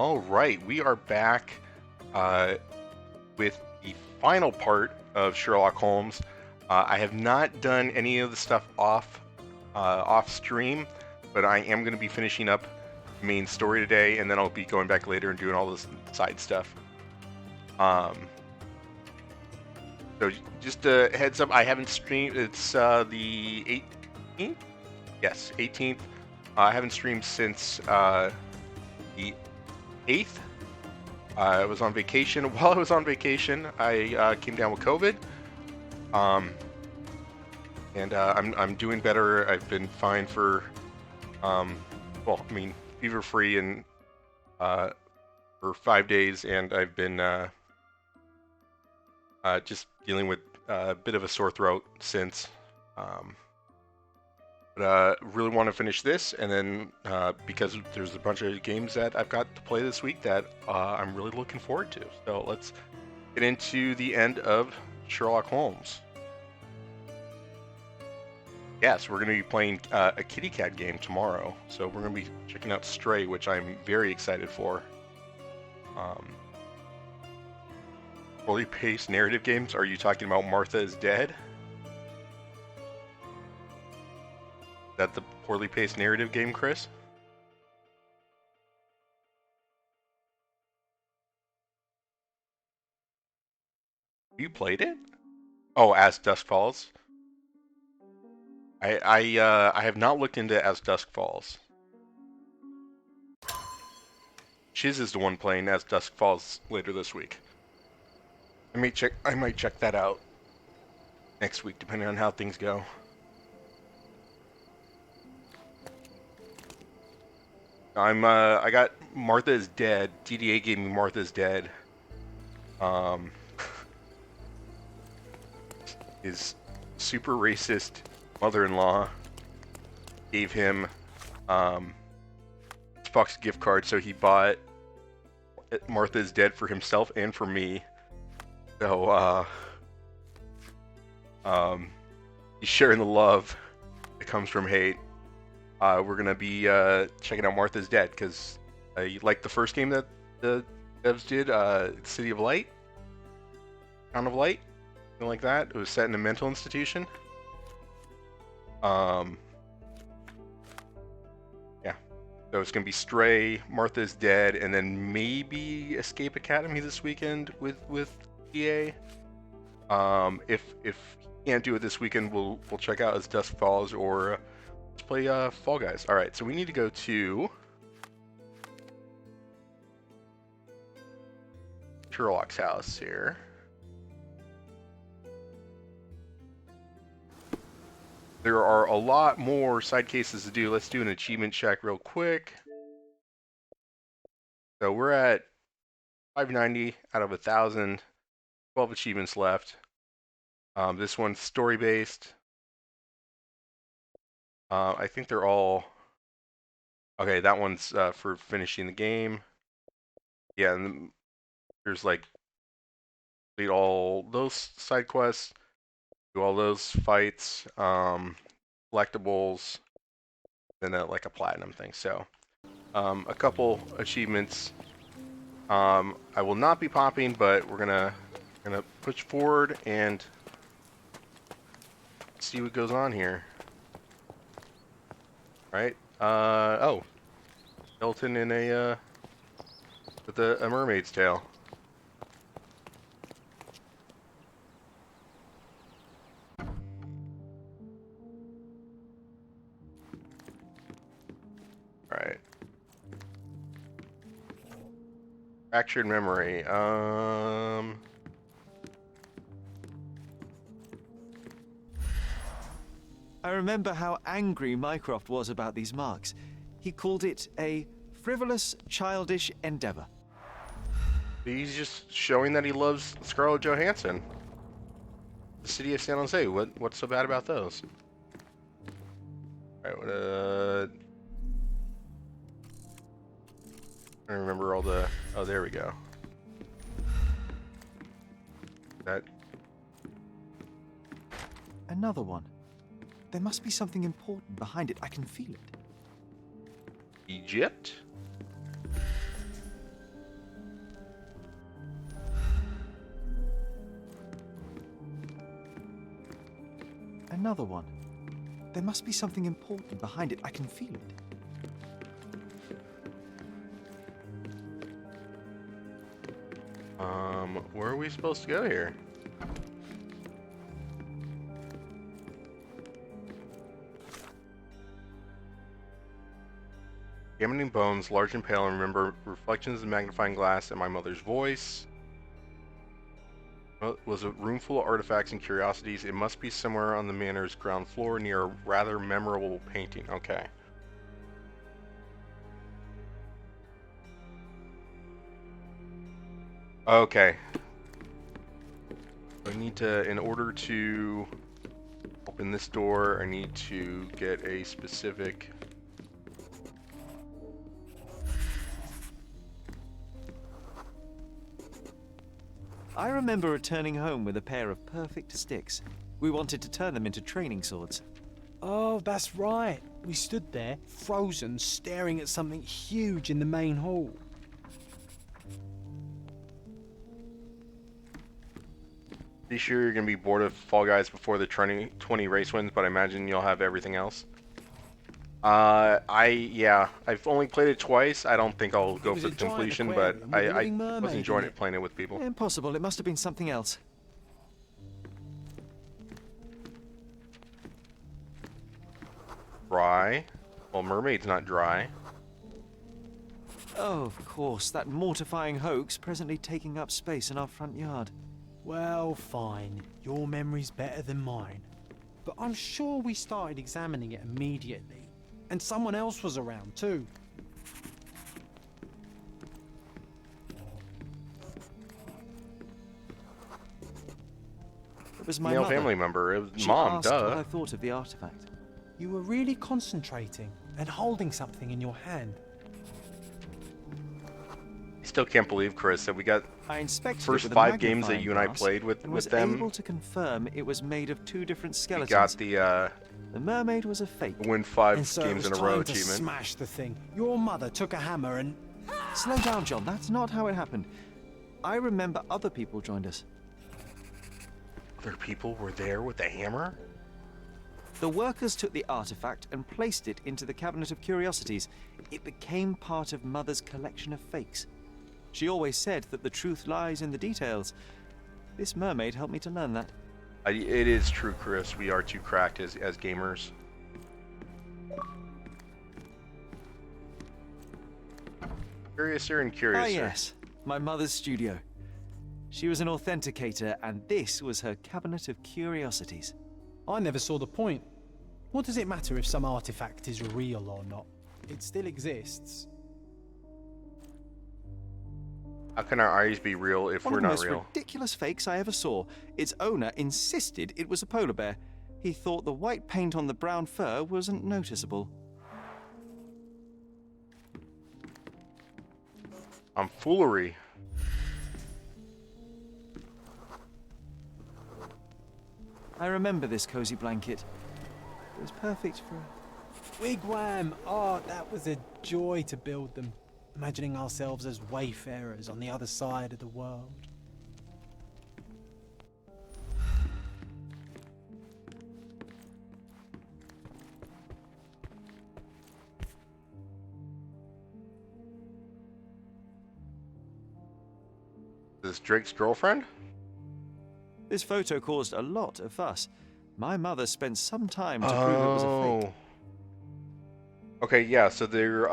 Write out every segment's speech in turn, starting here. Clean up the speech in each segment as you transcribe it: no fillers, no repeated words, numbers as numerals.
All right, we are back with the final part of Sherlock Holmes. I have not done any of the stuff off stream, but I am going to be finishing up the main story today, and then I'll be going back later and doing all this side stuff. So just a heads up, I haven't streamed. It's the 18th. Yes, 18th. I haven't streamed since the 8th. I was on vacation. While I was on vacation, I came down with COVID. And I'm doing better. I've been fine for, fever-free and for 5 days, and I've been just dealing with a bit of a sore throat since. But really want to finish this, and then because there's a bunch of games that I've got to play this week that I'm really looking forward to. So let's get into the end of Sherlock Holmes. Yes, we're going to be playing a kitty cat game tomorrow. So we're going to be checking out Stray, which I'm very excited for. Poorly paced narrative games? Are you talking about Martha is Dead? Is that the poorly paced narrative game, Chris? You played it? Oh, As Dusk Falls. I have not looked into As Dusk Falls. Chiz is the one playing As Dusk Falls later this week. I might check that out next week, depending on how things go. I got Martha is Dead. DDA gave me Martha is Dead. His super racist mother-in-law gave him Fox gift card, so he bought Martha is Dead for himself and for me. So he's sharing the love that comes from hate. We're gonna be checking out Martha's Dead because you like the first game that the devs did, City of Light, Town of Light, something like that. It was set in a mental institution. Yeah. So it's gonna be Stray, Martha's Dead, and then maybe Escape Academy this weekend with EA. If he can't do it this weekend, we'll check out As Dusk Falls or let's play Fall Guys. All right, so we need to go to Sherlock's house here. There are a lot more side cases to do. Let's do an achievement check real quick. So we're at 590 out of 1,000. 12 achievements left. This one's story-based. I think they're all... Okay, that one's for finishing the game. Yeah, and there's like... Complete all those side quests. Do all those fights. Collectibles. And then like a platinum thing. So, a couple achievements. I will not be popping, but we're gonna push forward and see what goes on here. Right? Oh, skeleton in a with a mermaid's tail. Right. Fractured memory. I remember how angry Mycroft was about these marks. He called it a frivolous, childish endeavor. He's just showing that he loves Scarlett Johansson. The city of San Jose. What's so bad about those? All right. I remember all the... Oh, there we go. That... Another one. There must be something important behind it. I can feel it. Egypt? another one. There must be something important behind it. I can feel it. Where are we supposed to go here? Examining bones, large and pale, and remember reflections of magnifying glass and my mother's voice. Well, it was a room full of artifacts and curiosities. It must be somewhere on the manor's ground floor near a rather memorable painting. Okay. Okay. I need to, in order to open this door, I need to get a specific... I remember returning home with a pair of perfect sticks. We wanted to turn them into training swords. Oh, that's right. We stood there, frozen, staring at something huge in the main hall. Be sure you're going to be bored of Fall Guys before the 20 race wins, but I imagine you'll have everything else. Yeah, I've only played it twice. I don't think I'll go for the completion, but I was enjoying it playing it with people. Impossible. It must have been something else. Dry. Well, mermaid's not dry. Oh, of course, that mortifying hoax presently taking up space in our front yard. Well, fine. Your memory's better than mine. But I'm sure we started examining it immediately. And someone else was around too. It was my Male mother. family member. It was She mom, asked what I duh. thought of the artifact. You were really concentrating and holding something in your hand. I still can't believe, Chris, that we got I inspected first it with a 5 games that magnifying you and I glass played with and was them. able to confirm it was made of 2 different We skeletons. got the The mermaid was a fake. win 5 And so games it in was a row time to achievement. smash the thing. Your mother took a hammer and... Slow down, John. That's not how it happened. I remember other people joined us. Other people were there with the hammer? The workers took the artifact and placed it into the cabinet of curiosities. It became part of Mother's collection of fakes. She always said that the truth lies in the details. This mermaid helped me to learn that. It is true, Chris. We are too cracked as gamers. Curiouser and curiouser. Ah, yes. My mother's studio. She was an authenticator, and this was her cabinet of curiosities. I never saw the point. What does it matter if some artifact is real or not? It still exists. How can our eyes be real if One we're of the not most real? ridiculous fakes I ever saw. Its owner insisted it was a polar bear. He thought the white paint on the brown fur wasn't noticeable. Foolery. I remember this cozy blanket. It was perfect for... Wigwam! Oh, that was a joy to build them. Imagining ourselves as wayfarers on the other side of the world. Is this Drake's girlfriend? This photo caused a lot of fuss. My mother spent some time to prove it was a fake. Okay, yeah, so they're,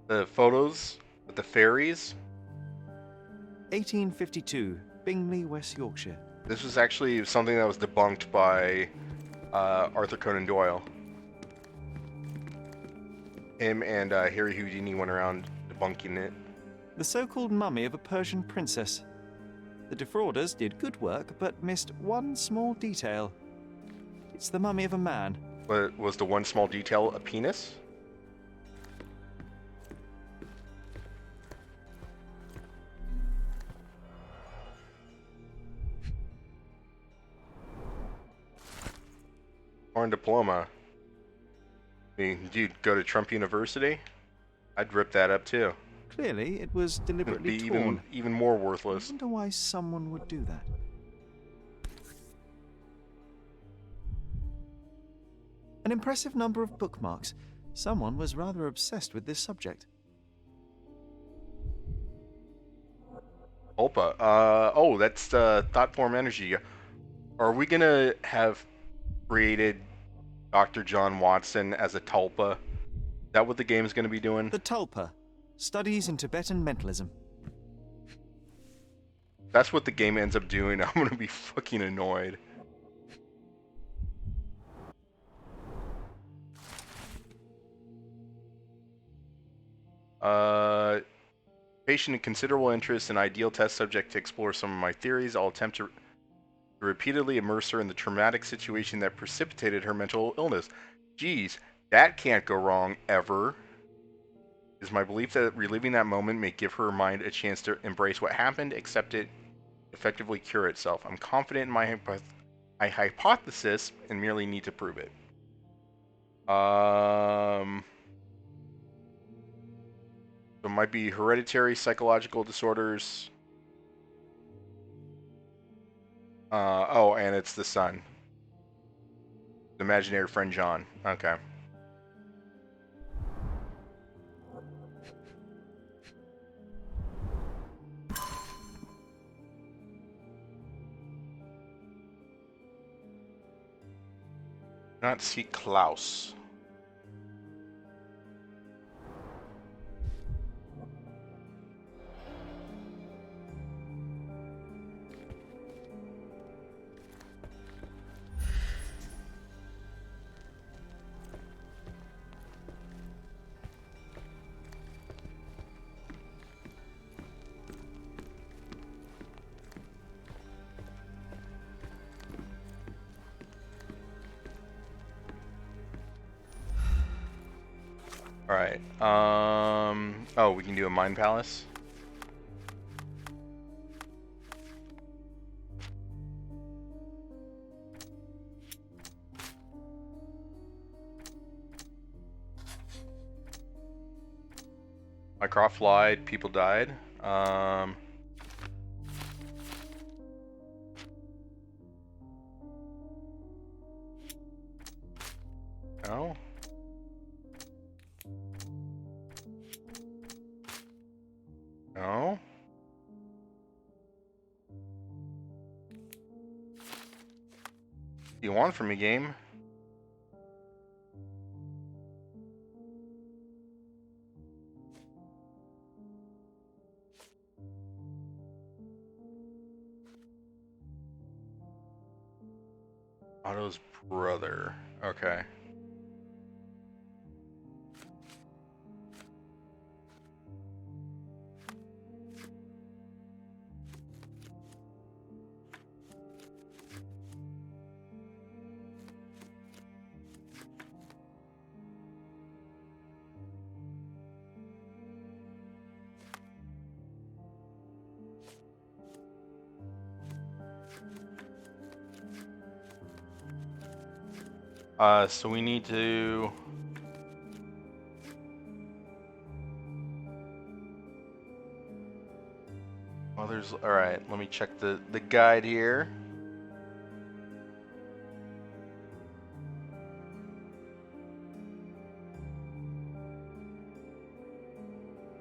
the photos with the fairies. 1852, Bingley, West Yorkshire. This was actually something that was debunked by Arthur Conan Doyle. Him and Harry Houdini went around debunking it. The so-called mummy of a Persian princess. The defrauders did good work, but missed one small detail. It's the mummy of a man. But was the one small detail a penis? Foreign diploma. I mean, dude, go to Trump University? I'd rip that up too. Clearly, it was It'd deliberately be torn. even more I worthless. wonder why someone would do that. An impressive number of bookmarks. Someone was rather obsessed with this subject. Tulpa. Oh, that's thought form energy. Are we gonna have created Dr. John Watson as a Tulpa? Is that what the game's gonna be doing? The Tulpa. Studies in Tibetan Mentalism. That's what the game ends up doing. I'm gonna be fucking annoyed. Patient in considerable interest, an ideal test subject to explore some of my theories. I'll attempt to repeatedly immerse her in the traumatic situation that precipitated her mental illness. Geez, that can't go wrong ever. It is my belief that reliving that moment may give her mind a chance to embrace what happened, accept it, effectively cure itself. I'm confident in my hypothesis and merely need to prove it. So it might be hereditary psychological disorders. Oh, and it's the son. The imaginary friend John. Okay. Not see Klaus. Alright, oh, we can do a Mind Palace? Mycroft lied, people died. No? No? What do you want from me, game? Otto's brother. Okay. So we need to... Well, there's... Alright, let me check the guide here.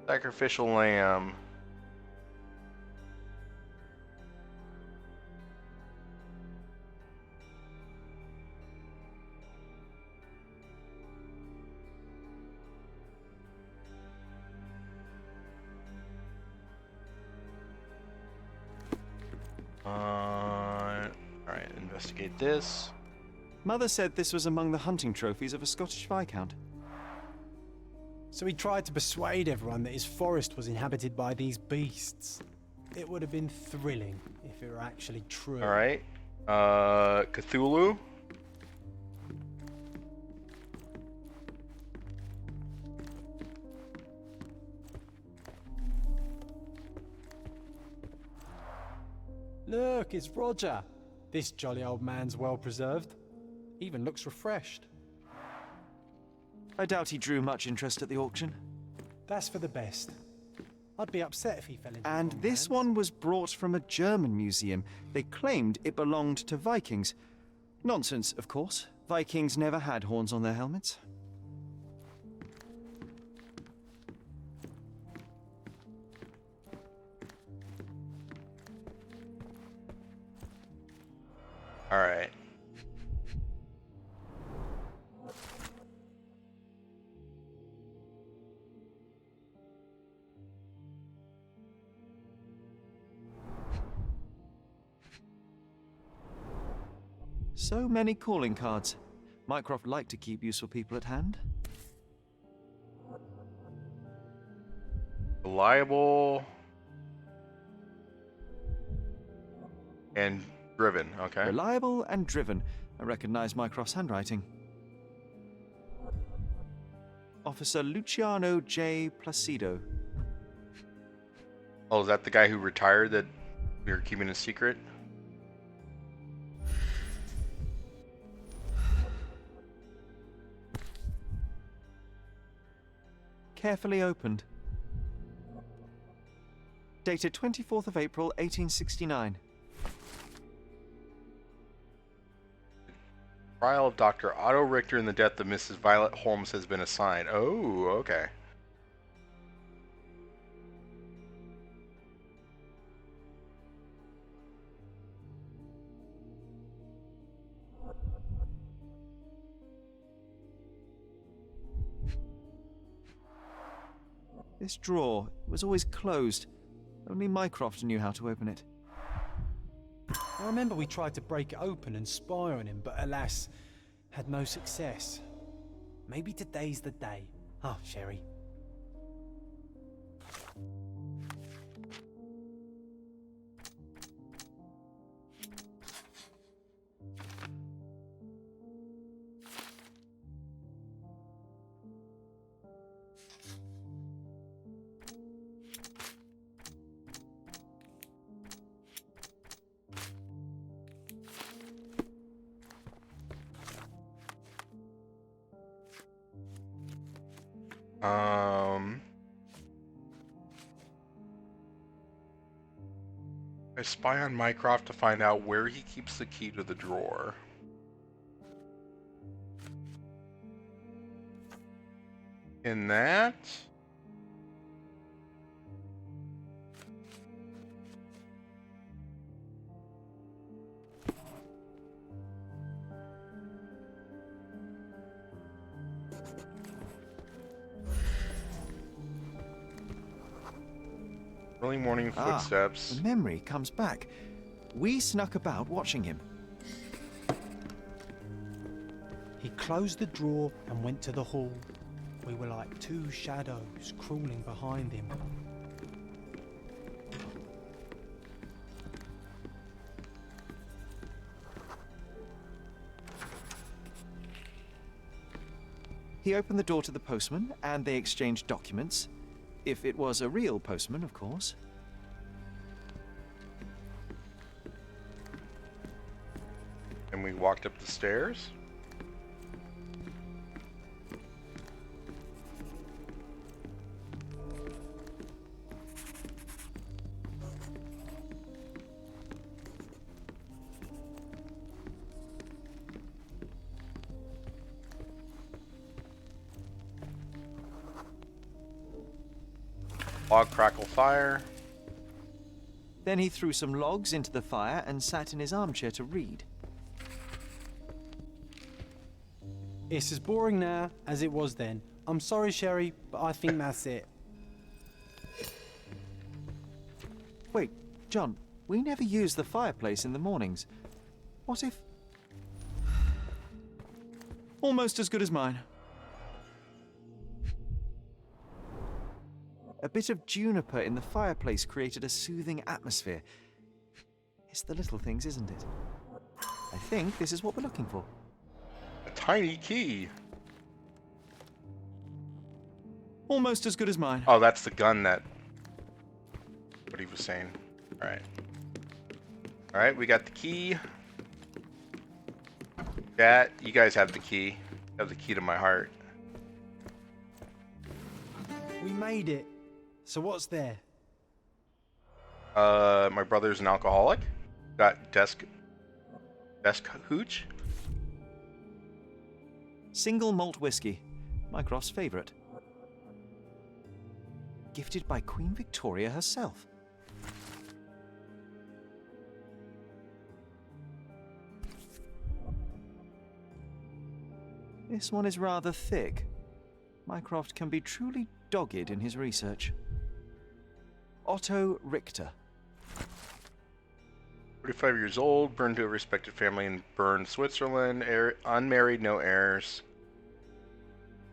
Sacrificial Lamb. Alright, investigate this. Mother said this was among the hunting trophies of a Scottish Viscount. So he tried to persuade everyone that his forest was inhabited by these beasts. It would have been thrilling if it were actually true. Alright. Cthulhu. Look, it's Roger. This jolly old man's well preserved. Even looks refreshed. I doubt he drew much interest at the auction. That's for the best. I'd be upset if he fell into And the wrong this hands. one was brought from a German museum. They claimed it belonged to Vikings. Nonsense, of course. Vikings never had horns on their helmets. All right. So many calling cards. Mycroft liked to keep useful people at hand. Reliable and driven. Okay. Reliable and driven. I recognize Mycroft's handwriting. Officer Luciano J. Placido. Oh, is that the guy who retired that we were keeping a secret? Carefully opened. Dated 24th of April, 1869. Trial of Dr. Otto Richter and the death of Mrs. Violet Holmes has been assigned. Oh, okay. This drawer was always closed. Only Mycroft knew how to open it. I remember we tried to break it open and spy on him, but alas, had no success. Maybe today's the day. Oh, Sherry. I spy on Mycroft to find out where he keeps the key to the drawer. In that? Early morning footsteps. The memory comes back. We snuck about watching him. He closed the drawer and went to the hall. We were like two shadows crawling behind him. He opened the door to the postman, and they exchanged documents. If it was a real postman, of course. And we walked up the stairs. Log, crackle, fire. Then he threw some logs into the fire and sat in his armchair to read. It's as boring now as it was then. I'm sorry, Sherry, but I think that's it. Wait, John, we never use the fireplace in the mornings. What if... Almost as good as mine. A bit of juniper in the fireplace created a soothing atmosphere. It's the little things, isn't it? I think this is what we're looking for. A tiny key. Almost as good as mine. Oh, that's the gun that... what he was saying. Alright. Alright, we got the key. Chat, you guys have the key. You have the key to my heart. We made it. So what's there? My brother's an alcoholic. Got desk hooch. Single malt whiskey, Mycroft's favourite. Gifted by Queen Victoria herself. This one is rather thick. Mycroft can be truly dogged in his research. Otto Richter. 45 years old, born to a respected family in Bern, Switzerland, unmarried, no heirs.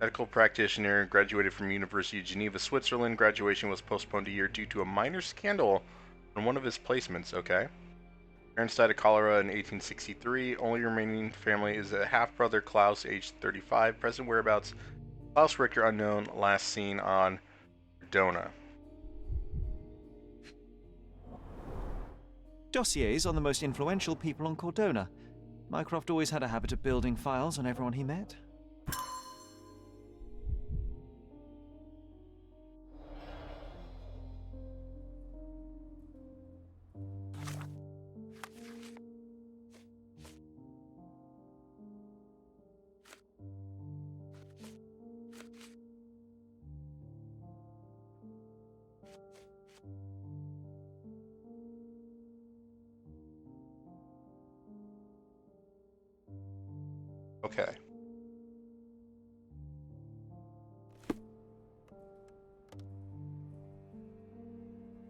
Medical practitioner, graduated from University of Geneva, Switzerland. Graduation was postponed a year due to a minor scandal on one of his placements. Okay. Parents died of cholera in 1863. Only remaining family is a half-brother, Klaus, aged 35. Present whereabouts, Klaus Richter unknown. Last seen on Dona. Dossiers on the most influential people on Cordona. Mycroft always had a habit of building files on everyone he met. Okay.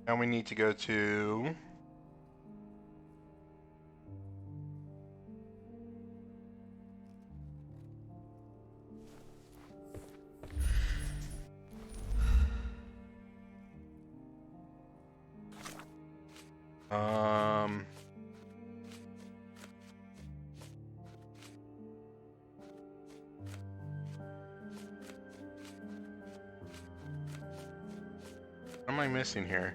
Now we need to go to... What am I missing here?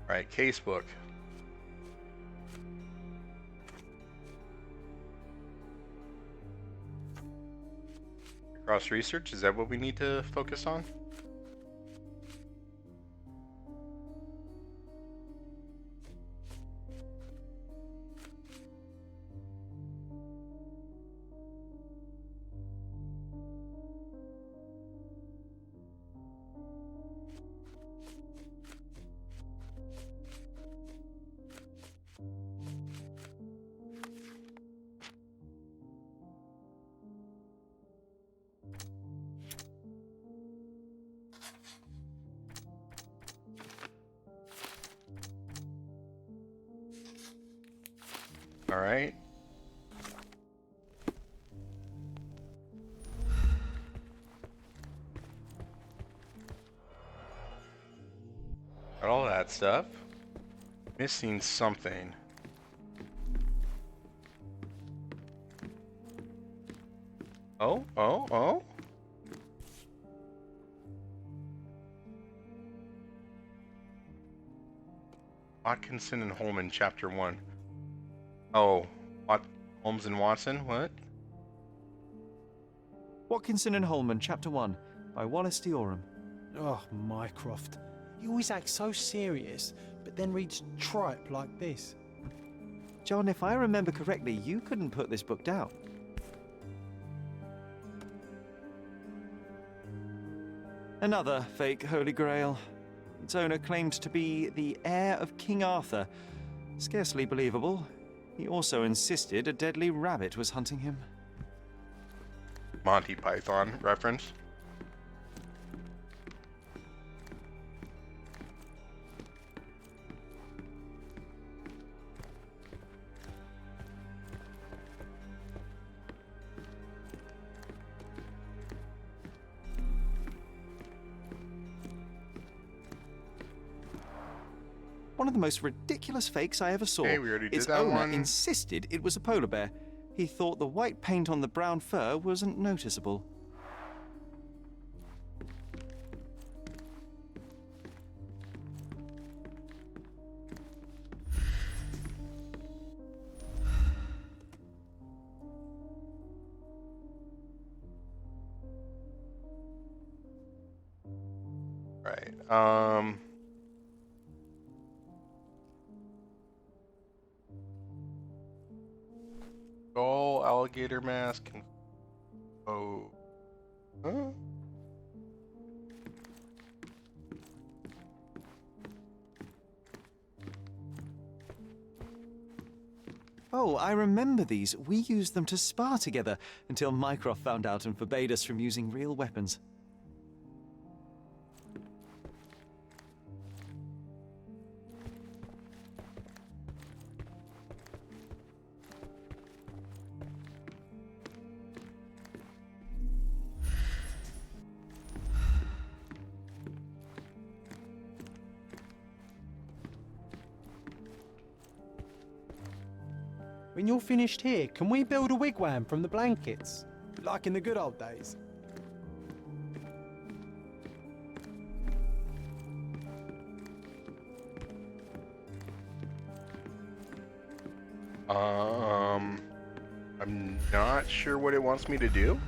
Alright, casebook. Cross research, is that what we need to focus on? All right. Got all that stuff. Missing something. Oh. Watkinson and Holman, Chapter One. Oh, Holmes and Watson, what? Watkinson and Holman, Chapter 1, by Wallace Dioram. Oh, Mycroft. He always acts so serious, but then reads tripe like this. John, if I remember correctly, you couldn't put this book down. Another fake Holy Grail. Its owner claimed to be the heir of King Arthur. Scarcely believable. He also insisted a deadly rabbit was hunting him. Monty Python reference. One of the most ridiculous fakes I ever saw. Hey, we already did Its that owner one. insisted it was a polar bear. He thought the white paint on the brown fur wasn't noticeable. Right. Skull, alligator mask, and huh? Oh, I remember these. We used them to spar together until Mycroft found out and forbade us from using real weapons. When you're finished here, can we build a wigwam from the blankets? Like in the good old days? I'm not sure what it wants me to do.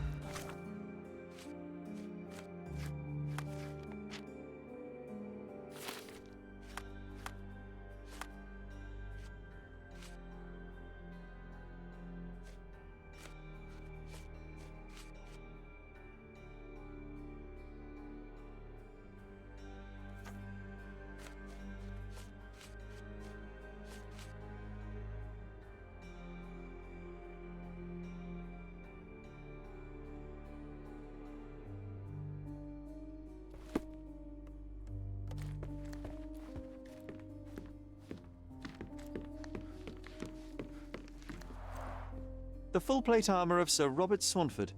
The full plate armour of Sir Robert Saunford.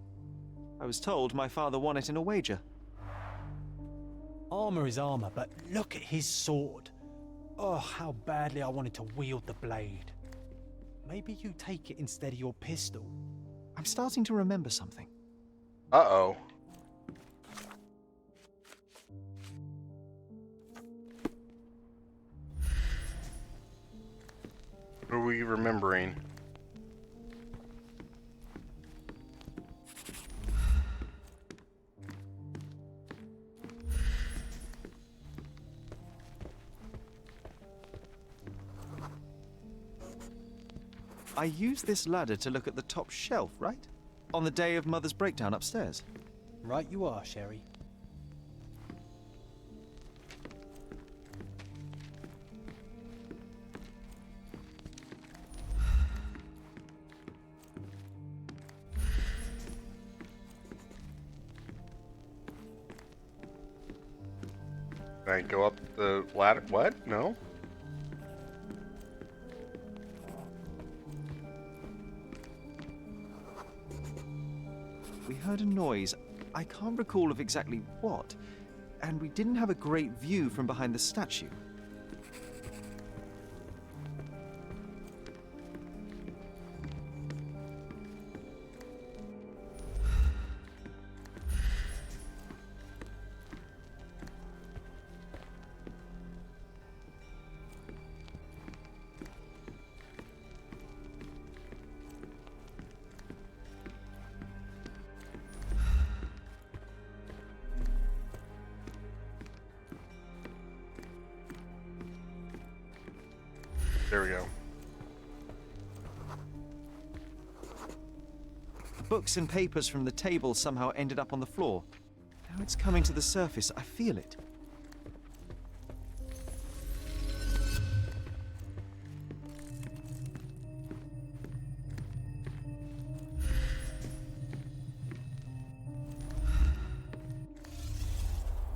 I was told my father won it in a wager. Armour is armour, but look at his sword. Oh, how badly I wanted to wield the blade. Maybe you take it instead of your pistol. I'm starting to remember something. Uh-oh. What are we remembering? I used this ladder to look at the top shelf, right? On the day of Mother's breakdown upstairs. Right you are, Sherry. Can I go up the ladder? What? No? We heard a noise. I can't recall of exactly what, and we didn't have a great view from behind the statue. There we go. Books and papers from the table somehow ended up on the floor. Now it's coming to the surface. I feel it.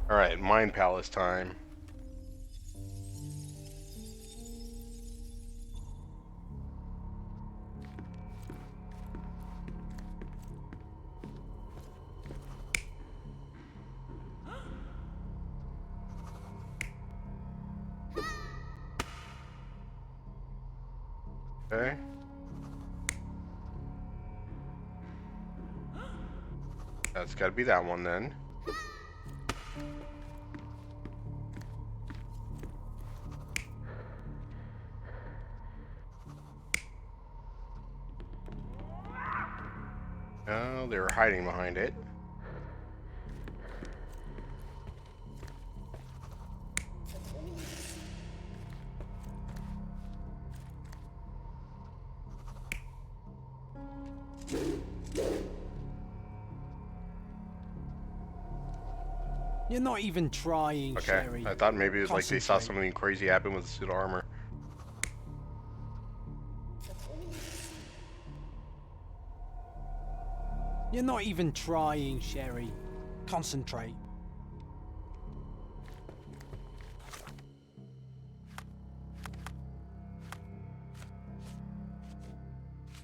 All right, Mind Palace time. Okay. That's got to be that one then. Oh, they were hiding behind it. You're not even trying, Okay, Sherry. I thought maybe it was like they saw Concentrate. something crazy happen with the suit of armor. You're not even trying, Sherry. Concentrate.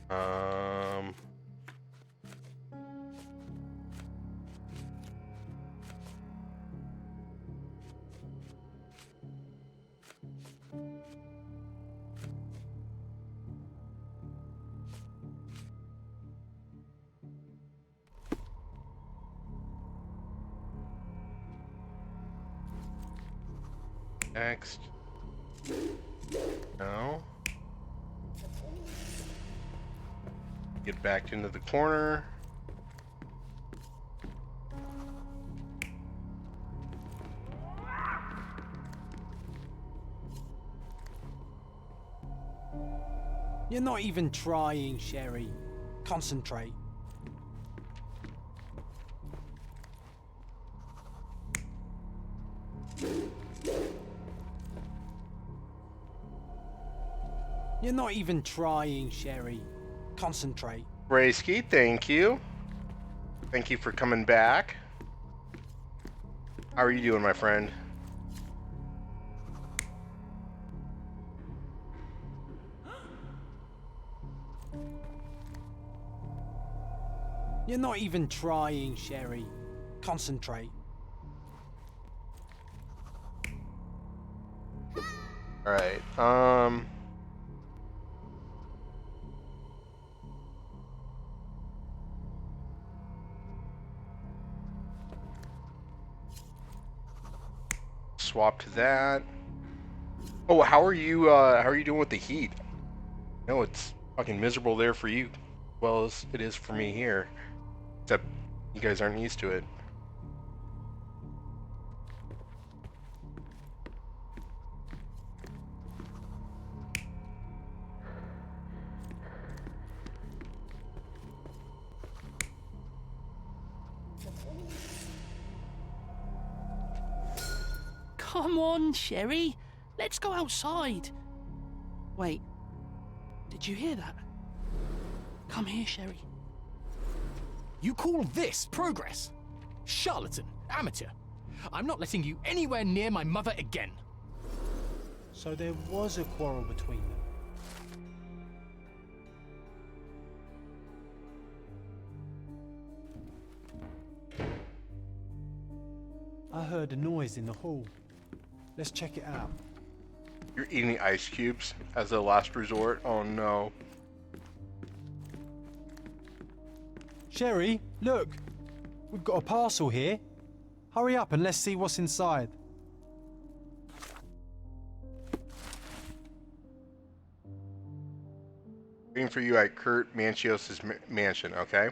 Um... Next. No. Get back into the corner. You're not even trying, Sherry. Concentrate. You're not even trying, Sherry. Concentrate. Raysky, thank you. Thank you for coming back. How are you doing, my friend? You're not even trying, Sherry. Concentrate. Alright, swap to that. Oh, how are you doing with the heat? No, it's fucking miserable there for you, as well as it is for me here. Except you guys aren't used to it. Come on, Sherry. Let's go outside. Wait. Did you hear that? Come here, Sherry. You call this progress? Charlatan, amateur. I'm not letting you anywhere near my mother again. So there was a quarrel between them. I heard a noise in the hall. Let's check it out. You're eating ice cubes as a last resort? Oh no. Sherry, look! We've got a parcel here. Hurry up and let's see what's inside. Waiting for you at Kurt Manchios' mansion, okay?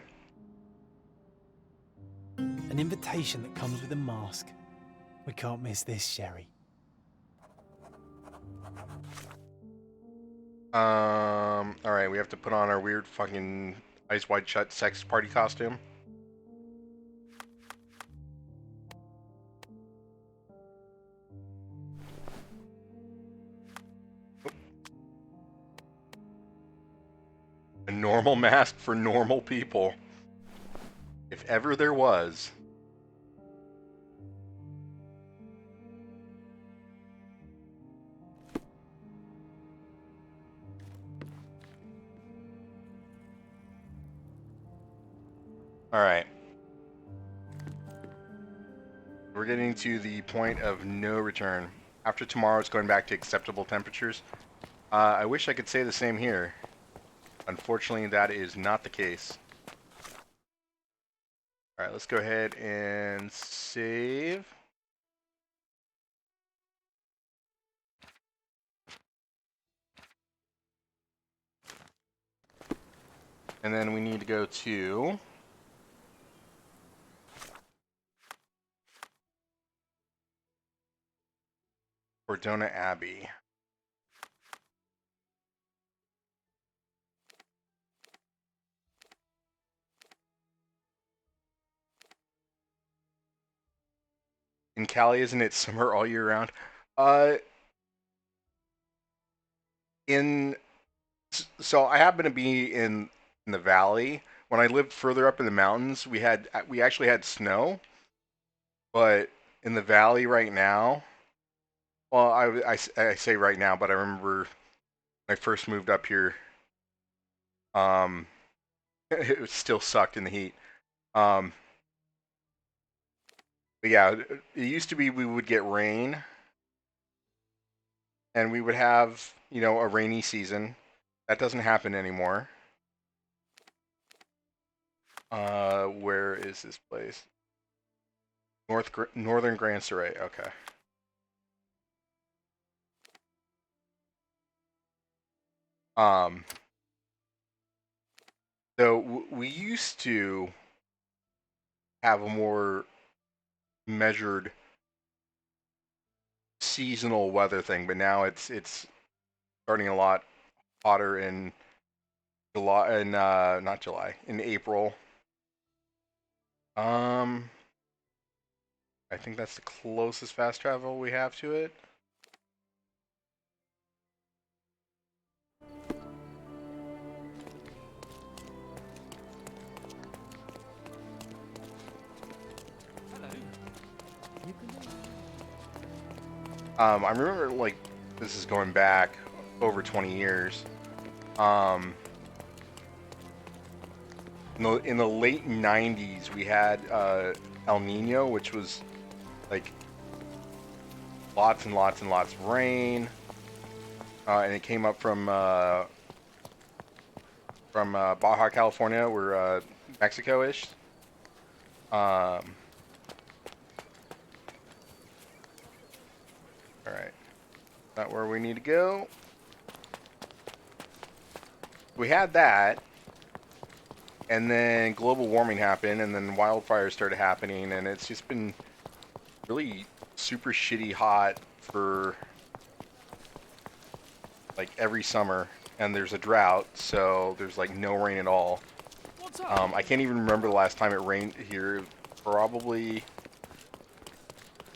An invitation that comes with a mask. We can't miss this, Sherry. Alright, we have to put on our weird fucking Eyes Wide Shut sex party costume. A normal mask for normal people. If ever there was. Alright. We're getting to the point of no return. After tomorrow, it's going back to acceptable temperatures. I wish I could say the same here. Unfortunately, that is not the case. All right, let's go ahead and save. And then we need to go to Ordona Abbey. In Cali, isn't it summer all year round? In so I happen to be in the valley. When I lived further up in the mountains, we actually had snow, but in the valley right now, well, I say right now, but I remember when I first moved up here, um, it still sucked in the heat. Um, but yeah, it used to be we would get rain, and we would have a rainy season. That doesn't happen anymore. Where is this place? Northern Grand Saray. Okay. Um, so we used to have a more measured seasonal weather thing, but now it's starting a lot hotter in July and not July, in April. Um, I think that's the closest fast travel we have to it. I remember like this is going back over 20 years. Um, in the late 90s, we had El Nino, which was like lots and lots and lots of rain, and it came up from Baja California, or Mexico-ish. All right, not where we need to go. We had that, and then global warming happened, and then wildfires started happening, and it's just been really super shitty hot for like every summer, and there's a drought, so there's like no rain at all. I can't even remember the last time it rained here. Probably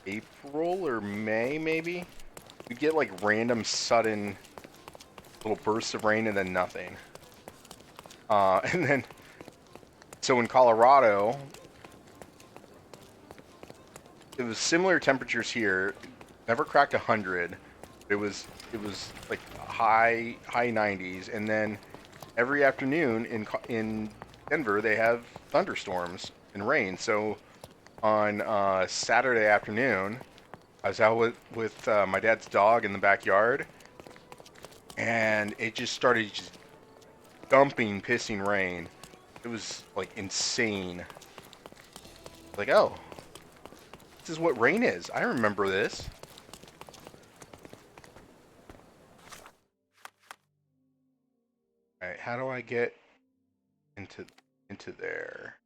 April or May, maybe. We'd get like random sudden little bursts of rain and then nothing. And then, so in Colorado, it was similar temperatures here. Never cracked 100. It was like high 90s, and then every afternoon in Denver they have thunderstorms and rain. So on Saturday afternoon, I was out with my dad's dog in the backyard, and it just started just dumping, pissing rain. It was like insane. Like, oh, this is what rain is. I remember this. All right, how do I get into there?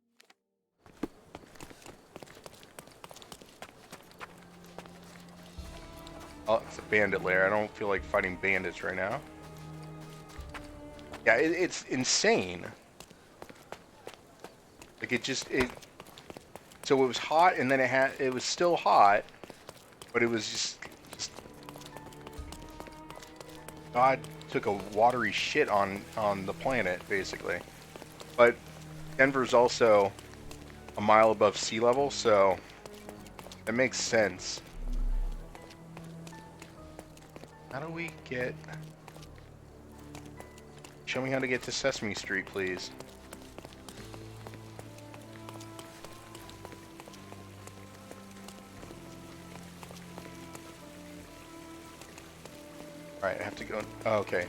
Oh, it's a bandit lair. I don't feel like fighting bandits right now. Yeah, it's insane. Like so it was hot, and then it was still hot, but it was just God took a watery shit on the planet, basically. But Denver's also a mile above sea level, so it makes sense. How do we get... Show me how to get to Sesame Street, please. Alright, I have to go... Oh, okay.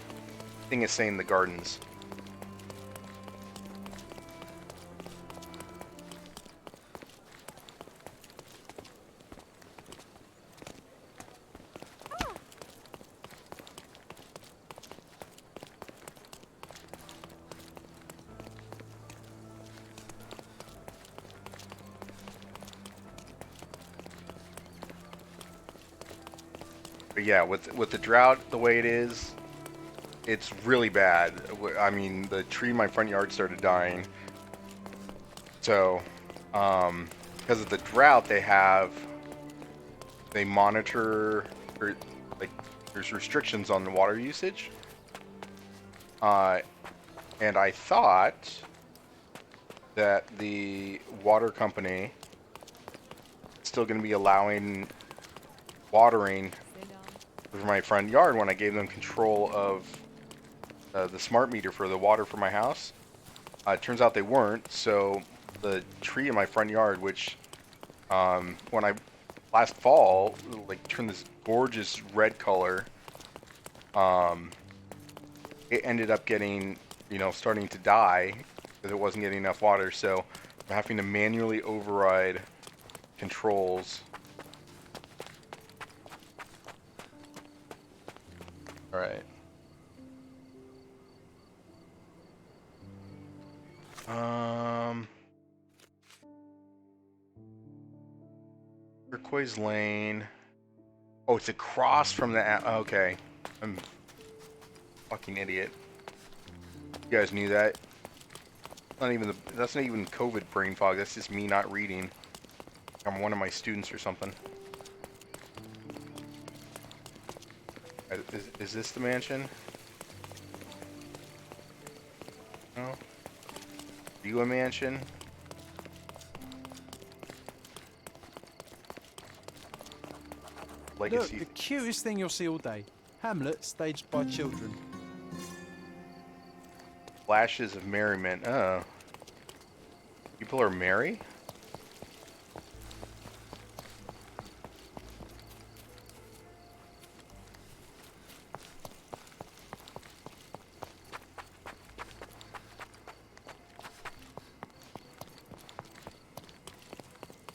Thing is saying the gardens. But yeah, with the drought the way it is, it's really bad. I mean, the tree in my front yard started dying. So, because of the drought, they monitor, or, like, there's restrictions on the water usage. And I thought that the water company is still going to be allowing watering for my front yard when I gave them control of the smart meter for the water for my house. It turns out they weren't, so the tree in my front yard, which when I last fall, like, turned this gorgeous red color, it ended up getting, starting to die because it wasn't getting enough water. So I'm having to manually override controls. All right. Turquoise Lane. Oh, it's across from the. Okay, I'm a fucking idiot. You guys knew that. That's not even COVID brain fog. That's just me not reading. I'm one of my students or something. Is this the mansion? No. Are you a mansion? Legacy. Look, the cutest thing you'll see all day. Hamlet staged by children. Flashes of merriment. Oh. People are merry?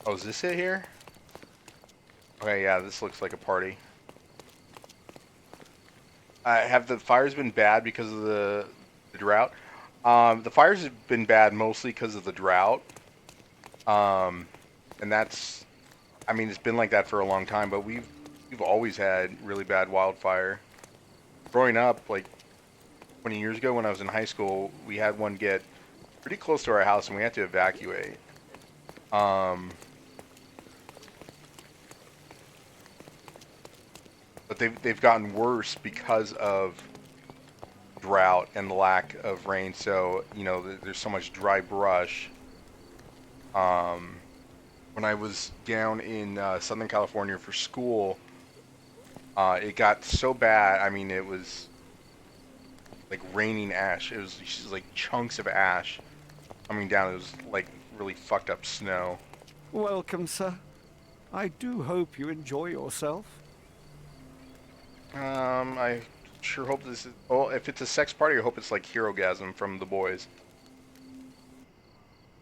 Oh, is this it here? Okay, yeah, this looks like a party. Have the fires been bad because of the drought? The fires have been bad mostly because of the drought. And that's, I mean, it's been like that for a long time, but we've always had really bad wildfire. Growing up, like 20 years ago when I was in high school, we had one get pretty close to our house and we had to evacuate. But they've gotten worse because of drought and the lack of rain. So, there's so much dry brush. When I was down in Southern California for school, it got so bad. I mean, it was like raining ash. It was just like chunks of ash coming down. It was like really fucked up snow. Welcome, sir. I do hope you enjoy yourself. I sure hope this is... Well, if it's a sex party, I hope it's like Herogasm from The Boys.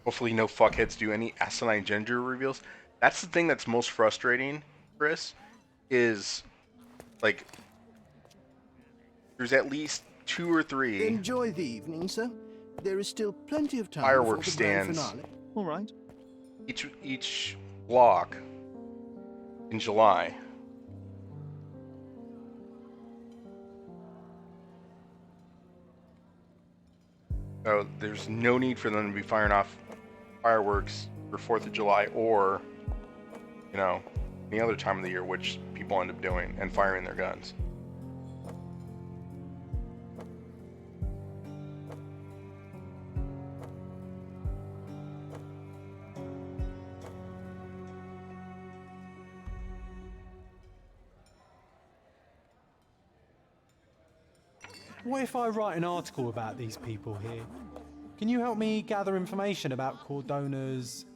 Hopefully no fuckheads do any asinine gender reveals. That's the thing that's most frustrating, Chris, is, like, there's at least 2 or 3 Enjoy the evening, sir. There is still plenty of time fireworks before the grand stands finale. All right. each block in July. So there's no need for them to be firing off fireworks for 4th of July or, any other time of the year, which people end up doing, and firing their guns. What if I write an article about these people here? Can you help me gather information about Cordona's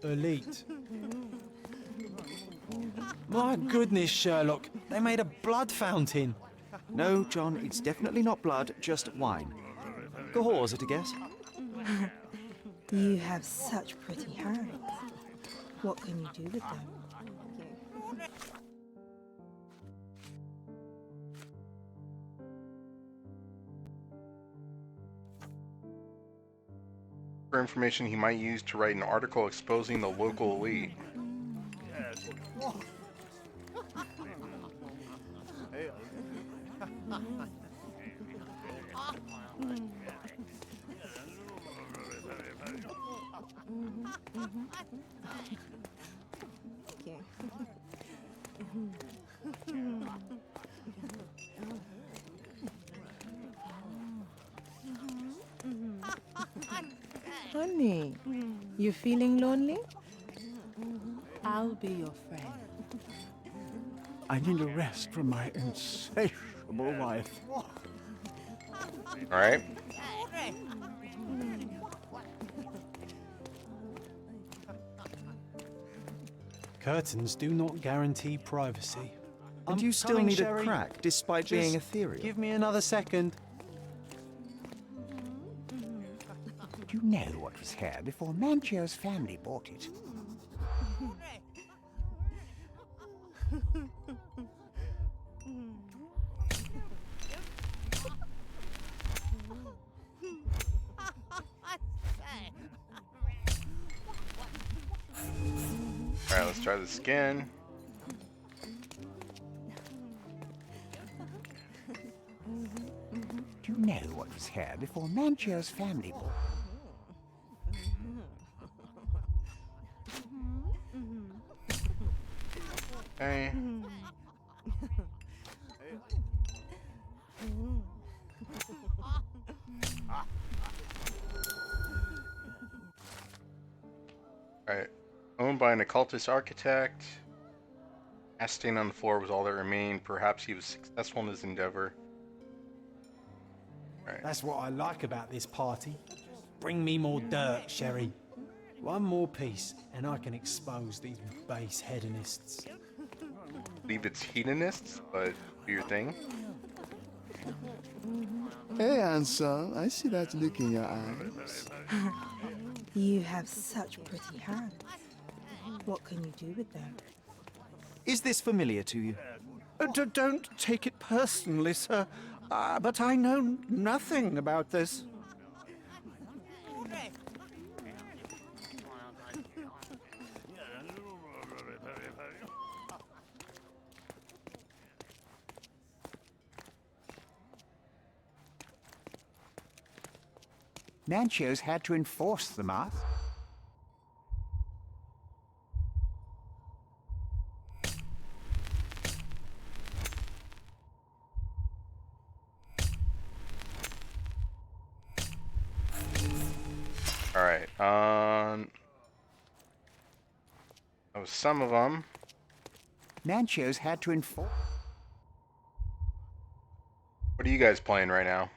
elite? My goodness, Sherlock, they made a blood fountain. No, John, it's definitely not blood, just wine. Cahors at a guess. You have such pretty hands. What can you do with them? For information he might use to write an article exposing the local elite. Honey, you feeling lonely? I'll be your friend. I need a rest from my insatiable wife. All right. Curtains do not guarantee privacy. And I'm you still coming, need Sherry. a crack, despite Just being ethereal. Give me another second. Do you know what was here before Manchio's family bought it? All right, let's try this again. Do you know what was here before Manchio's family bought it? Okay. Alright. Owned by an occultist architect. Ash stain on the floor was all that remained. Perhaps he was successful in his endeavor. Alright. That's what I like about this party. Bring me more dirt, Sherry. One more piece, and I can expose these base hedonists. I believe it's hedonists, but do your thing. Hey, Ansel, I see that look in your eyes. You have such pretty hands. What can you do with them? Is this familiar to you? Don't take it personally, sir. But I know nothing about this. Manchio's had to enforce the math. Alright, that was some of them. Manchio's had to enforce. What are you guys playing right now?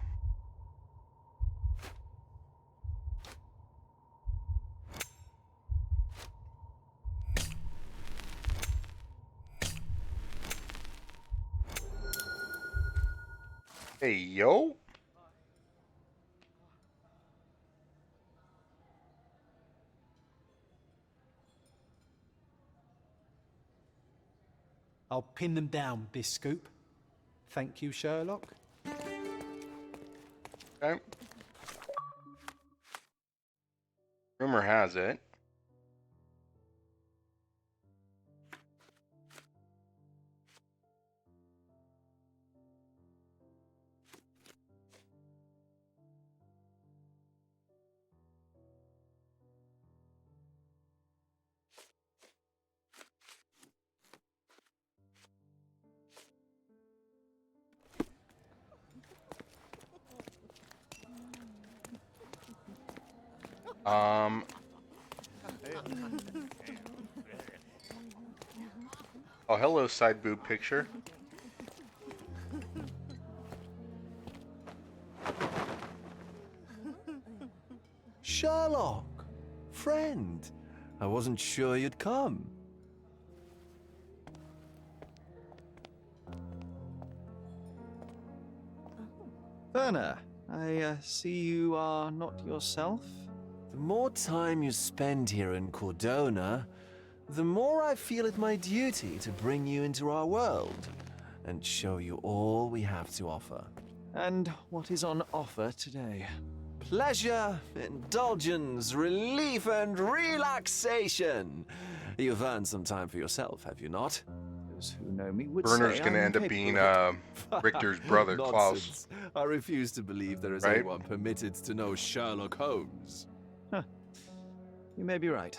Hey, yo. I'll pin them down with this scoop. Thank you, Sherlock. Okay. Rumor has it. Oh, hello, side boob picture. Sherlock! Friend! I wasn't sure you'd come. Werner, I see you are not yourself. The more time you spend here in Cordona, the more I feel it my duty to bring you into our world and show you all we have to offer. And what is on offer today? Pleasure, indulgence, relief, and relaxation. You've earned some time for yourself, have you not? Those who know me would Werner's say gonna I'm end up capable being Richter's brother, Klaus. Nonsense. I refuse to believe there is Right? anyone permitted to know Sherlock Holmes. You may be right.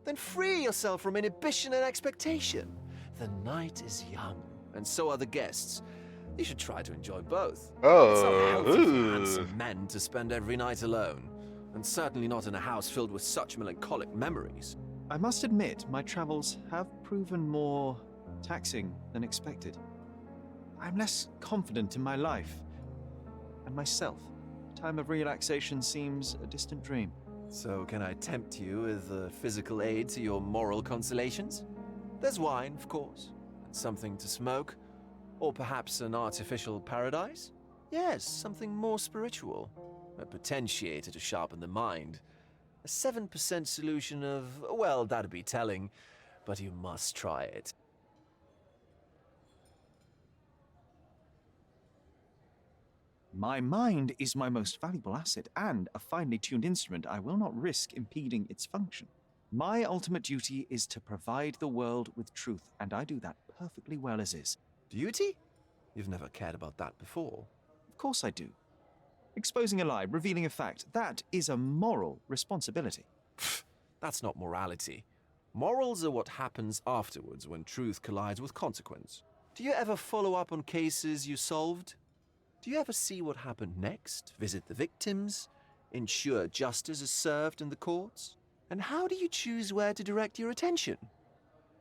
Then free yourself from inhibition and expectation. The night is young, and so are the guests. You should try to enjoy both. It's not healthy for handsome men to spend every night alone, and certainly not in a house filled with such melancholic memories. I must admit, my travels have proven more taxing than expected. I'm less confident in my life and myself. Time of relaxation seems a distant dream. So can I tempt you with a physical aid to your moral consolations? There's wine, of course, and something to smoke, or perhaps an artificial paradise? Yes, something more spiritual, a potentiator to sharpen the mind. A 7% solution of, well, that'd be telling, but you must try it. My mind is my most valuable asset, and a finely tuned instrument I will not risk impeding its function. My ultimate duty is to provide the world with truth, and I do that perfectly well as is. Duty? You've never cared about that before. Of course I do. Exposing a lie, revealing a fact, that is a moral responsibility. That's not morality. Morals are what happens afterwards when truth collides with consequence. Do you ever follow up on cases you solved? Do you ever see what happened next, visit the victims, ensure justice is served in the courts? And how do you choose where to direct your attention?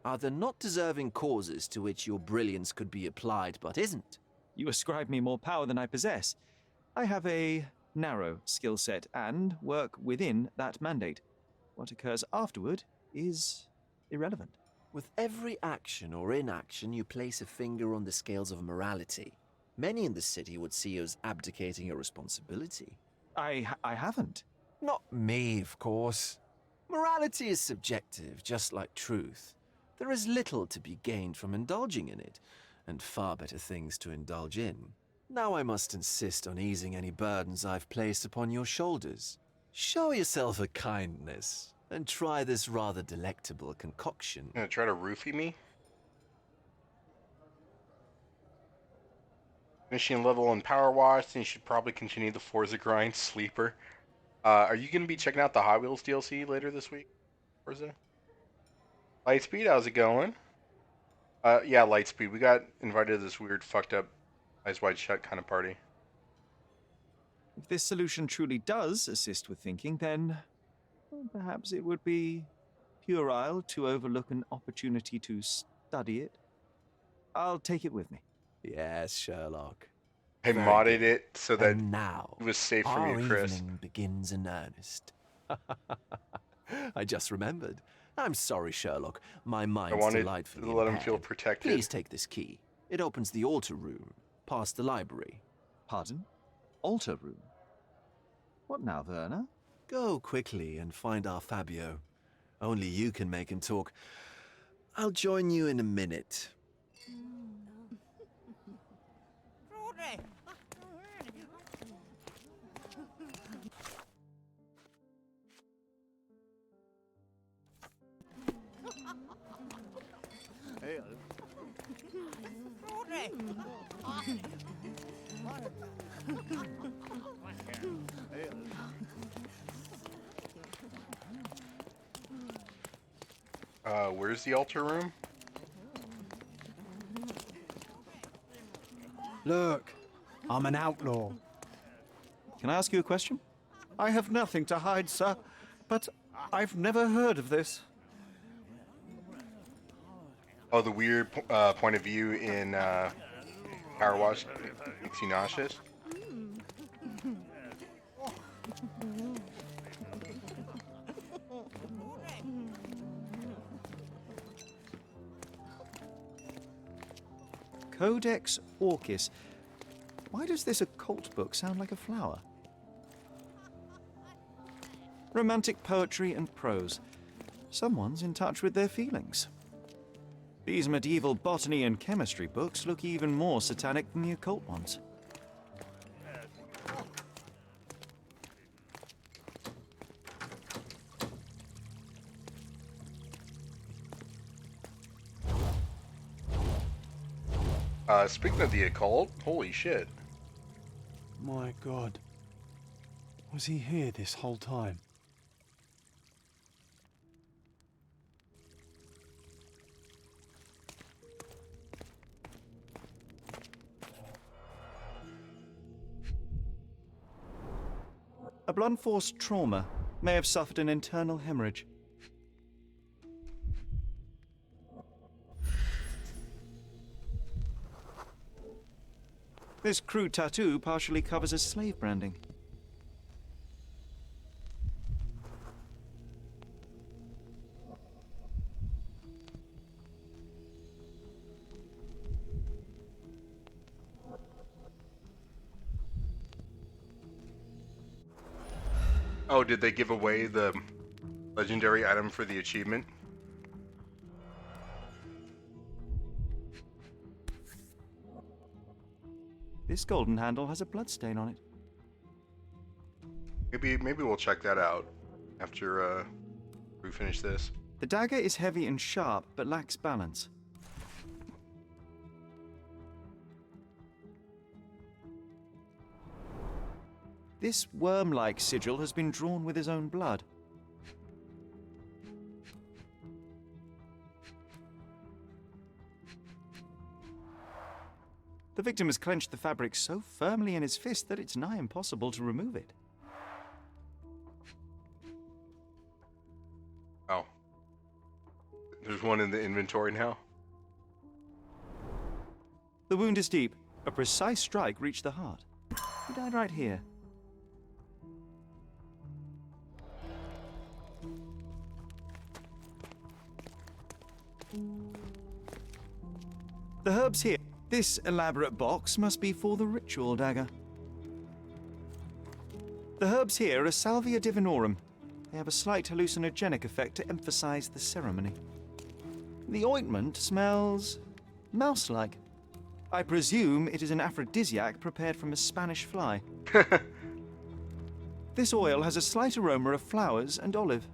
Are there not deserving causes to which your brilliance could be applied but isn't? You ascribe me more power than I possess. I have a narrow skill set and work within that mandate. What occurs afterward is irrelevant. With every action or inaction, you place a finger on the scales of morality. Many in the city would see you as abdicating your responsibility. I haven't. Not me, of course. Morality is subjective, just like truth. There is little to be gained from indulging in it, and far better things to indulge in. Now I must insist on easing any burdens I've placed upon your shoulders. Show yourself a kindness, and try this rather delectable concoction. You gonna try to roofie me? Finishing level in Power Wash, then you should probably continue the Forza grind, Sleeper. Are you gonna be checking out the Hot Wheels DLC later this week, Forza? Lightspeed, how's it going? Yeah, Lightspeed. We got invited to this weird, fucked up, eyes wide shut kind of party. If this solution truly does assist with thinking, then well, perhaps it would be puerile to overlook an opportunity to study it. I'll take it with me. Yes, Sherlock. I Very modded good. it so that And now, it was safe for our you, Chris. evening begins in earnest. I just remembered. I'm sorry, Sherlock. My I mind's wanted delightfully to let him impaired. feel protected. Please take this key. It opens the altar room, past the library. Pardon? Altar room? What now, Werner? Go quickly and find our Fabio. Only you can make him talk. I'll join you in a minute. Where's the altar room? Look, I'm an outlaw. Can I ask you a question? I have nothing to hide, sir, but I've never heard of this. Oh, the weird point of view in Power Wash makes you nauseous. Codex Orchis. Why does this occult book sound like a flower? Romantic poetry and prose. Someone's in touch with their feelings. These medieval botany and chemistry books look even more satanic than the occult ones. Speaking of the occult, holy shit. My God. Was he here this whole time? blunt force trauma may have suffered an internal hemorrhage. This crude tattoo partially covers as slave branding. Oh, did they give away the legendary item for the achievement? This golden handle has a bloodstain on it. Maybe we'll check that out after we finish this. The dagger is heavy and sharp, but lacks balance. This worm-like sigil has been drawn with his own blood. The victim has clenched the fabric so firmly in his fist that it's nigh impossible to remove it. Oh. There's one in the inventory now. The wound is deep. A precise strike reached the heart. He died right here. The herbs here. This elaborate box must be for the ritual dagger. The herbs here are Salvia divinorum. They have a slight hallucinogenic effect to emphasize the ceremony. The ointment smells mouse-like. I presume it is an aphrodisiac prepared from a Spanish fly. This oil has a slight aroma of flowers and olive.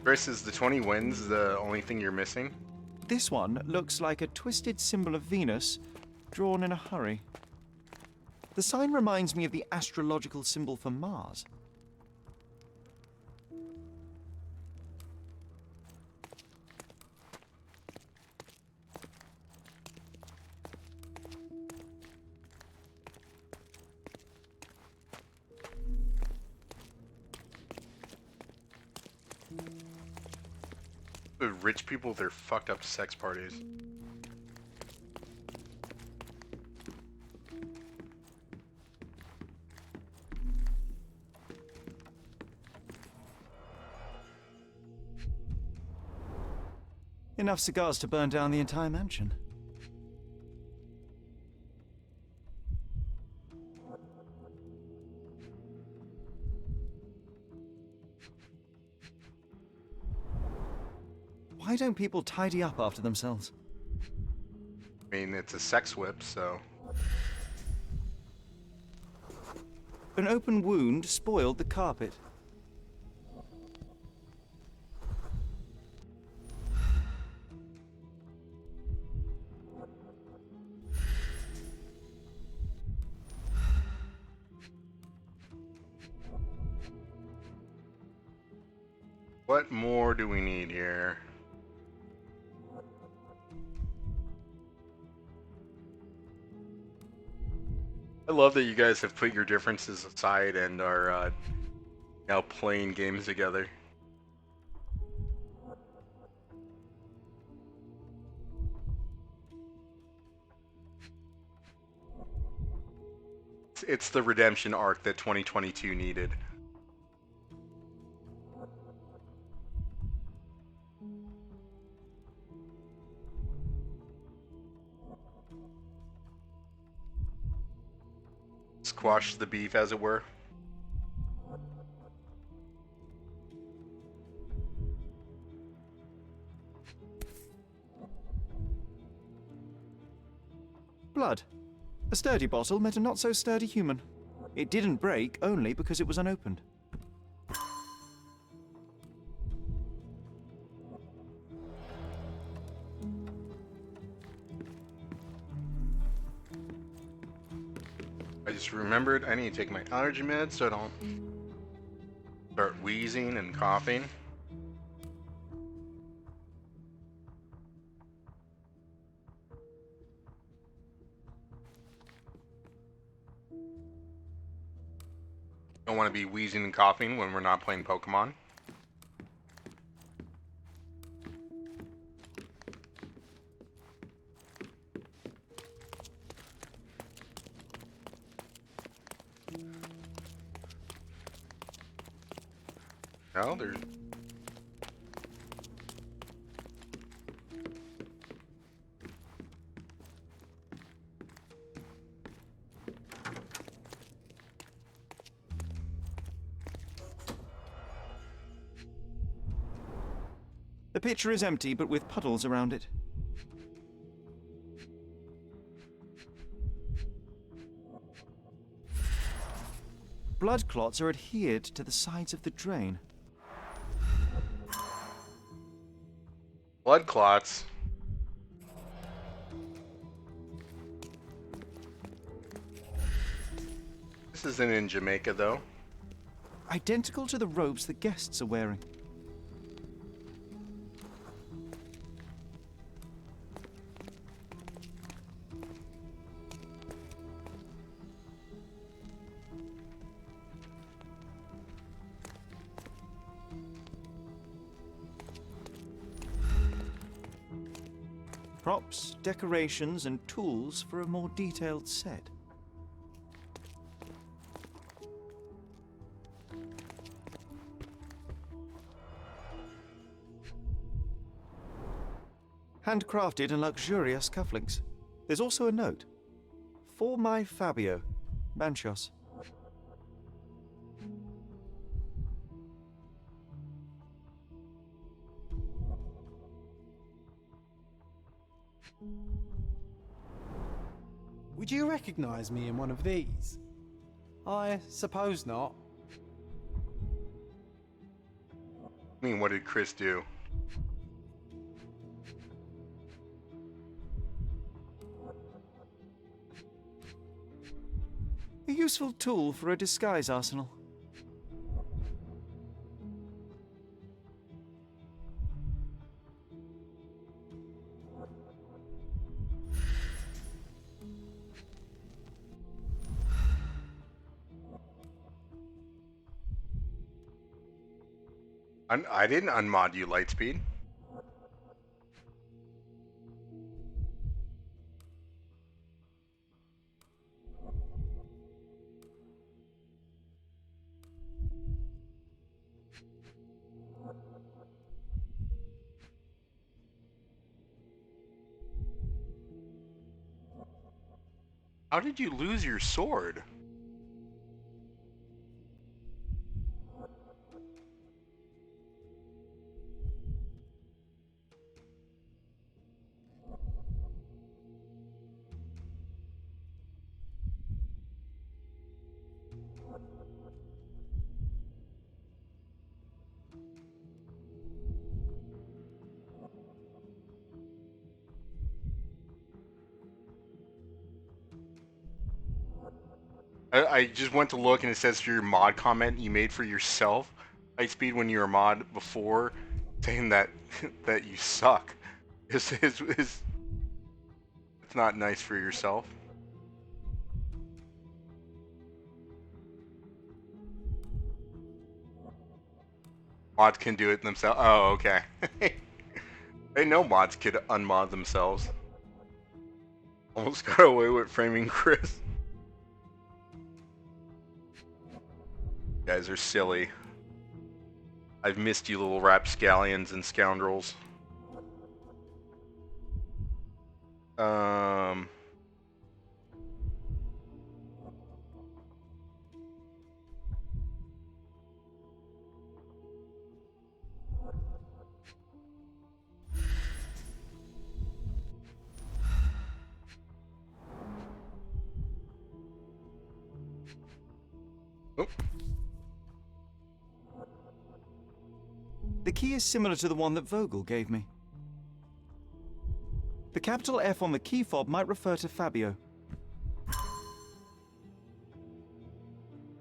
Chris, is the 20 winds the only thing you're missing? This one looks like a twisted symbol of Venus, drawn in a hurry. The sign reminds me of the astrological symbol for Mars. The rich people with their fucked up sex parties. Enough cigars to burn down the entire mansion. Why don't people tidy up after themselves? I mean, it's a sex whip, so... An open wound spoiled the carpet. What more do we need here? I love that you guys have put your differences aside and are now playing games together. It's the redemption arc that 2022 needed. Squash the beef, as it were. Blood. A sturdy bottle met a not-so-sturdy human. It didn't break only because it was unopened. I just remembered I need to take my allergy meds so I don't start wheezing and coughing. Don't want to be wheezing and coughing when we're not playing Pokemon. No, there's... The pitcher is empty, but with puddles around it. Blood clots are adhered to the sides of the drain. Blood clots. This isn't in Jamaica, though. Identical to the robes the guests are wearing. Props, decorations, and tools for a more detailed set. Handcrafted and luxurious cufflinks. There's also a note. For my Fabio, Banchos. Would you recognize me in one of these? I suppose not. I mean, what did Chris do? A useful tool for a disguise arsenal. I didn't unmod you, Lightspeed. How did you lose your sword? I just went to look and it says for your mod comment you made for yourself, Lightspeed, when you were mod before, saying that that you suck. It's not nice for yourself. Mods can do it themselves. Oh, okay. I know mods could unmod themselves. Almost got away with framing Chris. You guys are silly. I've missed you, little rapscallions and scoundrels. Oh. The key is similar to the one that Vogel gave me. The capital F on the key fob might refer to Fabio.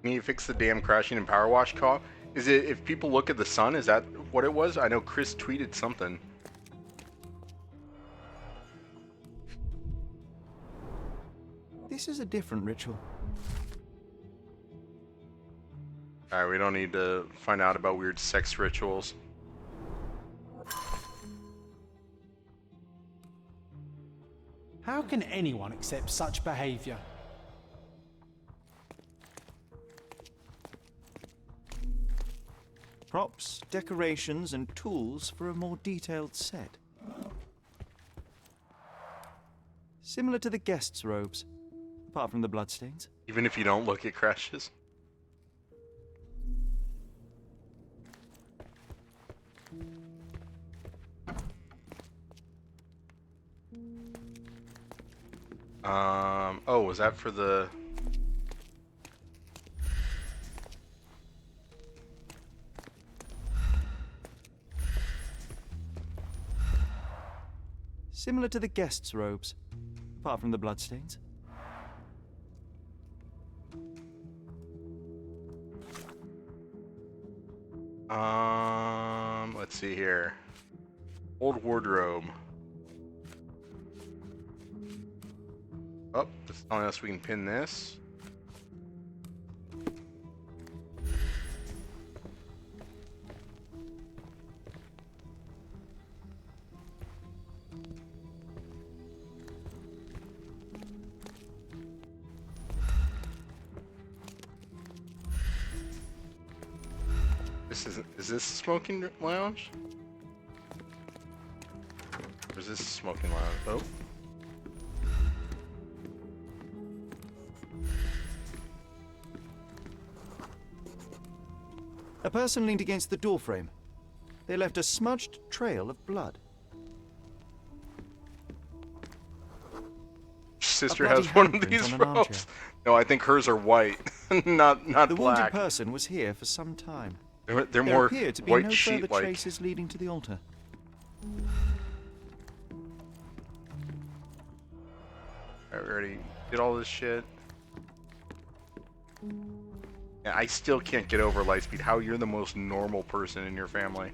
Can you fix the damn crashing and power wash call? Is it if people look at the sun? Is that what it was? I know Chris tweeted something. This is a different ritual. Alright, we don't need to find out about weird sex rituals. How can anyone accept such behavior? Props, decorations, and tools for a more detailed set. Similar to the guests' robes, apart from the bloodstains. Even if you don't look, it crashes. Oh, was that for the... Similar to the guests' robes, apart from the bloodstains. Let's see here. Old wardrobe. Oh, it's telling us we can pin this. Is this a smoking lounge? Or is this a smoking lounge? Oh. A person leaned against the doorframe. They left a smudged trail of blood. Sister A has bloody one of handprint these on an armchair. robes. No, I think hers are white, not The wounded black. person was here for some time. They're There more appear to be white no further sheet-like. traces leading to the altar. I already did all this shit. Yeah, I still can't get over Lightspeed. How you're the most normal person in your family.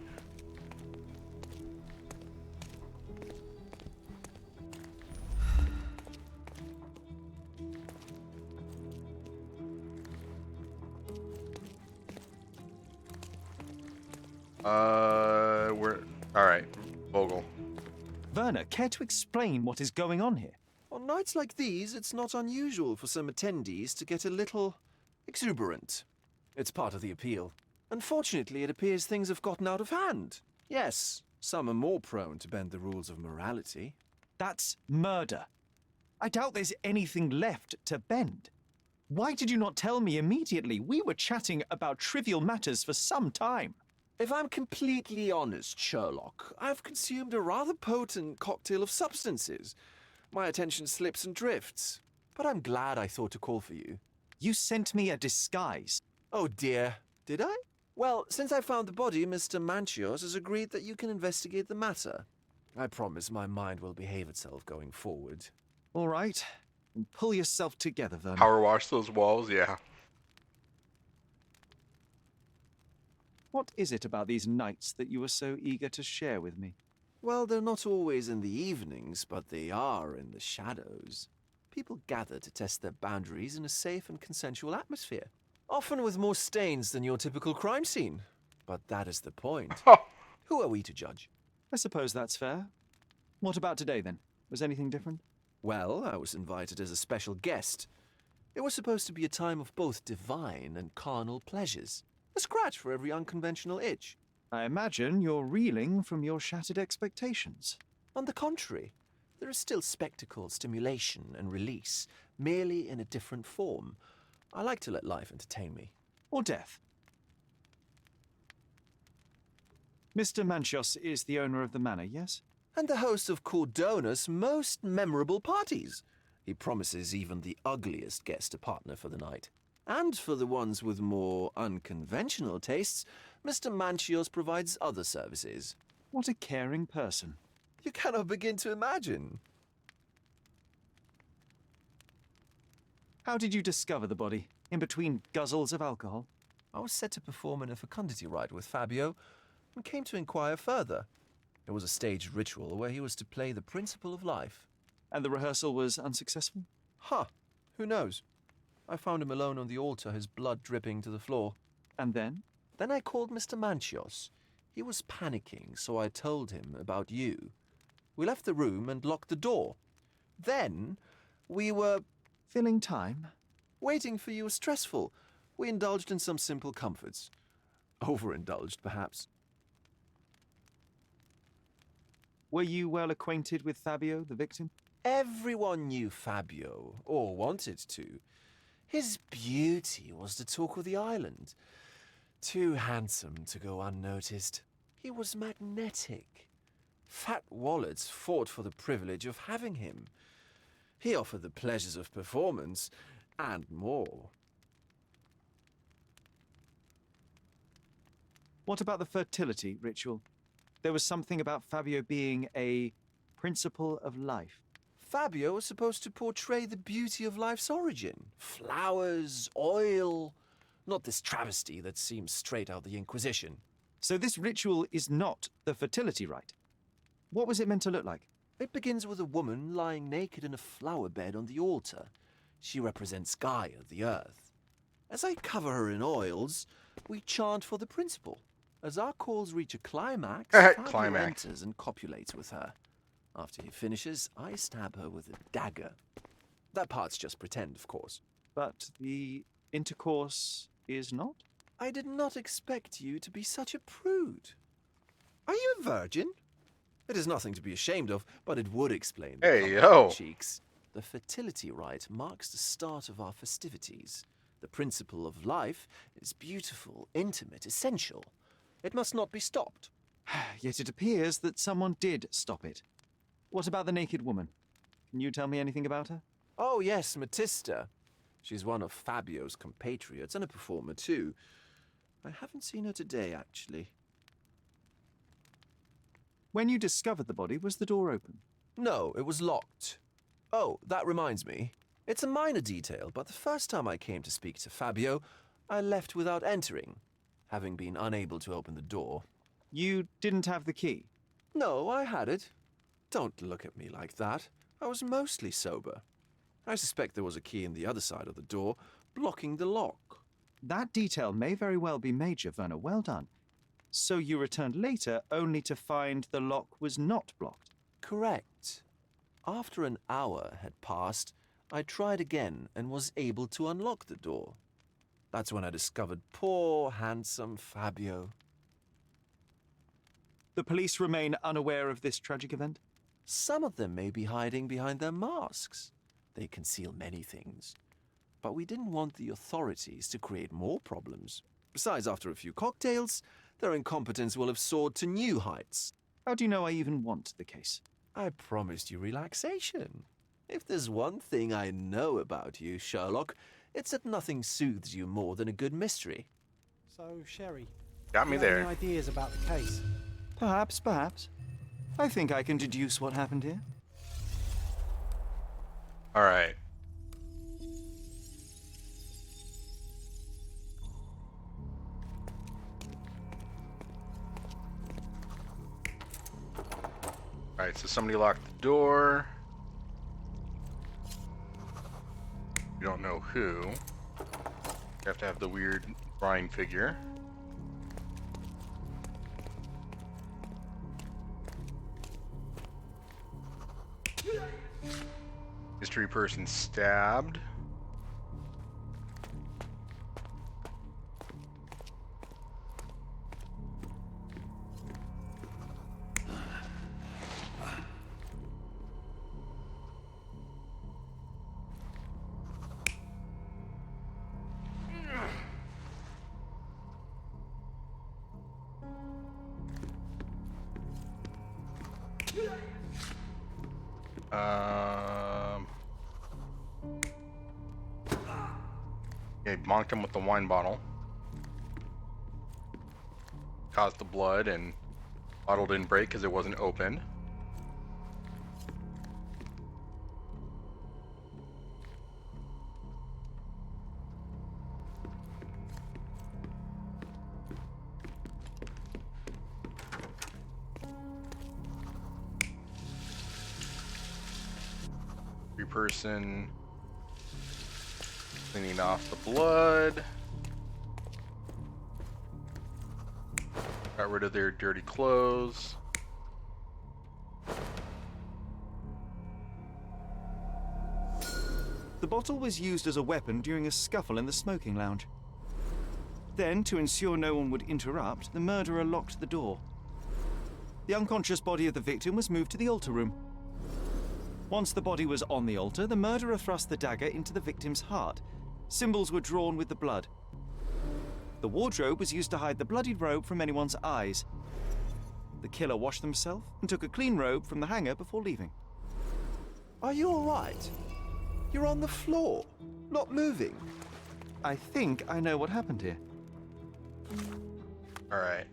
We're all right, Vogel. Werner, care to explain what is going on here? On nights like these, it's not unusual for some attendees to get a little exuberant. It's part of the appeal. Unfortunately, it appears things have gotten out of hand. Yes, some are more prone to bend the rules of morality. That's murder. I doubt there's anything left to bend. Why did you not tell me immediately? We were chatting about trivial matters for some time. If I'm completely honest, Sherlock, I've consumed a rather potent cocktail of substances. My attention slips and drifts. But I'm glad I thought to call for you. You sent me a disguise. Oh dear, did I? Well, since I found the body, Mr. Manchios has agreed that you can investigate the matter. I promise my mind will behave itself going forward. All right. And pull yourself together, Werner. Power wash those walls, yeah. What is it about these nights that you were so eager to share with me? Well, they're not always in the evenings, but they are in the shadows. People gather to test their boundaries in a safe and consensual atmosphere. Often with more stains than your typical crime scene. But that is the point. Who are we to judge? I suppose that's fair. What about today, then? Was anything different? Well, I was invited as a special guest. It was supposed to be a time of both divine and carnal pleasures. A scratch for every unconventional itch. I imagine you're reeling from your shattered expectations. On the contrary, there is still spectacle, stimulation, and release, merely in a different form. I like to let life entertain me. Or death. Mr. Manchios is the owner of the manor, yes? And the host of Cordona's most memorable parties. He promises even the ugliest guest a partner for the night. And for the ones with more unconventional tastes, Mr. Manchios provides other services. What a caring person. You cannot begin to imagine. How did you discover the body? In between guzzles of alcohol? I was set to perform in a fecundity rite with Fabio and came to inquire further. It was a staged ritual where he was to play the principle of life. And the rehearsal was unsuccessful? Who knows? I found him alone on the altar, his blood dripping to the floor. And then? Then I called Mr. Manchios. He was panicking, so I told him about you. We left the room and locked the door. Then we were Filling time? waiting for you was stressful. We indulged in some simple comforts. Overindulged, perhaps. Were you well acquainted with Fabio, the victim? Everyone knew Fabio, or wanted to. His beauty was the talk of the island. Too handsome to go unnoticed. He was magnetic. Fat wallets fought for the privilege of having him. He offered the pleasures of performance, and more. What about the fertility ritual? There was something about Fabio being a principle of life. Fabio was supposed to portray the beauty of life's origin. Flowers, oil. Not this travesty that seems straight out the Inquisition. So this ritual is not the fertility rite. What was it meant to look like? It begins with a woman lying naked in a flower bed on the altar. She represents Gaia, the earth. As I cover her in oils, we chant for the principle. As our calls reach a climax, Fabio enters and copulates with her. After he finishes, I stab her with a dagger. That part's just pretend, of course. But the intercourse is not? I did not expect you to be such a prude. Are you a virgin? It is nothing to be ashamed of, but it would explain the Hey, color yo. of your cheeks. The fertility rite marks the start of our festivities. The principle of life is beautiful, intimate, essential. It must not be stopped. Yet it appears that someone did stop it. What about the naked woman? Can you tell me anything about her? Oh, yes, Matista. She's one of Fabio's compatriots and a performer, too. I haven't seen her today, actually. When you discovered the body, was the door open? No, it was locked. Oh, that reminds me. It's a minor detail, but the first time I came to speak to Fabio, I left without entering, having been unable to open the door. You didn't have the key? No, I had it. Don't look at me like that. I was mostly sober. I suspect there was a key in the other side of the door, blocking the lock. That detail may very well be major, Werner. Well done. So you returned later only to find the lock was not blocked? Correct. After an hour had passed, I tried again and was able to unlock the door. That's when I discovered poor, handsome Fabio. The police remain unaware of this tragic event? Some of them may be hiding behind their masks. They conceal many things. But we didn't want the authorities to create more problems. Besides, after a few cocktails, their incompetence will have soared to new heights. How do you know I even want the case? I promised you relaxation. If there's one thing I know about you, Sherlock, it's that nothing soothes you more than a good mystery. So, Sherry, Got me do you have there. any ideas about the case? Perhaps, perhaps. I think I can deduce what happened here. All right. All right, so somebody locked the door. We don't know who. You have to have the weird drawing figure. Mystery person stabbed. Yeah, he bonked him with the wine bottle. Caused the blood, and bottle didn't break because it wasn't opened. Person cleaning off the blood. Got rid of their dirty clothes. The bottle was used as a weapon during a scuffle in the smoking lounge. Then, to ensure no one would interrupt, the murderer locked the door. The unconscious body of the victim was moved to the altar room. Once the body was on the altar, the murderer thrust the dagger into the victim's heart. Symbols were drawn with the blood. The wardrobe was used to hide the bloodied robe from anyone's eyes. The killer washed himself and took a clean robe from the hanger before leaving. Are you all right? You're on the floor, not moving. I think I know what happened here. All right.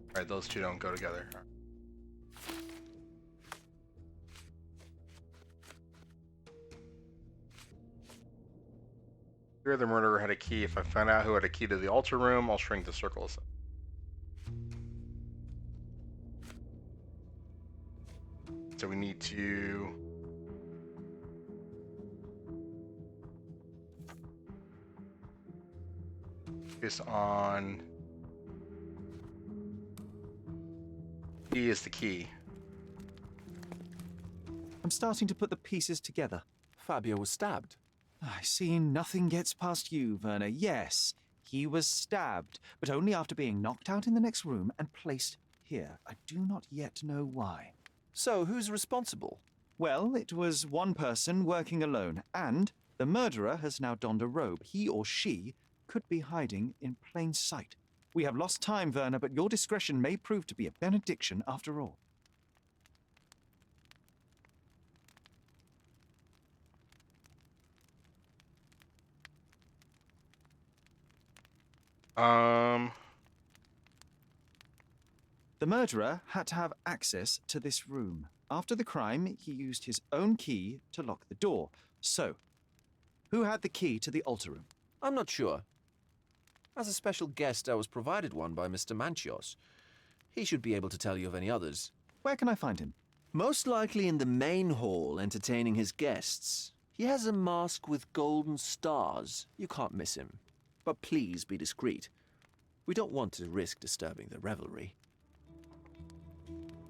Alright, those two don't go together. Here, the murderer had a key. If I find out who had a key to the altar room, I'll shrink the circle a second. So we need to... focus on... E is the key. I'm starting to put the pieces together. Fabio was stabbed. I see nothing gets past you, Werner. Yes, he was stabbed, but only after being knocked out in the next room and placed here. I do not yet know why. So, who's responsible? Well, it was one person working alone, and the murderer has now donned a robe. He or she could be hiding in plain sight. We have lost time, Werner, but your discretion may prove to be a benediction after all. The murderer had to have access to this room. After the crime, he used his own key to lock the door. So, who had the key to the altar room? I'm not sure. As a special guest, I was provided one by Mr. Manchios. He should be able to tell you of any others. Where can I find him? Most likely in the main hall, entertaining his guests. He has a mask with golden stars. You can't miss him. But please be discreet. We don't want to risk disturbing the revelry.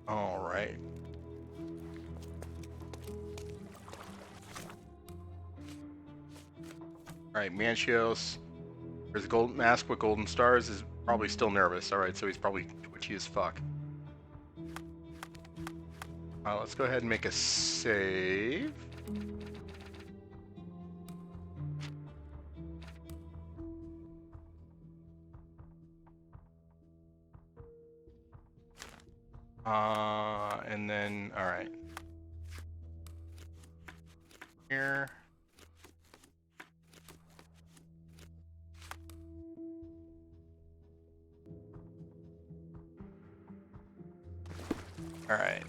All right. All right, Manchios. There's a gold mask with golden stars. Is probably still nervous. All right, so he's probably twitchy as fuck. Let's go ahead and make a save. And then, all right. Here. All right.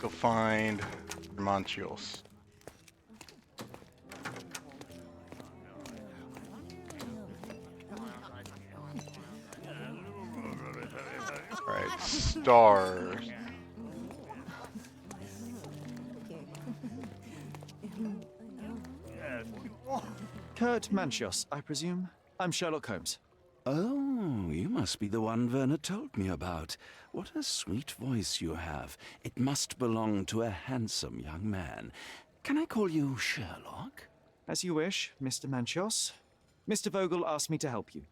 Go find Manchios. All right, stars. Kurt Manchios, I presume. I'm Sherlock Holmes. Oh, you must be the one Werner told me about. What a sweet voice you have. It must belong to a handsome young man. Can I call you Sherlock? As you wish, Mr. Manchios. Mr. Vogel asked me to help you.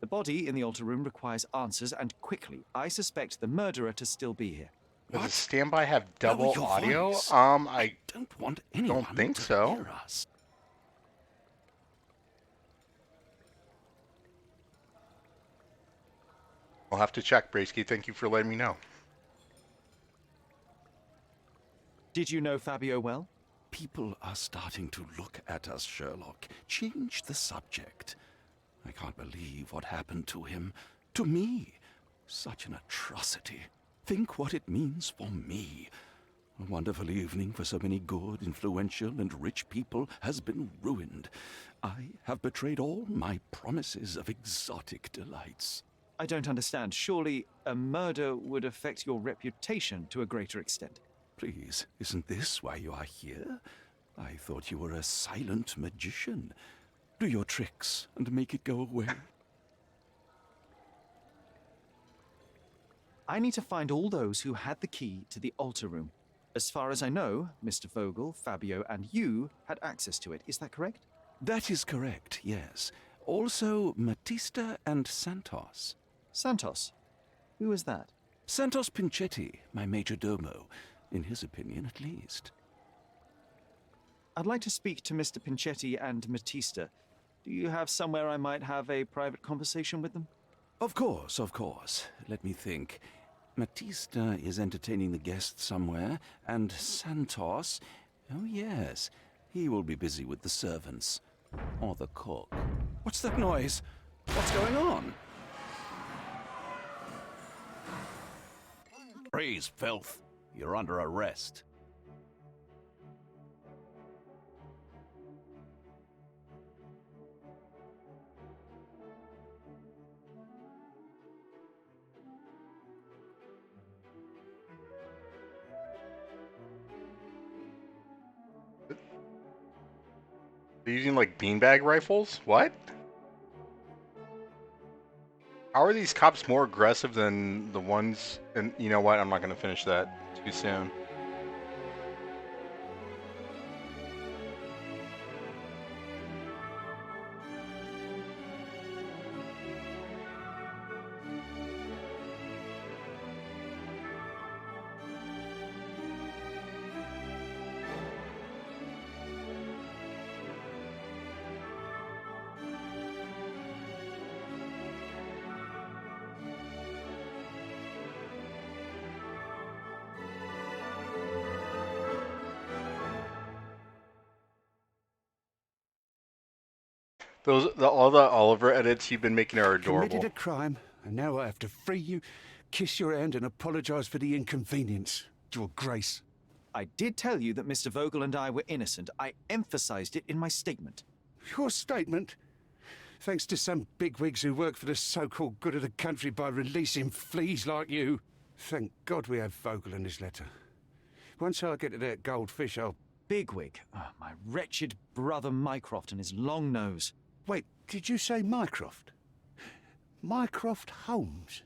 The body in the altar room requires answers, and quickly. I suspect the murderer to still be here. Does the standby have double Lower your audio? voice. I don't want anyone don't think to so. hear us. I'll have to check, Bracey. Thank you for letting me know. Did you know Fabio well? People are starting to look at us, Sherlock. Change the subject. I can't believe what happened to him. To me. Such an atrocity. Think what it means for me. A wonderful evening for so many good, influential, and rich people has been ruined. I have betrayed all my promises of exotic delights. I don't understand. Surely a murder would affect your reputation to a greater extent. Please, isn't this why you are here? I thought you were a silent magician. Do your tricks and make it go away. I need to find all those who had the key to the altar room. As far as I know, Mr. Vogel, Fabio, and you had access to it. Is that correct? That is correct, yes. Also, Matista and Santos. Santos? Who is that? Santos Pinchetti, my major domo. In his opinion, at least. I'd like to speak to Mr. Pinchetti and Matista. Do you have somewhere I might have a private conversation with them? Of course, of course. Let me think. Matista is entertaining the guests somewhere, and Santos... Oh, yes. He will be busy with the servants. Or the cook. What's that noise? What's going on? Praise filth. You're under arrest. They're using like beanbag rifles? What? How are these cops more aggressive than the ones? And you know what? I'm not going to finish that too soon. All the Oliver edits you've been making are adorable. Committed a crime, and now I have to free you, kiss your hand, and apologize for the inconvenience, Your Grace. I did tell you that Mr. Vogel and I were innocent. I emphasized it in my statement. Your statement? Thanks to some bigwigs who work for the so-called good of the country by releasing fleas like you. Thank God we have Vogel in his letter. Once I get to that goldfish, I'll... Bigwig? Oh, my wretched brother Mycroft and his long nose. Wait, did you say Mycroft? Mycroft Holmes?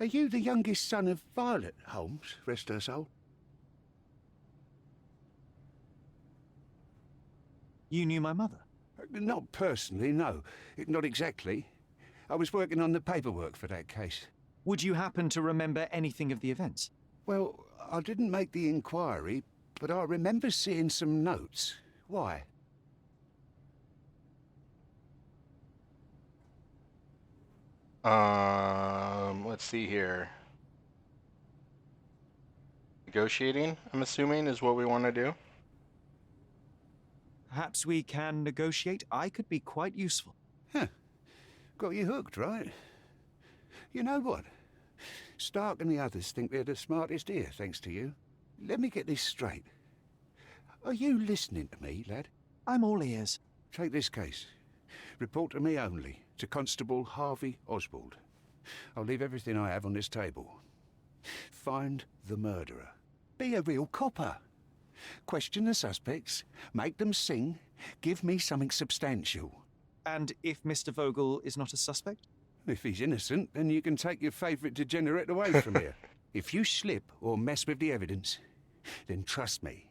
Are you the youngest son of Violet Holmes, rest her soul? You knew my mother? Not personally, no. Not exactly. I was working on the paperwork for that case. Would you happen to remember anything of the events? Well, I didn't make the inquiry, but I remember seeing some notes. Why? Let's see here. Negotiating, I'm assuming, is what we want to do. Perhaps we can negotiate. I could be quite useful. Huh. Got you hooked, right? You know what? Stark and the others think they're the smartest here, thanks to you. Let me get this straight. Are you listening to me, lad? I'm all ears. Take this case. Report to me only, to Constable Harvey Oswald. I'll leave everything I have on this table. Find the murderer. Be a real copper. Question the suspects, make them sing, give me something substantial. And if Mr. Vogel is not a suspect? If he's innocent, then you can take your favourite degenerate away from here. If you slip or mess with the evidence, then trust me,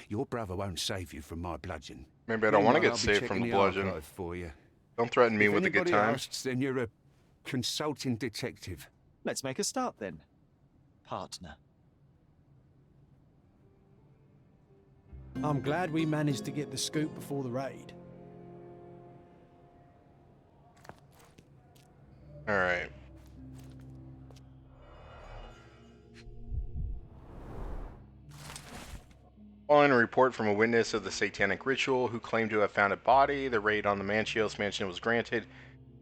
your brother won't save you from my bludgeon. Maybe I don't want to get saved from the bludgeon. For you. Don't threaten me with a good time. Asks, then you're a consulting detective. Let's make a start then, partner. I'm glad we managed to get the scoop before the raid. All right. Following a report from a witness of the satanic ritual who claimed to have found a body, the raid on the Manchios mansion was granted.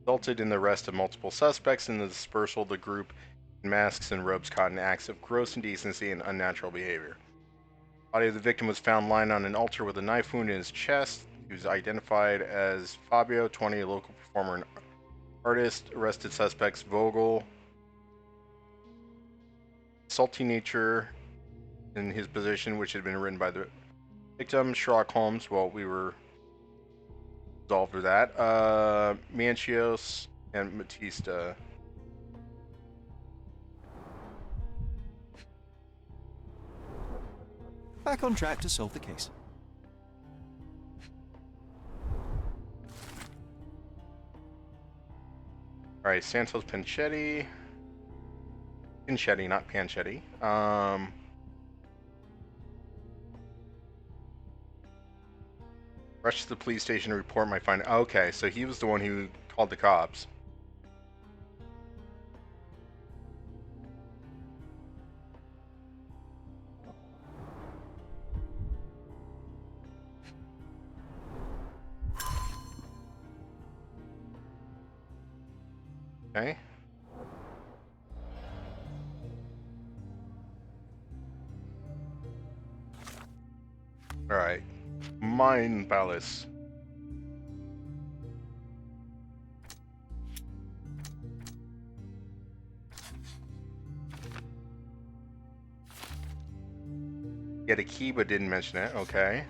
resulted in the arrest of multiple suspects and the dispersal of the group in masks and robes caught in acts of gross indecency and unnatural behavior. The body of the victim was found lying on an altar with a knife wound in his chest. He was identified as Fabio, 20, a local performer and artist. Arrested suspects Vogel, salty nature in his position, which had been written by the victim, Sherlock Holmes. Well, we were resolved with that. Manchios and Batista. Back on track to solve the case. All right, Santos Pinchetti. Pinchetti, not Panchetti. Rush to the police station to report my find. Okay, so he was the one who called the cops. Okay. All right. Mine Palace. Get a key but didn't mention it. Okay.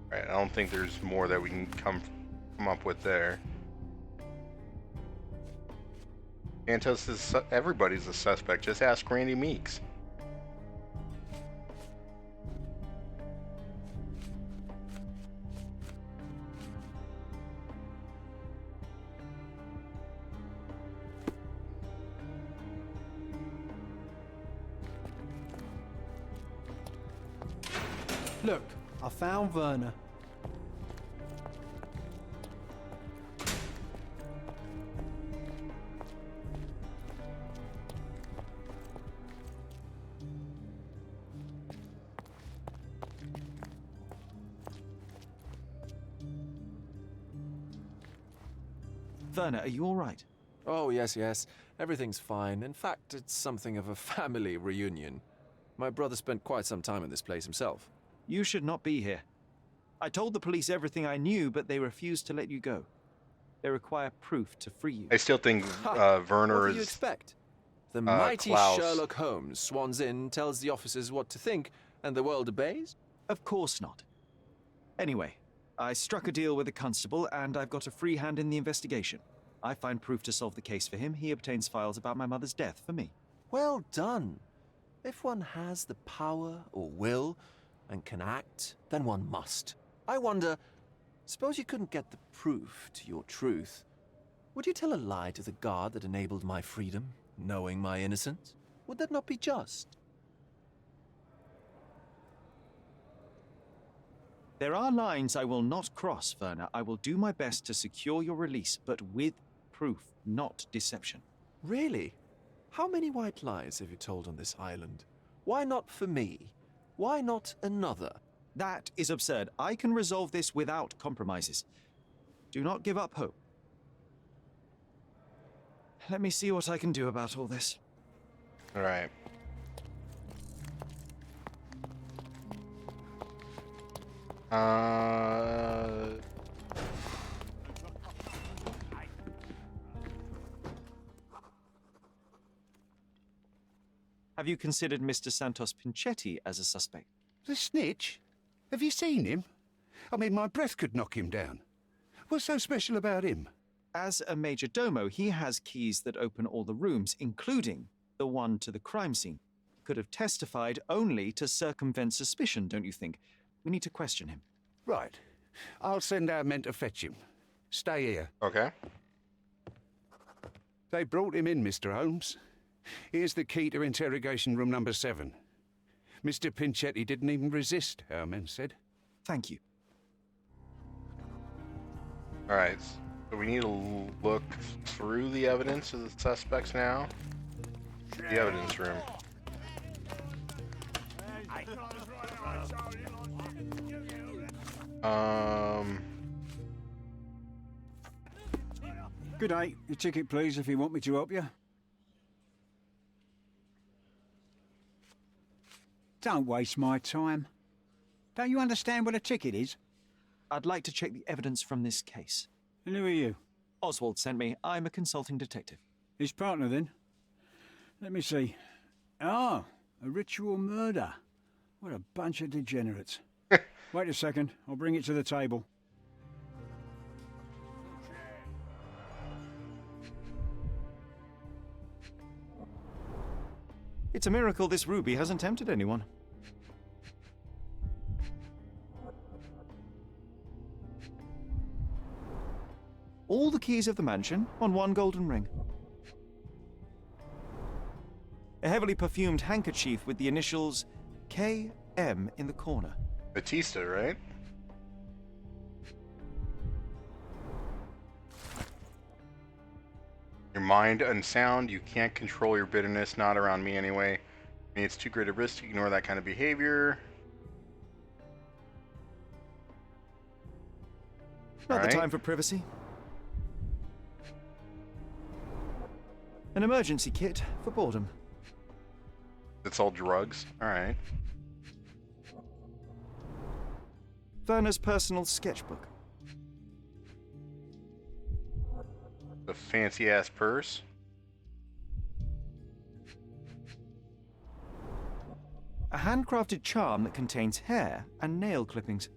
Right, I don't think there's more that we can come up with there. Santos is everybody's a suspect. Just ask Randy Meeks. Look, I found Werner. Werner, are you all right? Oh, yes. Everything's fine. In fact, it's something of a family reunion. My brother spent quite some time in this place himself. You should not be here. I told the police everything I knew, but they refused to let you go. They require proof to free you. I still think Werner What is. do you expect? The mighty Klaus. Sherlock Holmes swans in, tells the officers what to think, and the world obeys? Of course not. Anyway, I struck a deal with the constable, and I've got a free hand in the investigation. I find proof to solve the case for him. He obtains files about my mother's death for me. Well done. If one has the power or will and can act, then one must. I wonder, suppose you couldn't get the proof to your truth. Would you tell a lie to the guard that enabled my freedom, knowing my innocence? Would that not be just? There are lines I will not cross, Werner. I will do my best to secure your release, but with proof, not deception. Really? How many white lies have you told on this island? Why not for me? Why not another? That is absurd. I can resolve this without compromises. Do not give up hope. Let me see what I can do about all this. All right. Have you considered Mr. Santos Pinchetti as a suspect? The snitch? Have you seen him? I mean, my breath could knock him down. What's so special about him? As a major domo, he has keys that open all the rooms, including the one to the crime scene. Could have testified only to circumvent suspicion, don't you think? We need to question him. Right. I'll send our men to fetch him. Stay here. Okay. They brought him in, Mr. Holmes. Here's the key to interrogation room number 7. Mr. Pinchetti didn't even resist, our men said. Thank you. All right. So we need to look through the evidence of the suspects now. The evidence room. Good day. Your ticket, please, if you want me to help you. Don't waste my time. Don't you understand what a ticket is? I'd like to check the evidence from this case. And who are you? Oswald sent me. I'm a consulting detective. His partner, then? Let me see. Ah, a ritual murder. What a bunch of degenerates. Wait a second. I'll bring it to the table. It's a miracle this ruby hasn't tempted anyone. All the keys of the mansion on one golden ring. A heavily perfumed handkerchief with the initials KM in the corner. Batista, right? Your mind unsound, you can't control your bitterness, not around me anyway. I mean, it's too great a risk to ignore that kind of behavior. Not the time for privacy. An emergency kit for boredom. It's all drugs. All right. Werner's personal sketchbook. A fancy ass purse. A handcrafted charm that contains hair and nail clippings.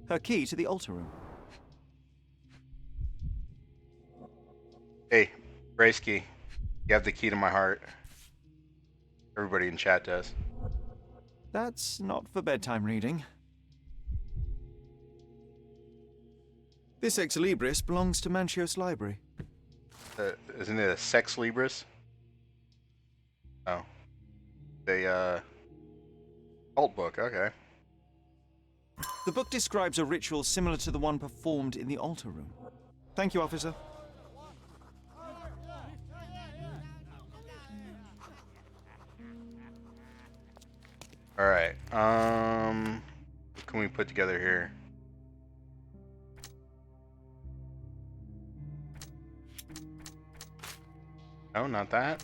Her key to the altar room. Hey, Braysky, you have the key to my heart. Everybody in chat does. That's not for bedtime reading. This Ex Libris belongs to Manchios Library. Isn't it a Sex Libris? Oh. A, cult book, okay. The book describes a ritual similar to the one performed in the altar room. Thank you, officer. Alright, what can we put together here? No, not that.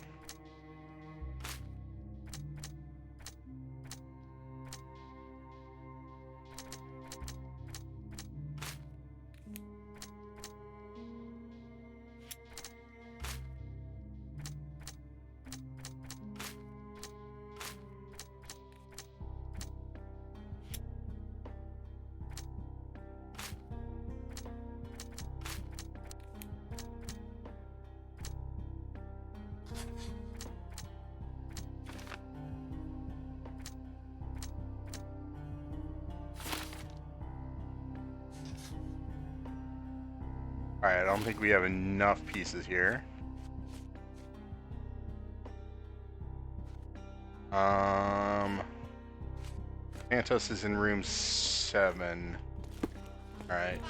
Alright, I don't think we have enough pieces here. Santos is in room 7. Alright.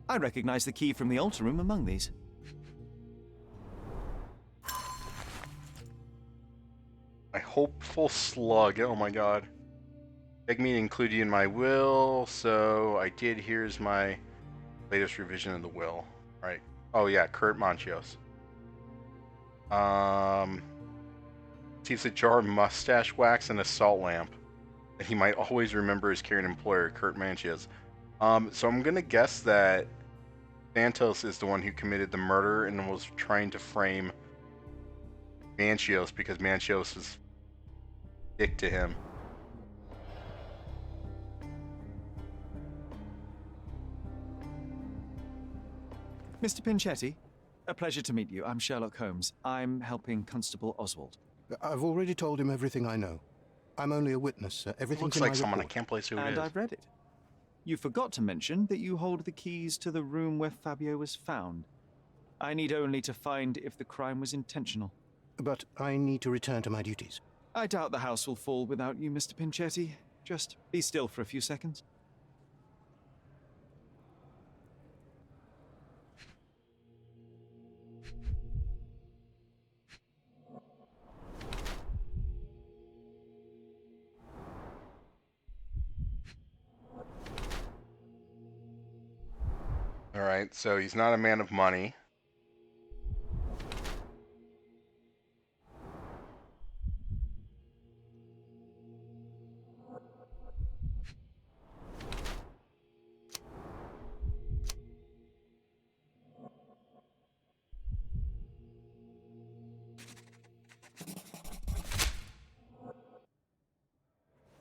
I recognize the key from the altar room among these. My hopeful slug. Oh my god. Beg me to include you in my will. So I did. Here's my latest revision of the will. Right. Oh yeah, Kurt Manchios. Sees a jar of mustache wax and a salt lamp that he might always remember his caring employer, Kurt Manchios. So I'm gonna guess that Santos is the one who committed the murder and was trying to frame Manchios because Manchios was dick to him. Mr. Pinchetti, a pleasure to meet you. I'm Sherlock Holmes. I'm helping Constable Oswald. I've already told him everything I know. I'm only a witness. Everything's Looks in like my someone. report. I can't place who it And is. I've read it. You forgot to mention that you hold the keys to the room where Fabio was found. I need only to find if the crime was intentional. But I need to return to my duties. I doubt the house will fall without you, Mr. Pinchetti. Just be still for a few seconds. All right, so he's not a man of money.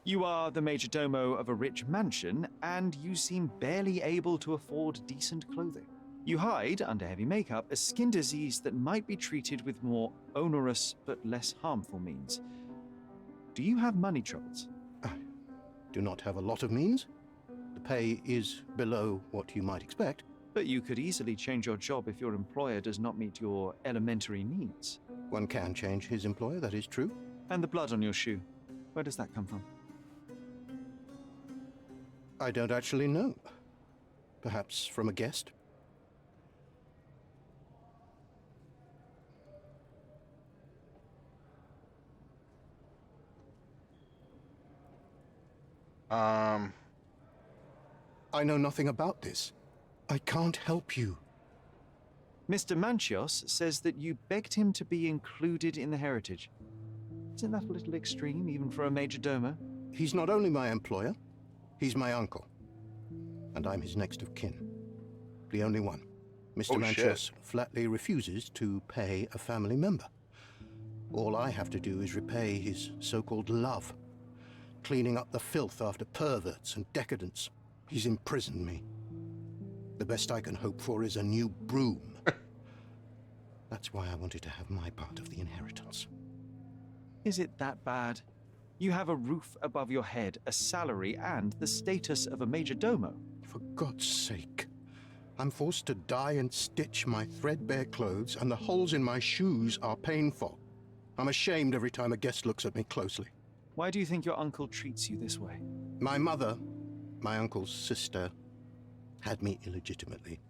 You are the major domo of a rich mansion, and you seem barely able to afford decent clothing. You hide, under heavy makeup, a skin disease that might be treated with more onerous but less harmful means. Do you have money troubles? I do not have a lot of means. The pay is below what you might expect. But you could easily change your job if your employer does not meet your elementary needs. One can change his employer, that is true. And the blood on your shoe, where does that come from? I don't actually know. Perhaps from a guest? I know nothing about this. I can't help you. Mr. Manchios says that you begged him to be included in the heritage. Isn't that a little extreme, even for a major domo? He's not only my employer, he's my uncle. And I'm his next of kin. The only one. Mr. Manchios flatly refuses to pay a family member. All I have to do is repay his so-called love, cleaning up the filth after perverts and decadents. He's imprisoned me. The best I can hope for is a new broom. That's why I wanted to have my part of the inheritance. Is it that bad? You have a roof above your head, a salary, and the status of a major domo. For God's sake. I'm forced to dye and stitch my threadbare clothes, and the holes in my shoes are painful. I'm ashamed every time a guest looks at me closely. Why do you think your uncle treats you this way? My mother, my uncle's sister, had me illegitimately.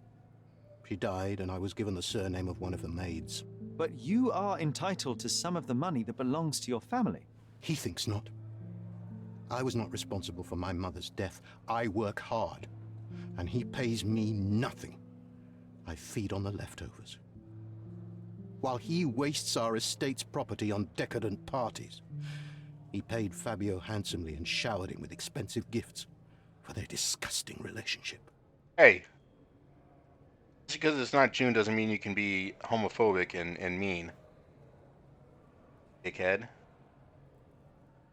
She died, and I was given the surname of one of the maids. But you are entitled to some of the money that belongs to your family. He thinks not. I was not responsible for my mother's death. I work hard, and he pays me nothing. I feed on the leftovers. While he wastes our estate's property on decadent parties, he paid Fabio handsomely and showered him with expensive gifts for their disgusting relationship. Hey, just because it's not June doesn't mean you can be homophobic and mean. Dickhead.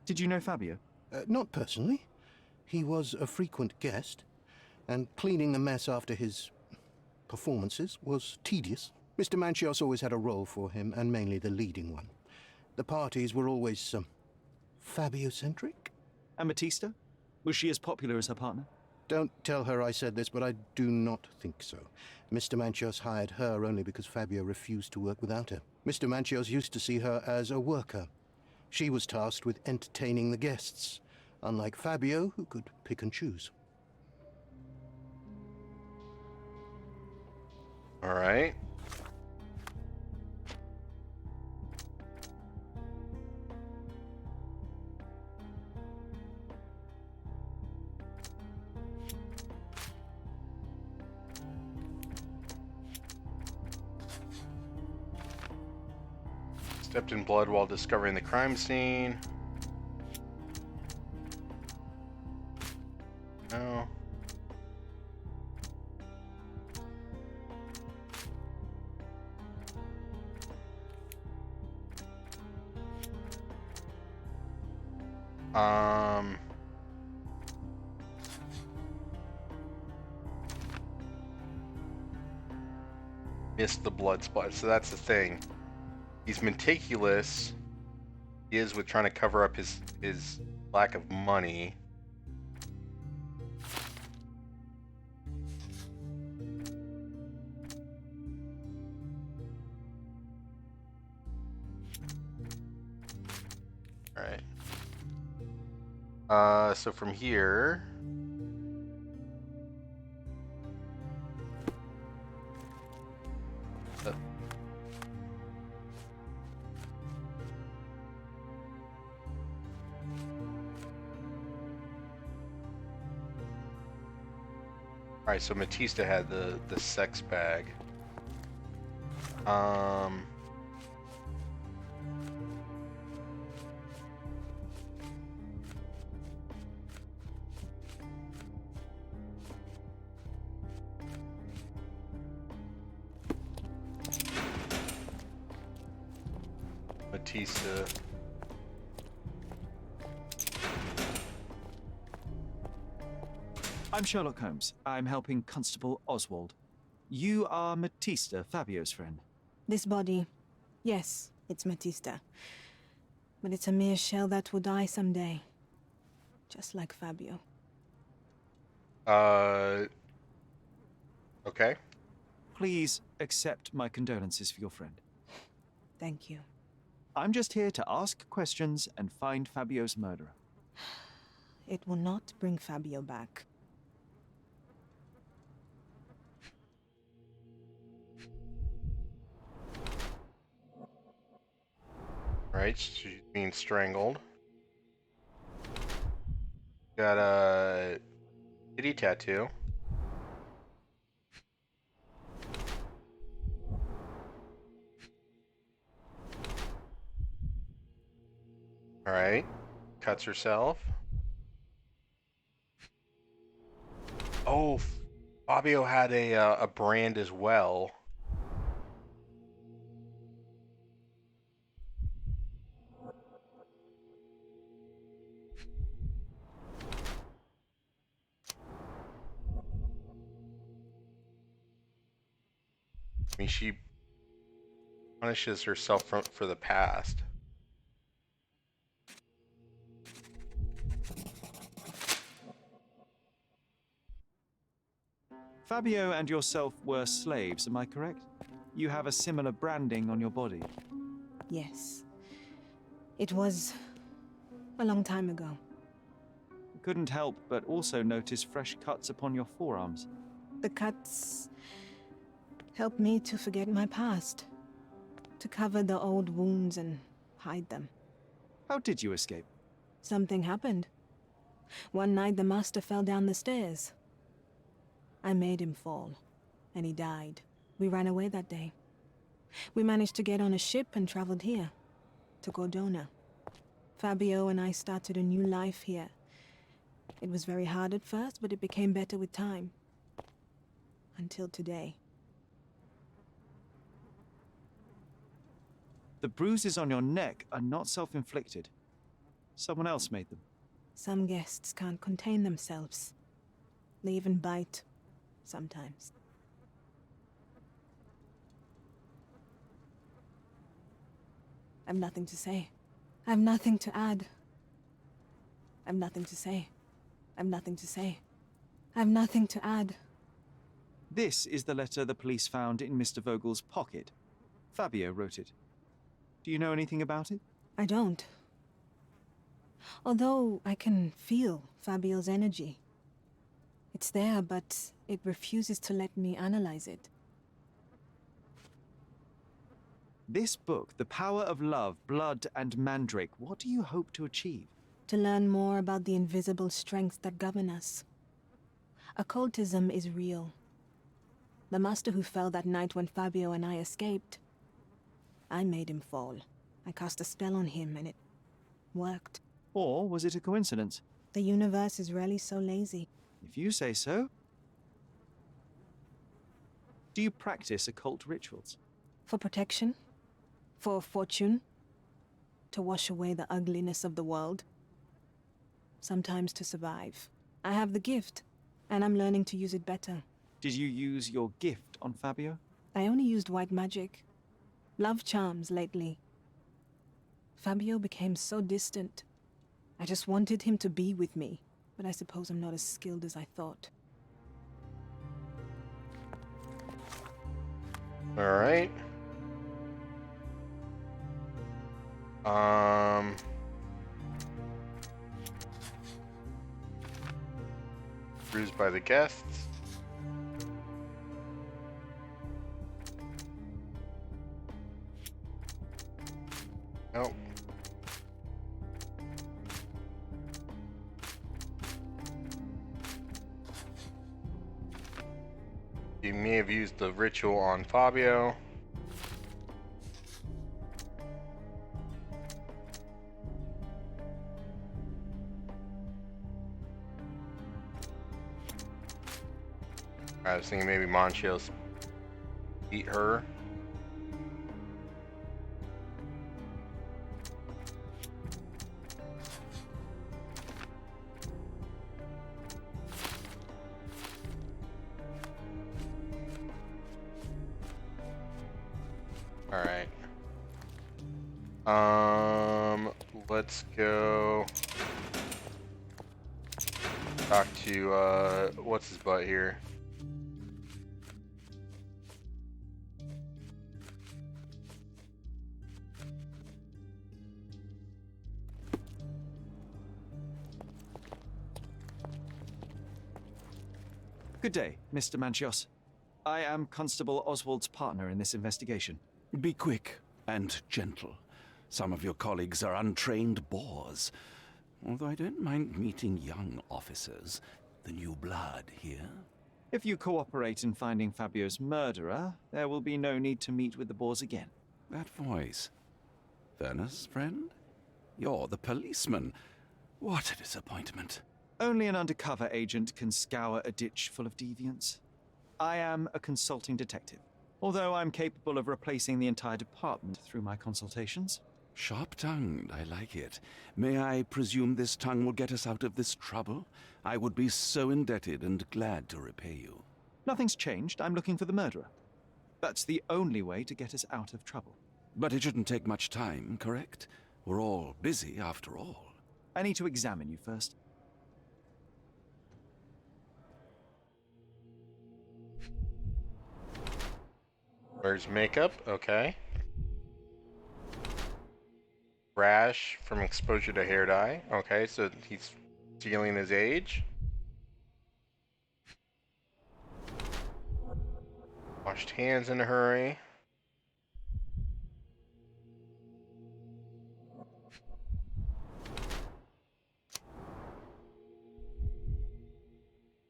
Did you know Fabio? Not personally. He was a frequent guest, and cleaning the mess after his performances was tedious. Mr. Manchios always had a role for him, and mainly the leading one. The parties were always, Fabio-centric? And Batista? Was she as popular as her partner? Don't tell her I said this, but I do not think so. Mr. Manchios hired her only because Fabio refused to work without her. Mr. Manchios used to see her as a worker. She was tasked with entertaining the guests, unlike Fabio, who could pick and choose. All right. Stepped in blood while discovering the crime scene. No. Missed the blood spot. So that's the thing. He's meticulous. He is with trying to cover up his lack of money. All right. So from here. Alright, so Matista had the sex bag. Matista. I'm Sherlock Holmes. I'm helping Constable Oswald. You are Matista, Fabio's friend. This body, yes, it's Matista. But it's a mere shell that will die someday. Just like Fabio. Okay. Please accept my condolences for your friend. Thank you. I'm just here to ask questions and find Fabio's murderer. It will not bring Fabio back. Right, she's being strangled. Got a titty tattoo. Alright, cuts herself. Oh, Fabio had a brand as well. I mean, she punishes herself for the past. Fabio and yourself were slaves, am I correct? You have a similar branding on your body. Yes. It was a long time ago. Couldn't help but also notice fresh cuts upon your forearms. The cuts helped me to forget my past, to cover the old wounds and hide them. How did you escape? Something happened. One night the master fell down the stairs. I made him fall, and he died. We ran away that day. We managed to get on a ship and traveled here, to Cordona. Fabio and I started a new life here. It was very hard at first, but it became better with time. Until today. The bruises on your neck are not self-inflicted. Someone else made them. Some guests can't contain themselves. They even bite, sometimes. I've nothing to say. I've nothing to add. I've nothing to say. I've nothing to say. I've nothing to add. This is the letter the police found in Mr. Vogel's pocket. Fabio wrote it. Do you know anything about it? I don't. Although I can feel Fabio's energy. It's there, but it refuses to let me analyze it. This book, The Power of Love, Blood and Mandrake, what do you hope to achieve? To learn more about the invisible strengths that govern us. Occultism is real. The master who fell that night when Fabio and I escaped. I made him fall. I cast a spell on him and it worked. Or was it a coincidence? The universe is rarely so lazy. If you say so. Do you practice occult rituals? For protection? For fortune? To wash away the ugliness of the world? sometimes to survive. I have the gift, and I'm learning to use it better. Did you use your gift on Fabio? I only used white magic. Love charms lately. Fabio became so distant. I just wanted him to be with me, but I suppose I'm not as skilled as I thought. All right. Bruised by the guests. Nope. You may have used the ritual on Fabio. I was thinking maybe Monchios beat her. Alright. Let's go talk to, what's his butt here? Good day, Mr. Manchios. I am Constable Oswald's partner in this investigation. Be quick and gentle. Some of your colleagues are untrained boors. Although I don't mind meeting young officers. The new blood here. If you cooperate in finding Fabio's murderer, there will be no need to meet with the boars again. That voice. Vernus, friend? You're the policeman. What a disappointment. Only an undercover agent can scour a ditch full of deviants. I am a consulting detective, although I'm capable of replacing the entire department through my consultations. Sharp-tongued, I like it. May I presume this tongue will get us out of this trouble? I would be so indebted and glad to repay you. Nothing's changed. I'm looking for the murderer. That's the only way to get us out of trouble. But it shouldn't take much time, correct? We're all busy after all. I need to examine you first. Where's makeup? Okay. Rash from exposure to hair dye. Okay, so he's stealing his age. Washed hands in a hurry.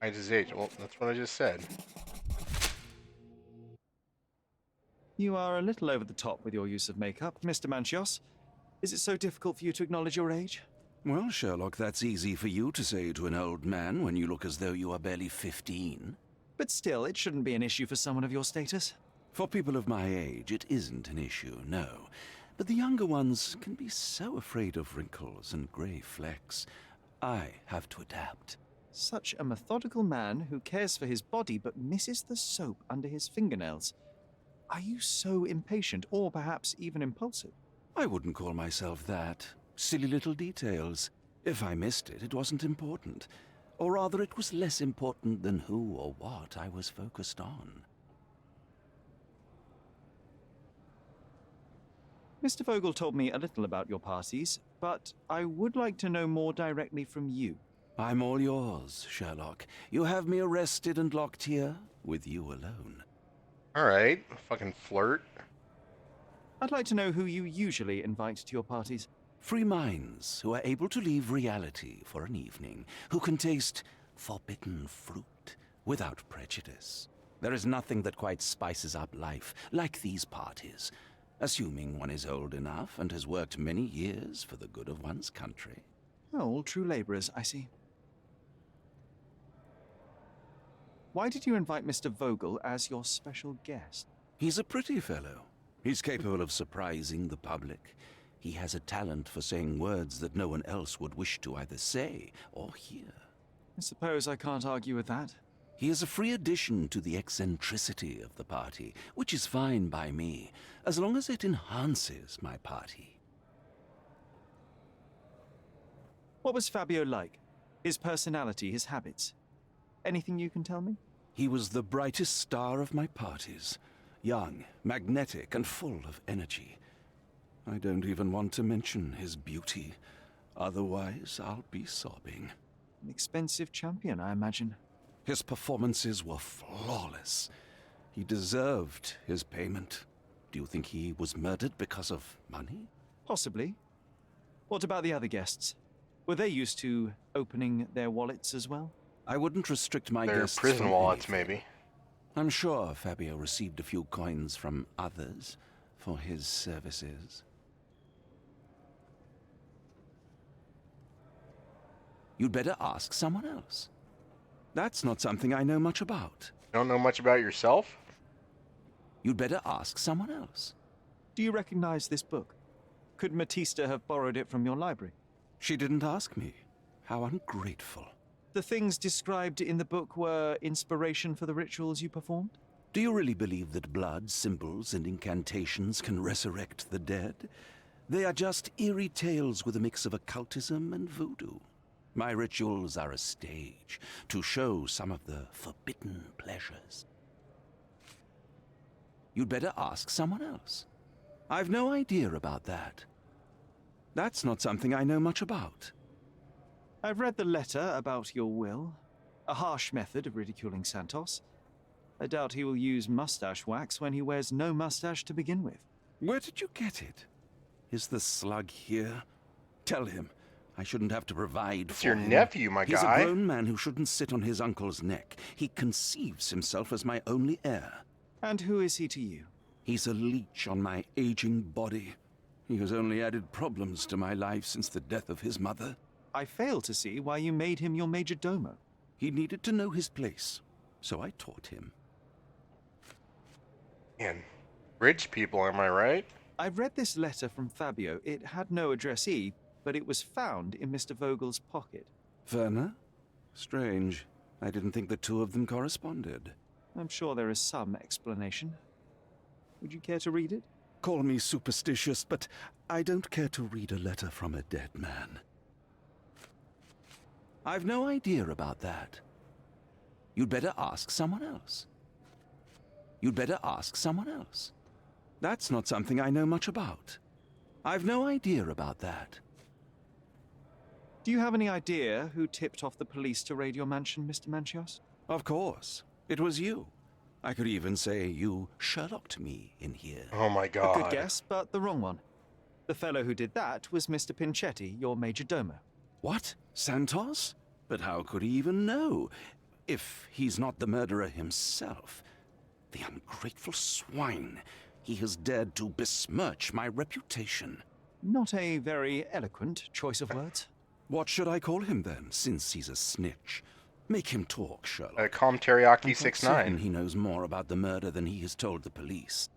Hides his age. Well, that's what I just said. You are a little over the top with your use of makeup, Mr. Manchios. Is it so difficult for you to acknowledge your age? Well, Sherlock, that's easy for you to say to an old man when you look as though you are barely 15. But still, it shouldn't be an issue for someone of your status. For people of my age, it isn't an issue, no. But the younger ones can be so afraid of wrinkles and grey flecks. I have to adapt. Such a methodical man who cares for his body but misses the soap under his fingernails. Are you so impatient, or perhaps even impulsive? I wouldn't call myself that. Silly little details. If I missed it, it wasn't important. Or rather, it was less important than who or what I was focused on. Mr. Vogel told me a little about your parties, but I would like to know more directly from you. I'm all yours, Sherlock. You have me arrested and locked here, with you alone. Alright, fucking flirt. I'd like to know who you usually invite to your parties. Free minds who are able to leave reality for an evening, who can taste forbidden fruit without prejudice. There is nothing that quite spices up life like these parties, assuming one is old enough and has worked many years for the good of one's country. Oh, all true labourers, I see. Why did you invite Mr. Vogel as your special guest? He's a pretty fellow. He's capable of surprising the public. He has a talent for saying words that no one else would wish to either say or hear. I suppose I can't argue with that. He is a free addition to the eccentricity of the party, which is fine by me, as long as it enhances my party. What was Fabio like? His personality, his habits? Anything you can tell me? He was the brightest star of my parties. Young, magnetic, and full of energy. I don't even want to mention his beauty. Otherwise, I'll be sobbing. An expensive champion, I imagine. His performances were flawless. He deserved his payment. Do you think he was murdered because of money? Possibly. What about the other guests? Were they used to opening their wallets as well? I wouldn't restrict my Their guests prison from wallets, anything. maybe. I'm sure Fabio received a few coins from others for his services. You'd better ask someone else. That's not something I know much about. You don't know much about yourself? You'd better ask someone else. Do you recognize this book? Could Matista have borrowed it from your library? She didn't ask me. How ungrateful. The things described in the book were inspiration for the rituals you performed? Do you really believe that blood, symbols, and incantations can resurrect the dead? They are just eerie tales with a mix of occultism and voodoo. My rituals are a stage to show some of the forbidden pleasures. You'd better ask someone else. I've no idea about that. That's not something I know much about. I've read the letter about your will. A harsh method of ridiculing Santos. I doubt he will use mustache wax when he wears no mustache to begin with. Where did you get it? Is the slug here? Tell him I shouldn't have to provide It's for your him. nephew, my He's guy. a grown man who shouldn't sit on his uncle's neck. He conceives himself as my only heir. And who is he to you? He's a leech on my aging body. He has only added problems to my life since the death of his mother. I fail to see why you made him your major domo. He needed to know his place, so I taught him. Man, rich people, am I right? I've read this letter from Fabio. It had no addressee, but it was found in Mr. Vogel's pocket. Werner? Strange. I didn't think the two of them corresponded. I'm sure there is some explanation. Would you care to read it? Call me superstitious, but I don't care to read a letter from a dead man. I've no idea about that. You'd better ask someone else. You'd better ask someone else. That's not something I know much about. I've no idea about that. Do you have any idea who tipped off the police to raid your mansion, Mr. Manchios? Of course. It was you. I could even say you Sherlocked me in here. Oh my god. A good guess, but the wrong one. The fellow who did that was Mr. Pinchetti, your major domo. What? Santos? But how could he even know? If he's not the murderer himself. The ungrateful swine. He has dared to besmirch my reputation. Not a very eloquent choice of words. What should I call him then, since he's a snitch? Make him talk, Sherlock. Com Teriyaki I'm 69. certain he knows more about the murder than he has told the police.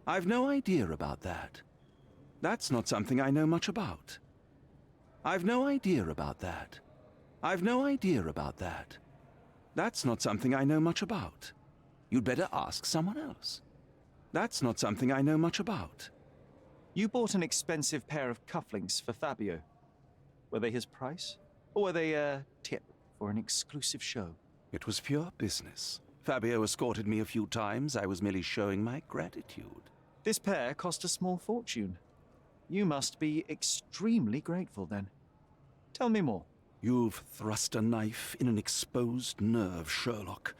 I've no idea about that. That's not something I know much about. I've no idea about that. I've no idea about that. That's not something I know much about. You'd better ask someone else. That's not something I know much about. You bought an expensive pair of cufflinks for Fabio. Were they his price? Or were they a tip for an exclusive show? It was pure business. Fabio escorted me a few times. I was merely showing my gratitude. This pair cost a small fortune. You must be extremely grateful then. Tell me more. You've thrust a knife in an exposed nerve, Sherlock.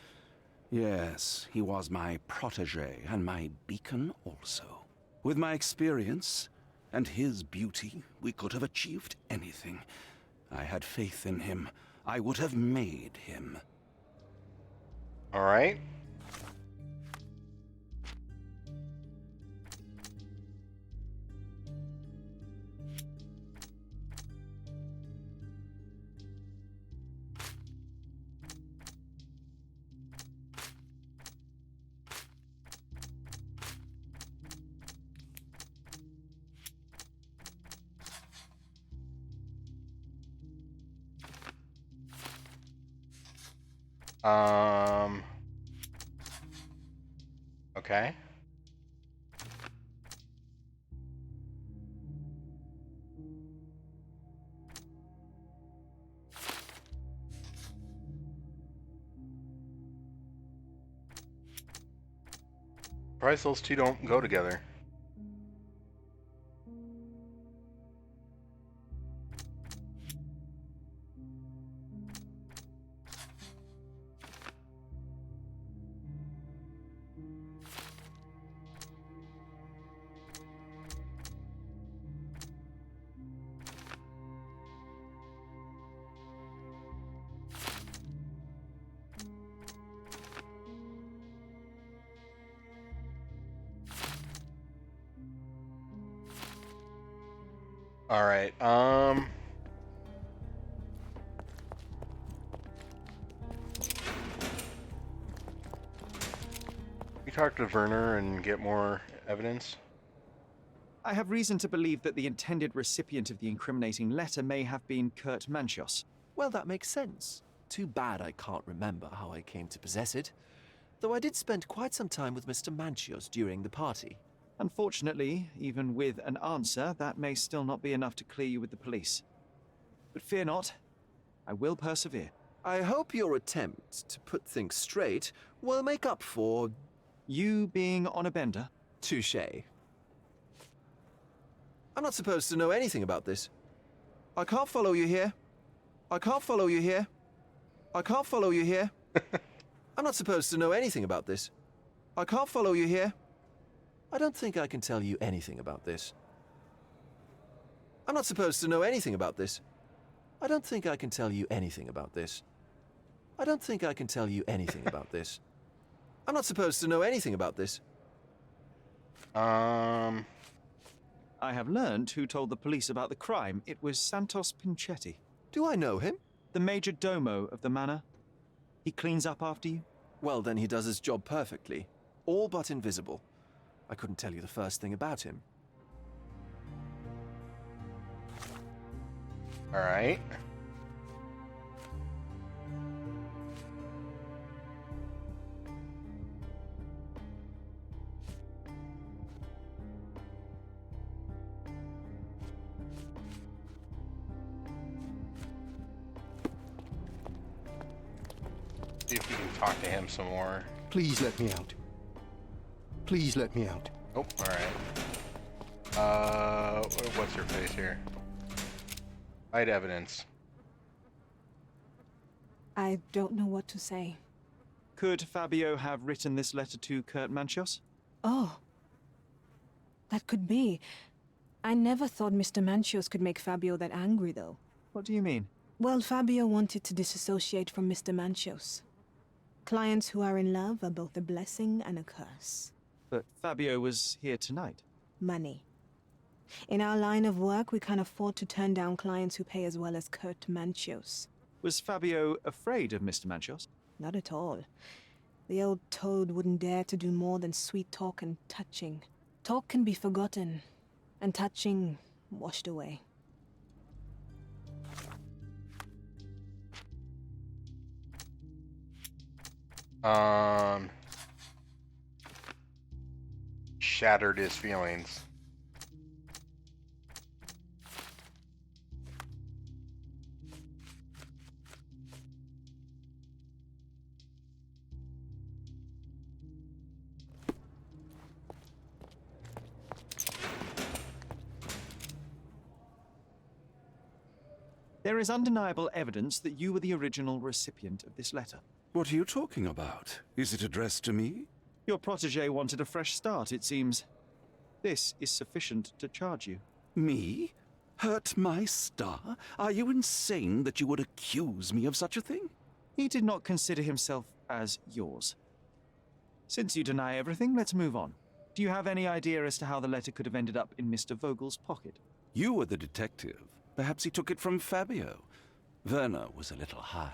Yes, he was my protege and my beacon also. With my experience and his beauty, we could have achieved anything. I had faith in him. I would have made him. All right. Okay. Surprised those two don't go together. All right. We talk to Werner and get more evidence. I have reason to believe that the intended recipient of the incriminating letter may have been Kurt Manchios. Well, that makes sense. Too bad I can't remember how I came to possess it. Though I did spend quite some time with Mr. Manchios during the party. Unfortunately, even with an answer, that may still not be enough to clear you with the police. But fear not, I will persevere. I hope your attempt to put things straight will make up for... You being on a bender? Touché. I'm not supposed to know anything about this. I can't follow you here. I can't follow you here. I can't follow you here. I'm not supposed to know anything about this. I can't follow you here. I don't think I can tell you anything about this. I'm not supposed to know anything about this. I don't think I can tell you anything about this. I don't think I can tell you anything about this. I'm not supposed to know anything about this. I have learned who told the police about the crime. It was Santos Pinchetti. Do I know him? The major domo of the manor. He cleans up after you? Well, then he does his job perfectly. All but invisible. I couldn't tell you the first thing about him. All right. See if we can talk to him some more. Please let me out. Please let me out. Oh, all right. What's her face here? Hide evidence. I don't know what to say. Could Fabio have written this letter to Kurt Manchios? Oh. That could be. I never thought Mr. Manchios could make Fabio that angry, though. What do you mean? Well, Fabio wanted to disassociate from Mr. Manchios. Clients who are in love are both a blessing and a curse. But Fabio was here tonight. Money. In our line of work, we can't afford to turn down clients who pay as well as Kurt Manchios. Was Fabio afraid of Mr. Manchios? Not at all. The old toad wouldn't dare to do more than sweet talk and touching. Talk can be forgotten, and touching washed away. Shattered his feelings. There is undeniable evidence that you were the original recipient of this letter. What are you talking about? Is it addressed to me? Your protégé wanted a fresh start, it seems. This is sufficient to charge you. Me? Hurt my star? Are you insane that you would accuse me of such a thing? He did not consider himself as yours. Since you deny everything, let's move on. Do you have any idea as to how the letter could have ended up in Mr. Vogel's pocket? You were the detective. Perhaps he took it from Fabio. Werner was a little high.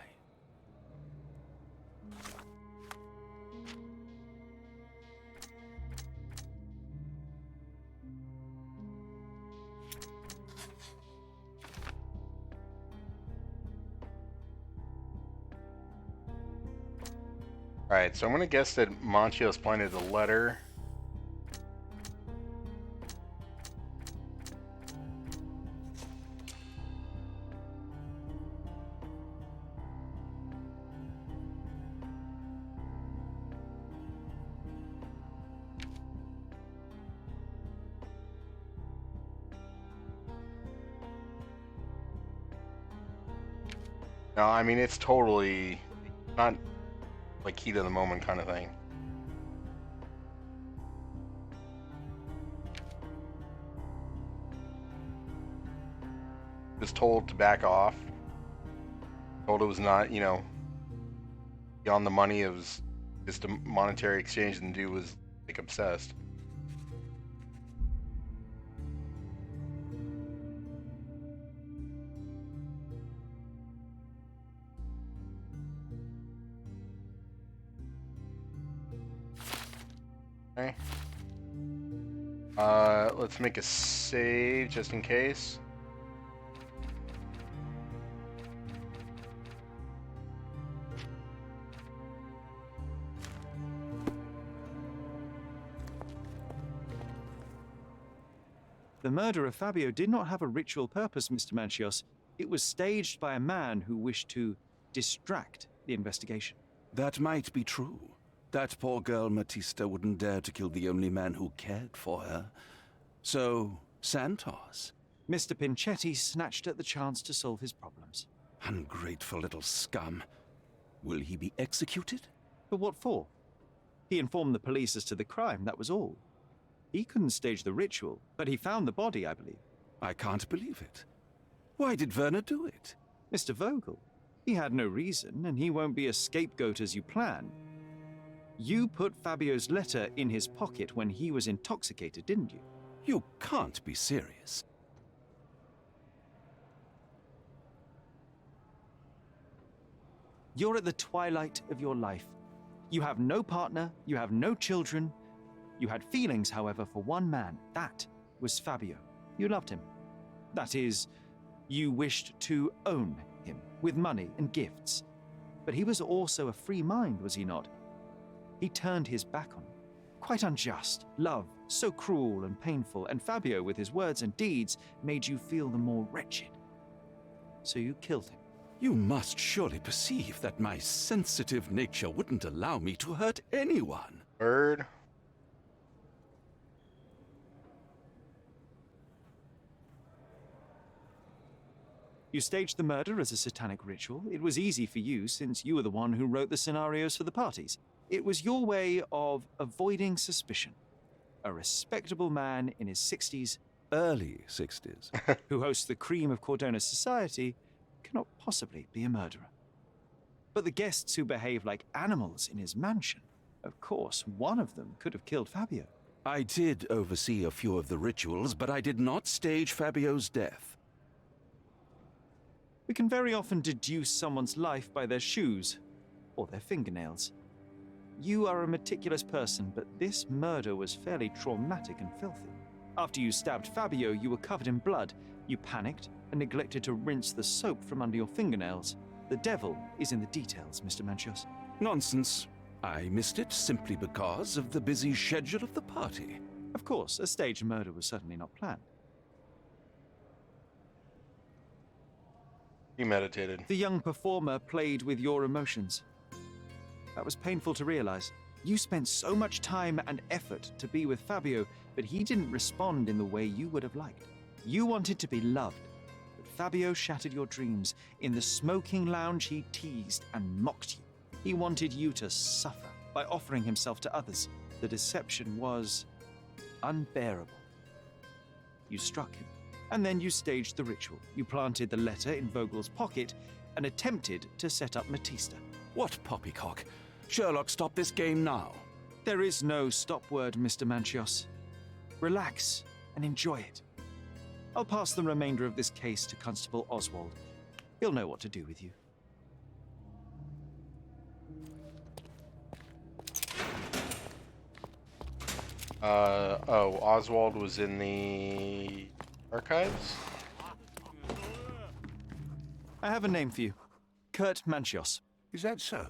Alright, so I'm gonna guess that Manchios planted the letter. No, I mean, it's totally not like heat of the moment kind of thing. Was told to back off. Told it was not, you know, beyond the money. It was just a monetary exchange, and the dude was like obsessed. Okay. Let's make a save just in case. The murder of Fabio did not have a ritual purpose, Mr. Manchios. It was staged by a man who wished to distract the investigation. That might be true. That poor girl Matista wouldn't dare to kill the only man who cared for her. So, Santos. Mr. Pinchetti snatched at the chance to solve his problems. Ungrateful little scum. Will he be executed? But what for? He informed the police as to the crime, that was all. He couldn't stage the ritual, but he found the body, I believe. I can't believe it. Why did Werner do it? Mr. Vogel. He had no reason, and he won't be a scapegoat as you plan. You put Fabio's letter in his pocket when he was intoxicated, didn't you? You can't be serious. You're at the twilight of your life. You have no partner, you have no children. You had feelings, however, for one man. That was Fabio. You loved him. That is, you wished to own him with money and gifts. But he was also a free mind, was he not? He turned his back on you. Quite unjust. Love, so cruel and painful, and Fabio, with his words and deeds, made you feel the more wretched. So you killed him. You must surely perceive that my sensitive nature wouldn't allow me to hurt anyone. Bird. You staged the murder as a satanic ritual. It was easy for you, since you were the one who wrote the scenarios for the parties. It was your way of avoiding suspicion. A respectable man in his 60s, Early 60s. who hosts the cream of Cordona's society, cannot possibly be a murderer. But the guests who behave like animals in his mansion, of course, one of them could have killed Fabio. I did oversee a few of the rituals, but I did not stage Fabio's death. We can very often deduce someone's life by their shoes or their fingernails. You are a meticulous person, but this murder was fairly traumatic and filthy. After you stabbed Fabio, you were covered in blood. You panicked and neglected to rinse the soap from under your fingernails. The devil is in the details, Mr. Manchios. Nonsense. I missed it simply because of the busy schedule of the party. Of course, a staged murder was certainly not planned. Premeditated. The young performer played with your emotions. That was painful to realize. You spent so much time and effort to be with Fabio, but he didn't respond in the way you would have liked. You wanted to be loved, but Fabio shattered your dreams. In the smoking lounge, he teased and mocked you. He wanted you to suffer by offering himself to others. The deception was unbearable. You struck him, and then you staged the ritual. You planted the letter in Vogel's pocket and attempted to set up Matista. What poppycock? Sherlock, stop this game now. There is no stop word, Mr. Manchios. Relax and enjoy it. I'll pass the remainder of this case to Constable Oswald. He'll know what to do with you. Oswald was in the archives? I have a name for you. Kurt Manchios. Is that so?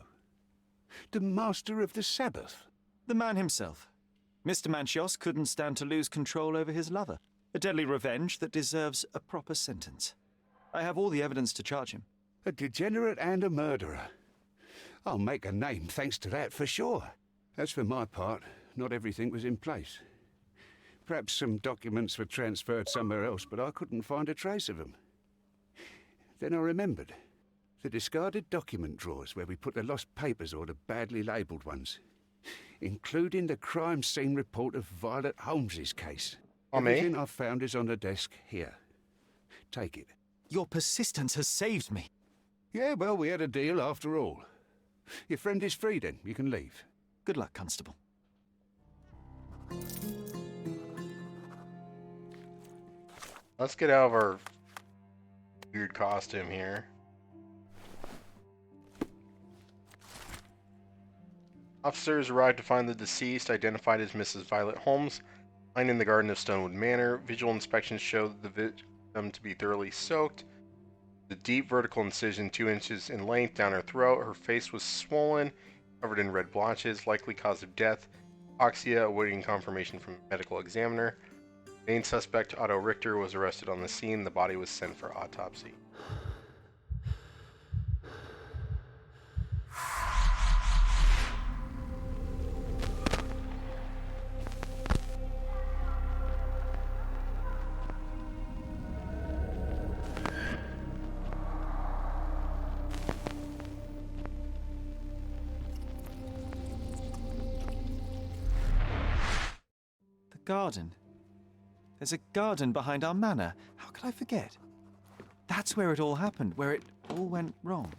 The master of the Sabbath? The man himself. Mr. Manchios couldn't stand to lose control over his lover. A deadly revenge that deserves a proper sentence. I have all the evidence to charge him. A degenerate and a murderer. I'll make a name thanks to that for sure. As for my part, not everything was in place. Perhaps some documents were transferred somewhere else, but I couldn't find a trace of them. Then I remembered. The discarded document drawers where we put the lost papers or the badly labelled ones, including the crime scene report of Violet Holmes's case. Everything I've found is on the desk here. Take it. Your persistence has saved me. Yeah, well, we had a deal after all. Your friend is free then. You can leave. Good luck, Constable. Let's get out of our weird costume here. Officers arrived to find the deceased, identified as Mrs. Violet Holmes, lying in the garden of Stonewood Manor. Visual inspections showed the victim to be thoroughly soaked. The deep vertical incision 2 inches in length down her throat. Her face was swollen, covered in red blotches, likely cause of death. Hypoxia, awaiting confirmation from a medical examiner. Main suspect, Otto Richter, was arrested on the scene. The body was sent for autopsy. Garden. There's a garden behind our manor. How could I forget? That's where it all happened, where it all went wrong.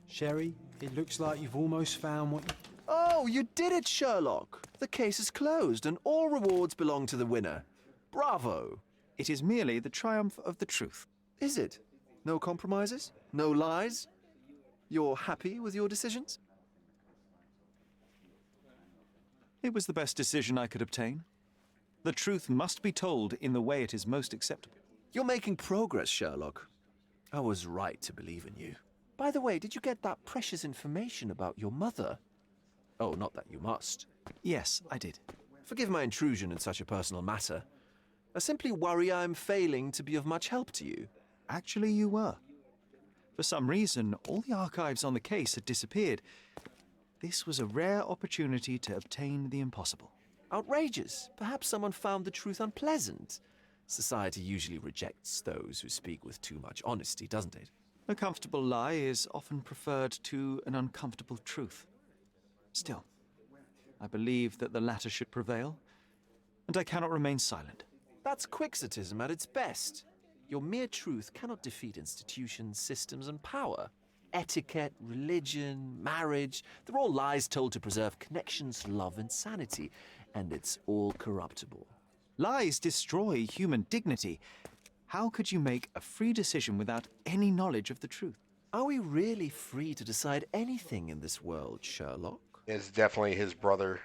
Sherry, it looks like you've almost found what you... Oh, you did it, Sherlock! The case is closed and all rewards belong to the winner. Bravo! It is merely the triumph of the truth. Is it? No compromises? No lies? You're happy with your decisions? It was the best decision I could obtain. The truth must be told in the way it is most acceptable. You're making progress, Sherlock. I was right to believe in you. By the way, did you get that precious information about your mother? Oh, not that you must. Yes, I did. Forgive my intrusion in such a personal matter. I simply worry I'm failing to be of much help to you. Actually, you were. For some reason, all the archives on the case had disappeared. This was a rare opportunity to obtain the impossible. Outrageous. Perhaps someone found the truth unpleasant. Society usually rejects those who speak with too much honesty, doesn't it? A comfortable lie is often preferred to an uncomfortable truth. Still, I believe that the latter should prevail, and I cannot remain silent. That's quixotism at its best. Your mere truth cannot defeat institutions, systems, and power. Etiquette, religion, marriage, they're all lies told to preserve connections, love, and sanity. And it's all corruptible. Lies destroy human dignity. How could you make a free decision without any knowledge of the truth? Are we really free to decide anything in this world, Sherlock? It's definitely his brother.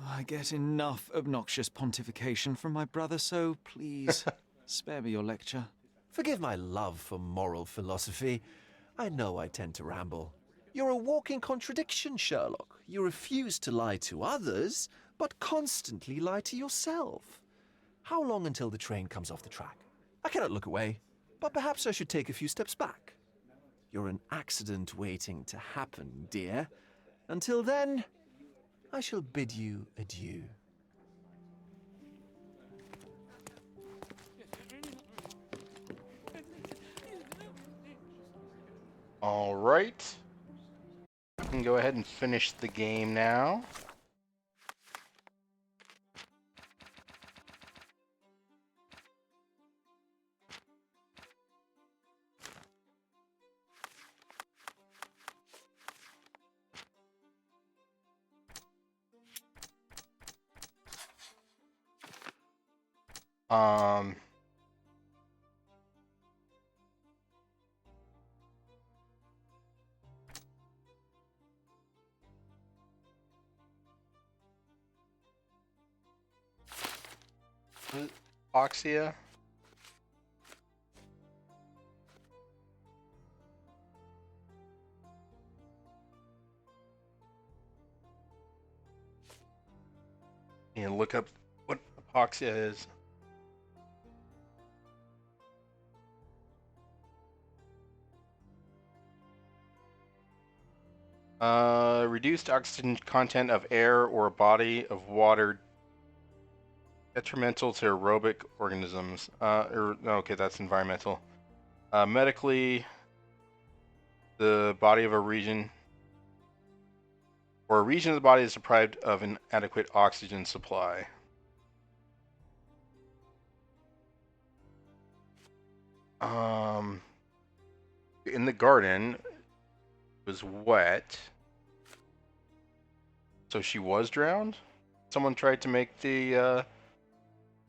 I get enough obnoxious pontification from my brother, so please, spare me your lecture. Forgive my love for moral philosophy. I know I tend to ramble. You're a walking contradiction, Sherlock. You refuse to lie to others, but constantly lie to yourself. How long until the train comes off the track? I cannot look away, but perhaps I should take a few steps back. You're an accident waiting to happen, dear. Until then, I shall bid you adieu. All right. We can go ahead and finish the game now. Hypoxia. And look up what hypoxia is. Reduced oxygen content of air or a body of water detrimental to aerobic organisms. Okay, that's environmental. Medically, the body of a region or a region of the body is deprived of an adequate oxygen supply. In the garden, it was wet. So she was drowned? Someone tried to make the,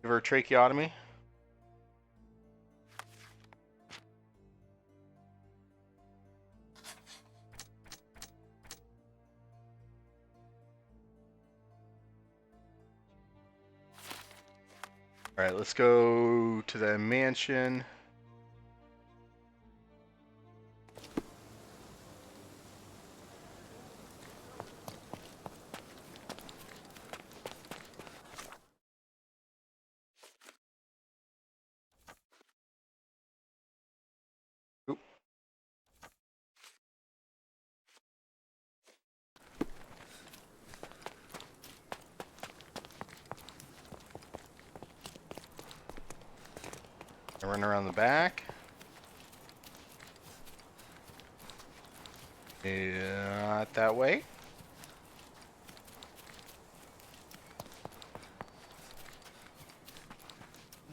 give her a tracheotomy? Alright, let's go to the mansion. Run around the back. Not that way.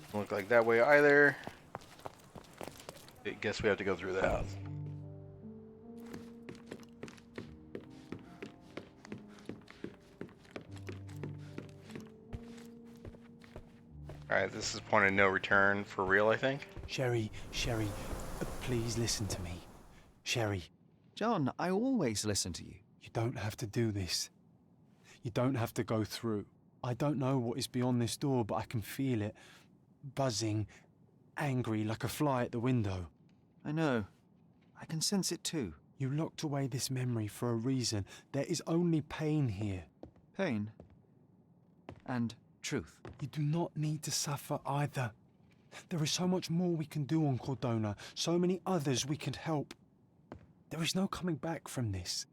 Doesn't look like that way either. I guess we have to go through the house. Alright, this is point of no return for real, I think. Sherry, please listen to me. Sherry. John, I always listen to you. You don't have to do this. You don't have to go through. I don't know what is beyond this door, but I can feel it. Buzzing, angry, like a fly at the window. I know. I can sense it too. You locked away this memory for a reason. There is only pain here. Pain? And truth. You do not need to suffer either. There is so much more we can do on Cordona, so many others we can help. There is no coming back from this.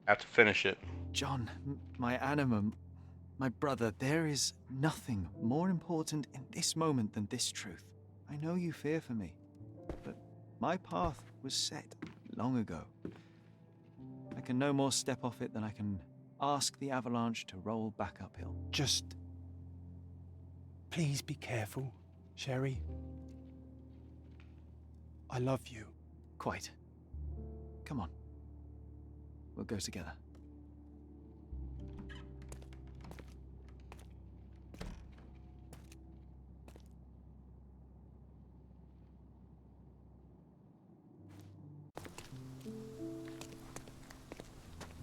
Have to finish it. John, my animum, my brother, there is nothing more important in this moment than this truth. I know you fear for me, but my path was set long ago. I can no more step off it than I can ask the avalanche to roll back uphill. Just please be careful, Sherry. I love you. Quite. Come on. We'll go together.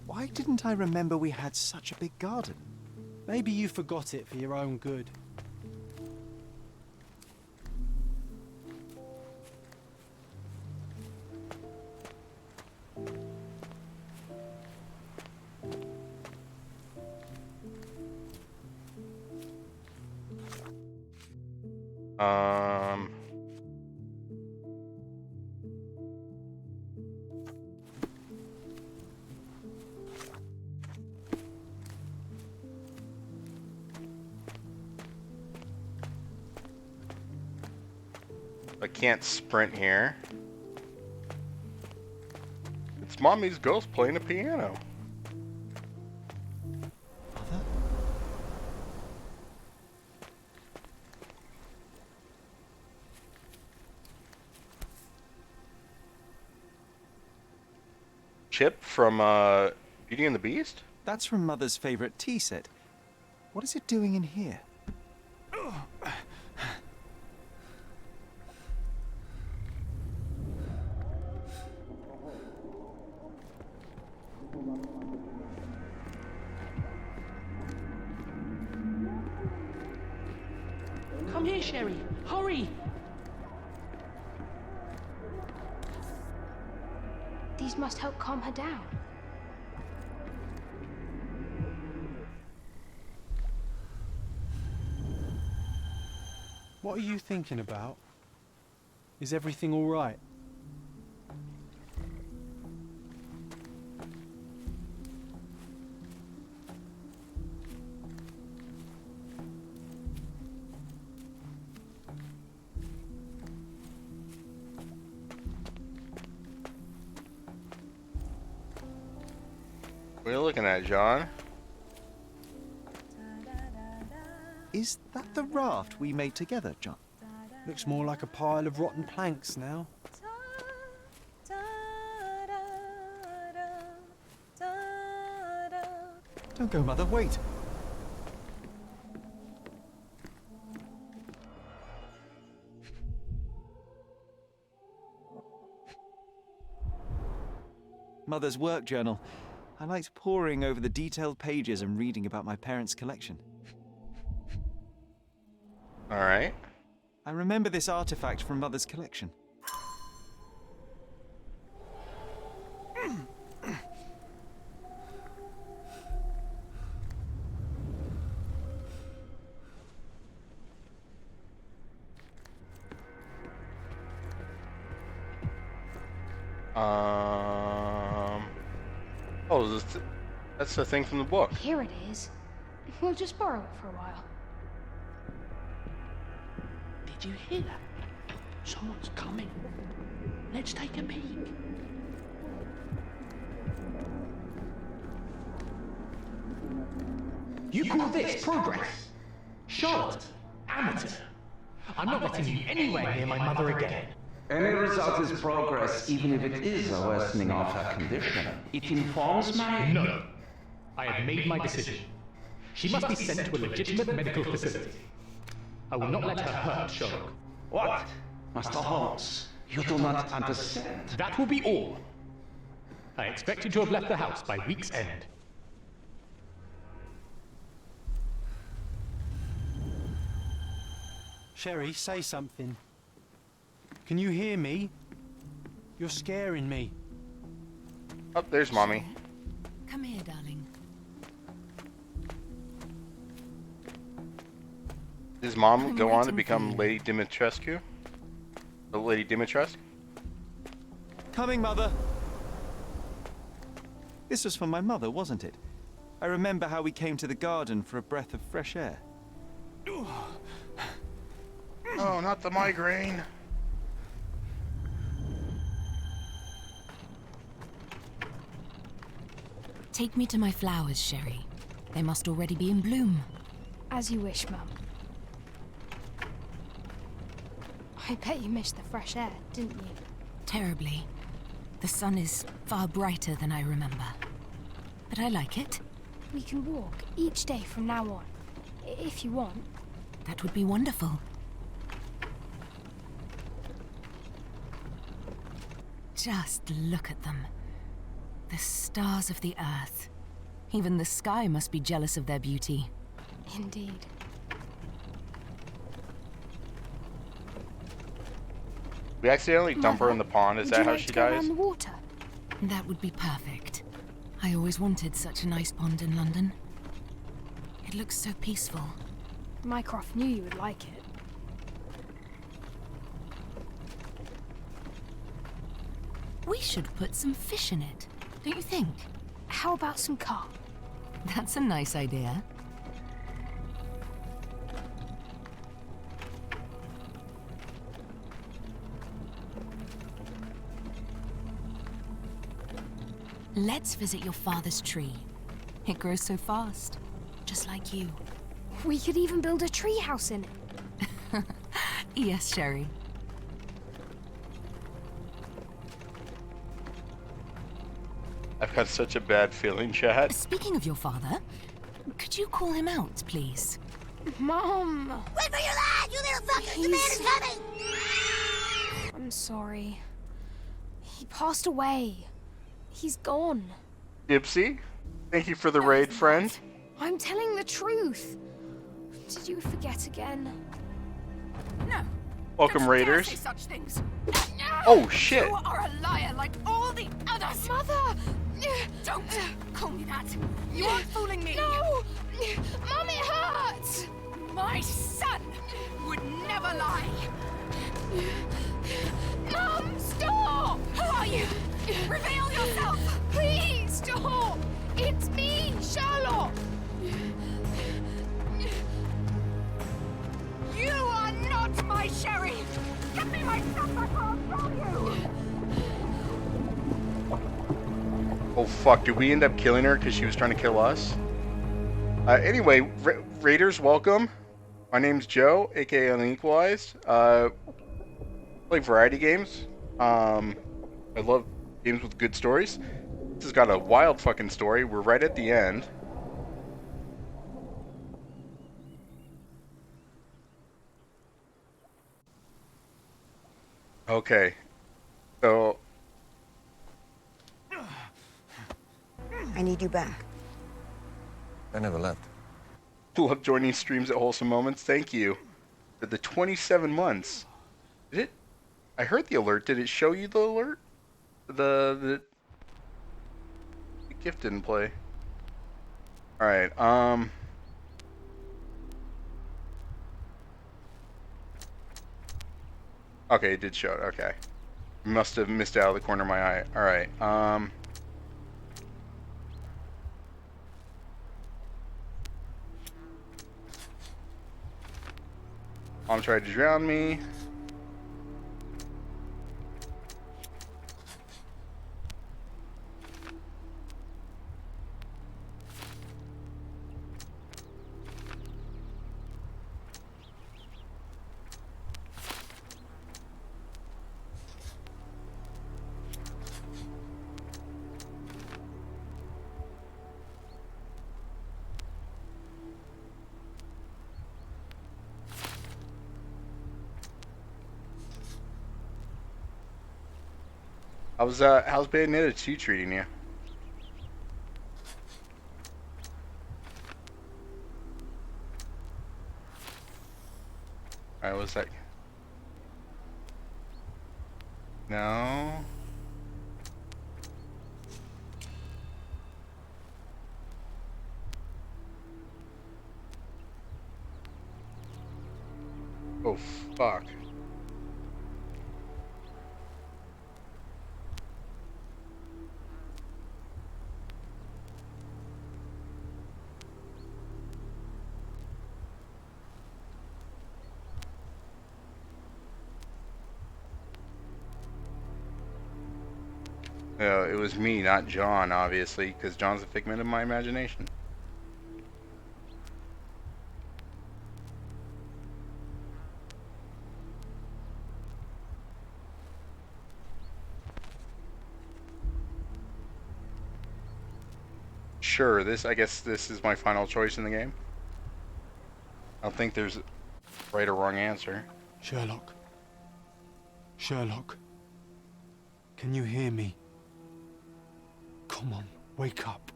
Why didn't I remember we had such a big garden? Maybe you forgot it for your own good. I can't sprint here. It's Mommy's ghost playing a piano. Mother? Chip from Beauty and the Beast? That's from Mother's favorite tea set. What is it doing in here? Come here, Sherry. Hurry! These must help calm her down. What are you thinking about? Is everything all right? What are you looking at, John? Is that the raft we made together, John? Looks more like a pile of rotten planks now. Don't go, Mother, wait. Mother's work journal. I liked poring over the detailed pages and reading about my parents' collection. All right. I remember this artifact from Mother's collection. Oh, that's the thing from the book. Here it is. We'll just borrow it for a while. Did you hear that? Someone's coming. Let's take a peek. You call this progress? Charlotte, amateur. I'm not letting you anywhere near my mother again. Any result is progress, even if it is a worsening of her condition. It informs my... No. I have made my decision. She must be sent to a legitimate medical facility. I will not let her hurt Sherlock. What? Master Holmes, you do not understand. That will be all. I expect you to have left the house by week's end. Sherry, say something. Can you hear me? You're scaring me. Oh, there's Mommy. Come here, darling. Does Mom go on to become Lady Dimitrescu? The Lady Dimitrescu? Coming, Mother! This was for my mother, wasn't it? I remember how we came to the garden for a breath of fresh air. Oh, not the migraine. Take me to my flowers, Sherry. They must already be in bloom. As you wish, Mum. I bet you missed the fresh air, didn't you? Terribly. The sun is far brighter than I remember. But I like it. We can walk each day from now on, if you want. That would be wonderful. Just look at them. The stars of the earth. Even the sky must be jealous of their beauty. Indeed. We accidentally dump her in the pond. Is that how she dies? Around the water? That would be perfect. I always wanted such a nice pond in London. It looks so peaceful. Mycroft knew you would like it. We should put some fish in it, don't you think? How about some carp? That's a nice idea. Let's visit your father's tree. It grows so fast, just like you. We could even build a tree house in it. Yes, Sherry. I've got such a bad feeling, Chad. Speaking of your father, could you call him out, please? Mom! Wait for your lad, you little fuckers! The man is coming! I'm sorry. He passed away. He's gone. Dipsy, thank you for the raid, friend. I'm telling the truth. Did you forget again? No. Welcome, Don't Raiders. Say such things. Oh, shit. You are a liar like all the others. Mother! Don't call me that. You are fooling me. No! Mom, it hurts! My son would never lie. Mom, stop! Who are you? Reveal yourself! Please stop! It's me, Sherlock! You are not my Sherry! Give me my stuff, I can't tell you! Oh fuck, did we end up killing her because she was trying to kill us? Anyway, Raiders, welcome. My name's Joe, aka Unequalized. Play variety games. I love games with good stories. This has got a wild fucking story. We're right at the end. Okay. So... I need you back. I never left. Love joining streams at Wholesome Moments. Thank you for the 27 months. Did it? I heard the alert. Did it show you the alert? The gift didn't play. All right. Okay, it did show it. Okay. Must have missed out of the corner of my eye. All right. Mom tried to drown me. How's Bayonetta 2 treating you? Alright, what's that? No. Oh, fuck. It was me, not John, obviously, because John's a figment of my imagination. Sure, I guess this is my final choice in the game. I don't think there's a right or wrong answer. Sherlock. Sherlock. Can you hear me? Come on, wake up.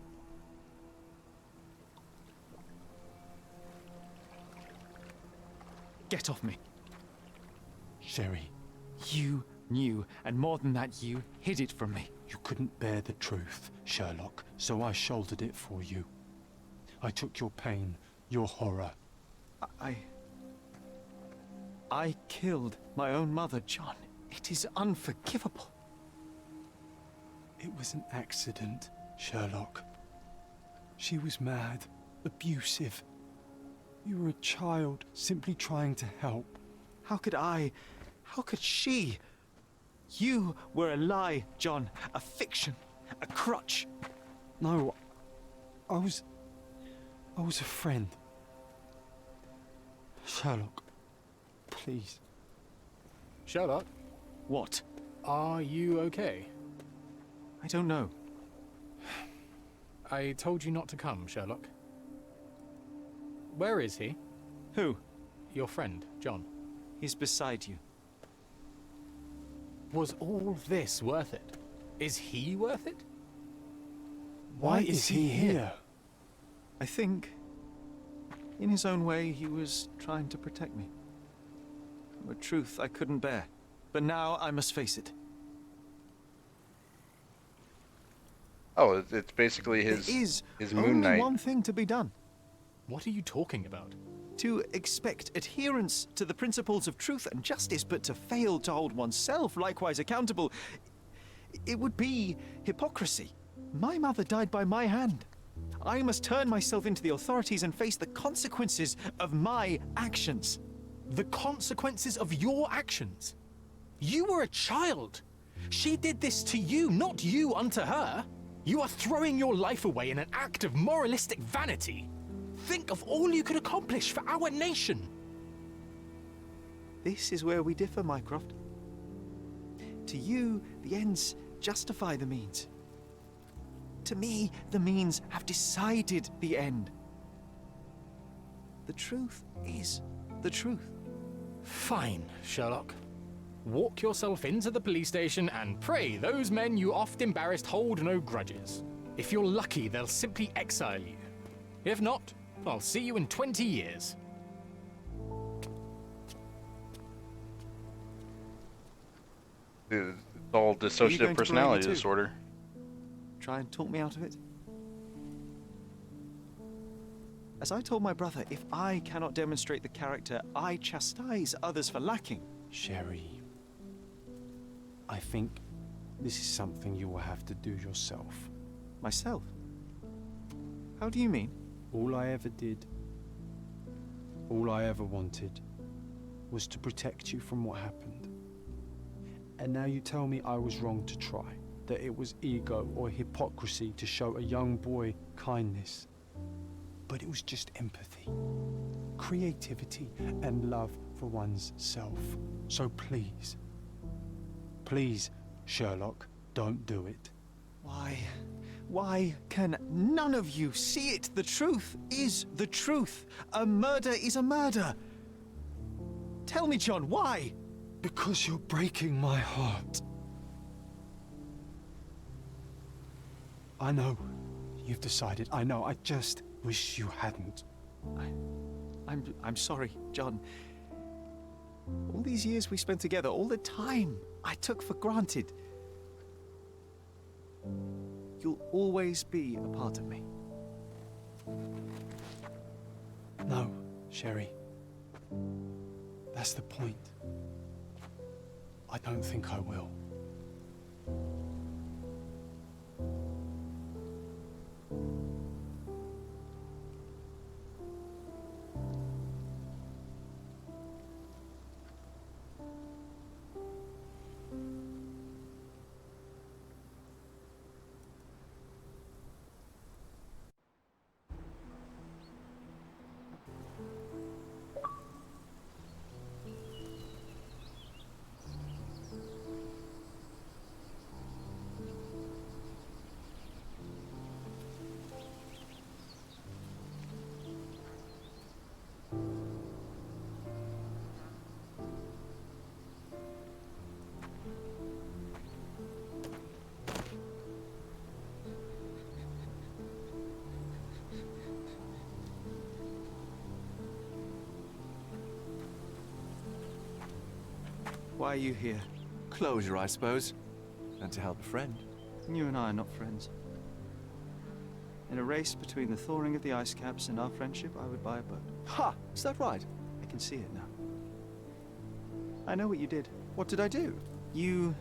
Get off me. Sherry. You knew, and more than that, you hid it from me. You couldn't bear the truth, Sherlock, so I shouldered it for you. I took your pain, your horror. I killed my own mother, John. It is unforgivable. It was an accident, Sherlock. She was mad, abusive. You were a child, simply trying to help. How could she? You were a lie, John. A fiction. A crutch. No, I was a friend. Sherlock, please. Sherlock? What? Are you okay? I don't know. I told you not to come, Sherlock. Where is he? Who? Your friend, John. He's beside you. Was all this worth it? Is he worth it? Why is he here? I think, in his own way, he was trying to protect me. A truth I couldn't bear. But now I must face it. Oh, it's basically his Moon Knight. There is only one thing to be done. What are you talking about? To expect adherence to the principles of truth and justice, but to fail to hold oneself likewise accountable, it would be hypocrisy. My mother died by my hand. I must turn myself into the authorities and face the consequences of my actions. The consequences of your actions? You were a child. She did this to you, not you unto her. You are throwing your life away in an act of moralistic vanity. Think of all you could accomplish for our nation. This is where we differ, Mycroft. To you, the ends justify the means. To me, the means have decided the end. The truth is the truth. Fine, Sherlock. Walk yourself into the police station and pray those men you oft embarrassed hold no grudges. If you're lucky, they'll simply exile you. If not, I'll see you in 20 years. It's all dissociative personality disorder. Try and talk me out of it? As I told my brother, if I cannot demonstrate the character I chastise others for lacking... Sherry, I think this is something you will have to do yourself. Myself? How do you mean? All I ever did, all I ever wanted, was to protect you from what happened. And now you tell me I was wrong to try, that it was ego or hypocrisy to show a young boy kindness. But it was just empathy, creativity, and love for one's self. So please, please, Sherlock, don't do it. Why can none of you see it? The truth is the truth. A murder is a murder. Tell me, John, why? Because you're breaking my heart. I know you've decided. I know. I just wish you hadn't. I'm sorry, John. All these years we spent together, all the time I took for granted. You'll always be a part of me. No, Sherry. That's the point. I don't think I will. Why are you here? Closure, I suppose. And to help a friend. You and I are not friends. In a race between the thawing of the ice caps and our friendship, I would buy a boat. Ha! Is that right? I can see it now. I know what you did. What did I do? You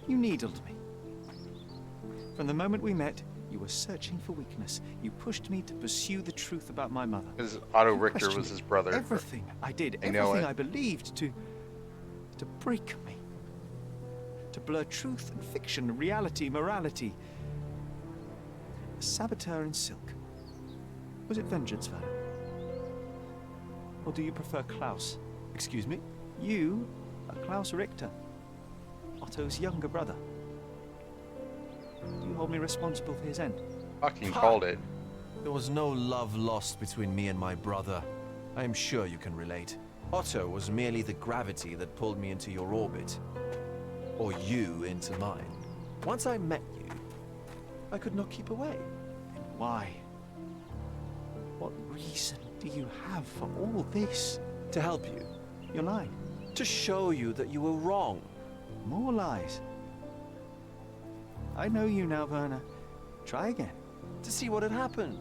needled me. From the moment we met, you were searching for weakness. You pushed me to pursue the truth about my mother. Because Otto Richter was his brother. Everything I did, I know everything it. I believed to break me. To blur truth and fiction, reality, morality. A saboteur in silk. Was it vengeance, Werner? Or do you prefer Klaus? Excuse me? You are Klaus Richter, Otto's younger brother. Do you hold me responsible for his end? Fucking called it. There was no love lost between me and my brother. I am sure you can relate. Otto was merely the gravity that pulled me into your orbit. Or you into mine. Once I met you, I could not keep away. Then why? What reason do you have for all this? To help you. You're lying. To show you that you were wrong. More lies. I know you now, Werner. Try again. To see what had happened.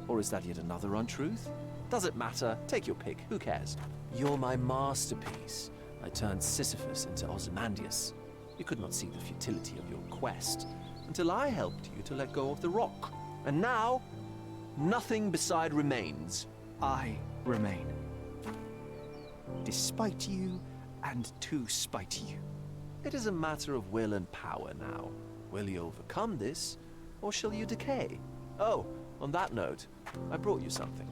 Or is that yet another untruth? Doesn't matter. Take your pick. Who cares? You're my masterpiece. I turned Sisyphus into Ozymandias. You could not see the futility of your quest until I helped you to let go of the rock. And now, nothing beside remains. I remain. Despite you, and to spite you. It is a matter of will and power now. Will you overcome this, or shall you decay? Oh, on that note, I brought you something.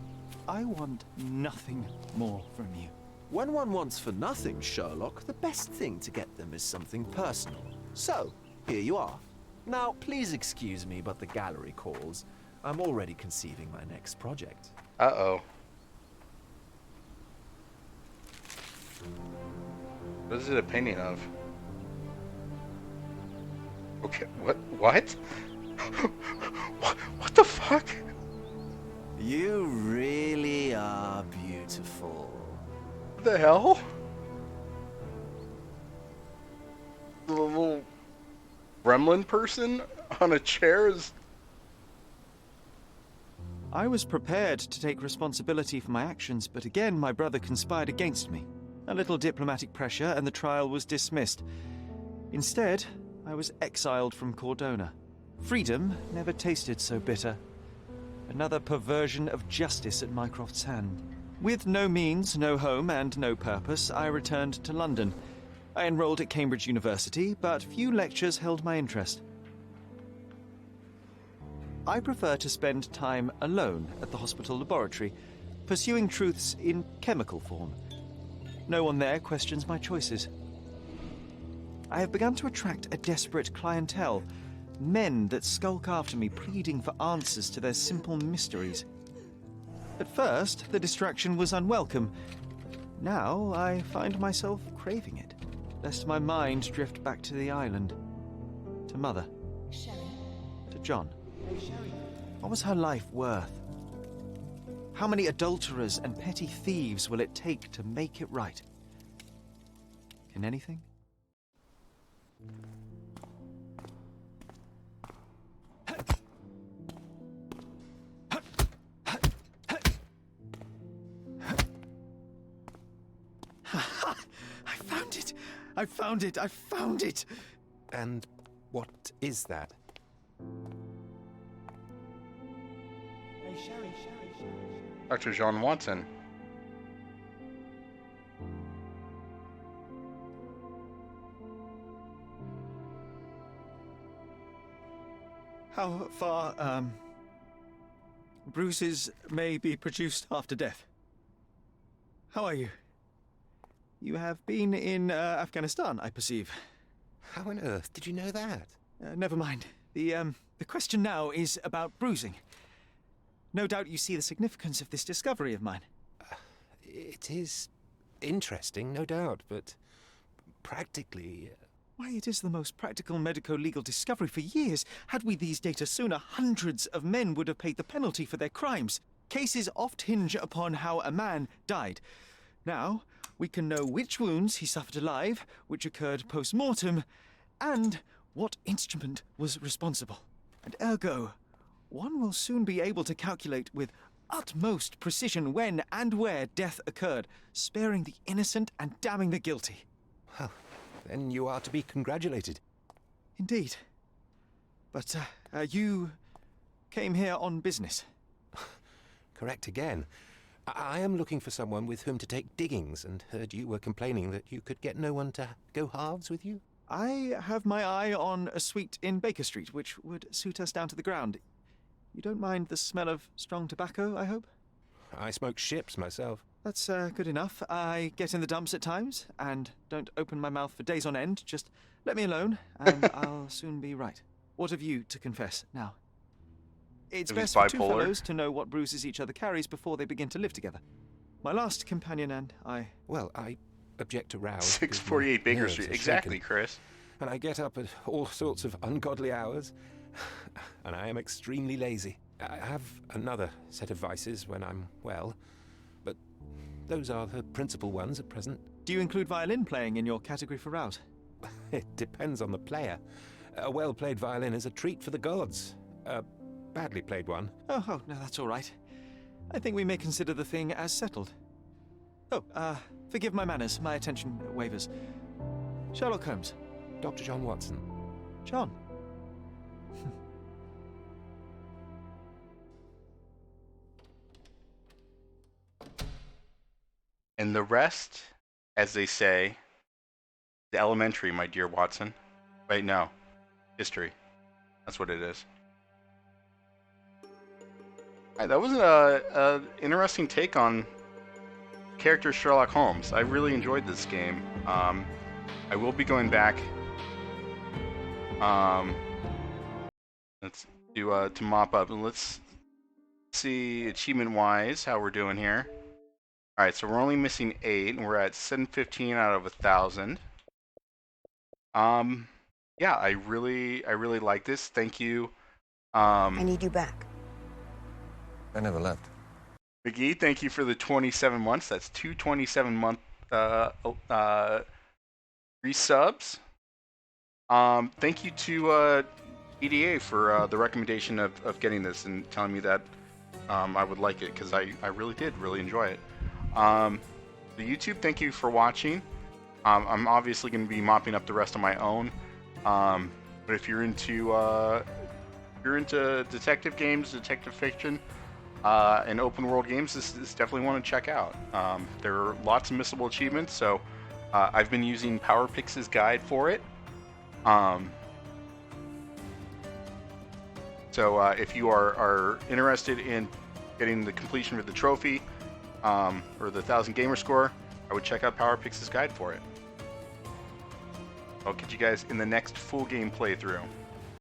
I want nothing more from you. When one wants for nothing, Sherlock, the best thing to get them is something personal. So, here you are. Now, please excuse me, but the gallery calls. I'm already conceiving my next project. Uh-oh. What is it a painting of? Okay, what? What the fuck? You really are beautiful. What the hell? The little gremlin person on a chair is... I was prepared to take responsibility for my actions, but again my brother conspired against me. A little diplomatic pressure and the trial was dismissed. Instead, I was exiled from Cordona. Freedom never tasted so bitter. Another perversion of justice at Mycroft's hand. With no means, no home, and no purpose, I returned to London. I enrolled at Cambridge University, but few lectures held my interest. I prefer to spend time alone at the hospital laboratory, pursuing truths in chemical form. No one there questions my choices. I have begun to attract a desperate clientele, men that skulk after me pleading for answers to their simple mysteries. At first, the distraction was unwelcome. Now, I find myself craving it, lest my mind drift back to the island, to Mother, to John. What was her life worth? How many adulterers and petty thieves will it take to make it right? Can anything? I found it! I found it! And what is that? Dr. John Watson. How far, bruises may be produced after death. How are you? You have been in Afghanistan, I perceive. How on earth did you know that? Never mind. The question now is about bruising. No doubt you see the significance of this discovery of mine. It is interesting, no doubt, but practically... Why, it is the most practical medico-legal discovery for years. Had we these data sooner, hundreds of men would have paid the penalty for their crimes. Cases oft hinge upon how a man died. Now, we can know which wounds he suffered alive, which occurred post-mortem, and what instrument was responsible. And ergo, one will soon be able to calculate with utmost precision when and where death occurred, sparing the innocent and damning the guilty. Well, then you are to be congratulated. Indeed. But, you came here on business. Correct again. I am looking for someone with whom to take diggings, and heard you were complaining that you could get no one to go halves with you. I have my eye on a suite in Baker Street, which would suit us down to the ground. You don't mind the smell of strong tobacco, I hope? I smoke ships myself. That's good enough. I get in the dumps at times, and don't open my mouth for days on end. Just let me alone, and I'll soon be right. What have you to confess now? It's best for two fellows to know what bruises each other carries before they begin to live together. My last companion and I... Well, I object to rows. 648 Baker Street. Exactly, Chris. And I get up at all sorts of ungodly hours, and I am extremely lazy. I have another set of vices when I'm well, but those are the principal ones at present. Do you include violin playing in your category for rouse? It depends on the player. A well-played violin is a treat for the gods. A badly played one. Oh, no, that's all right. I think we may consider the thing as settled. Oh, forgive my manners. My attention wavers. Sherlock Holmes. Dr. John Watson. John. And the rest, as they say, the elementary, my dear Watson. Wait, no. History. That's what it is. All right, that was a interesting take on character Sherlock Holmes. I really enjoyed this game. I will be going back let's do to mop up, and let's see achievement-wise how we're doing here. All right, so we're only missing 8, and we're at 715 out of 1,000. Yeah, I really like this. Thank you. I need you back. I never left. McGee, thank you for the 27 months. That's 2 27-month resubs. Thank you to EDA for the recommendation of getting this and telling me that I would like it, because I really did enjoy it. The YouTube, thank you for watching. I'm obviously going to be mopping up the rest on my own. But if you're into detective games, detective fiction, and open world games, this is definitely one to check out. There are lots of missable achievements, so I've been using PowerPix's guide for it. So if you are interested in getting the completion of the trophy, or the 1,000 gamer score, I would check out PowerPix's guide for it. I'll catch you guys in the next full game playthrough.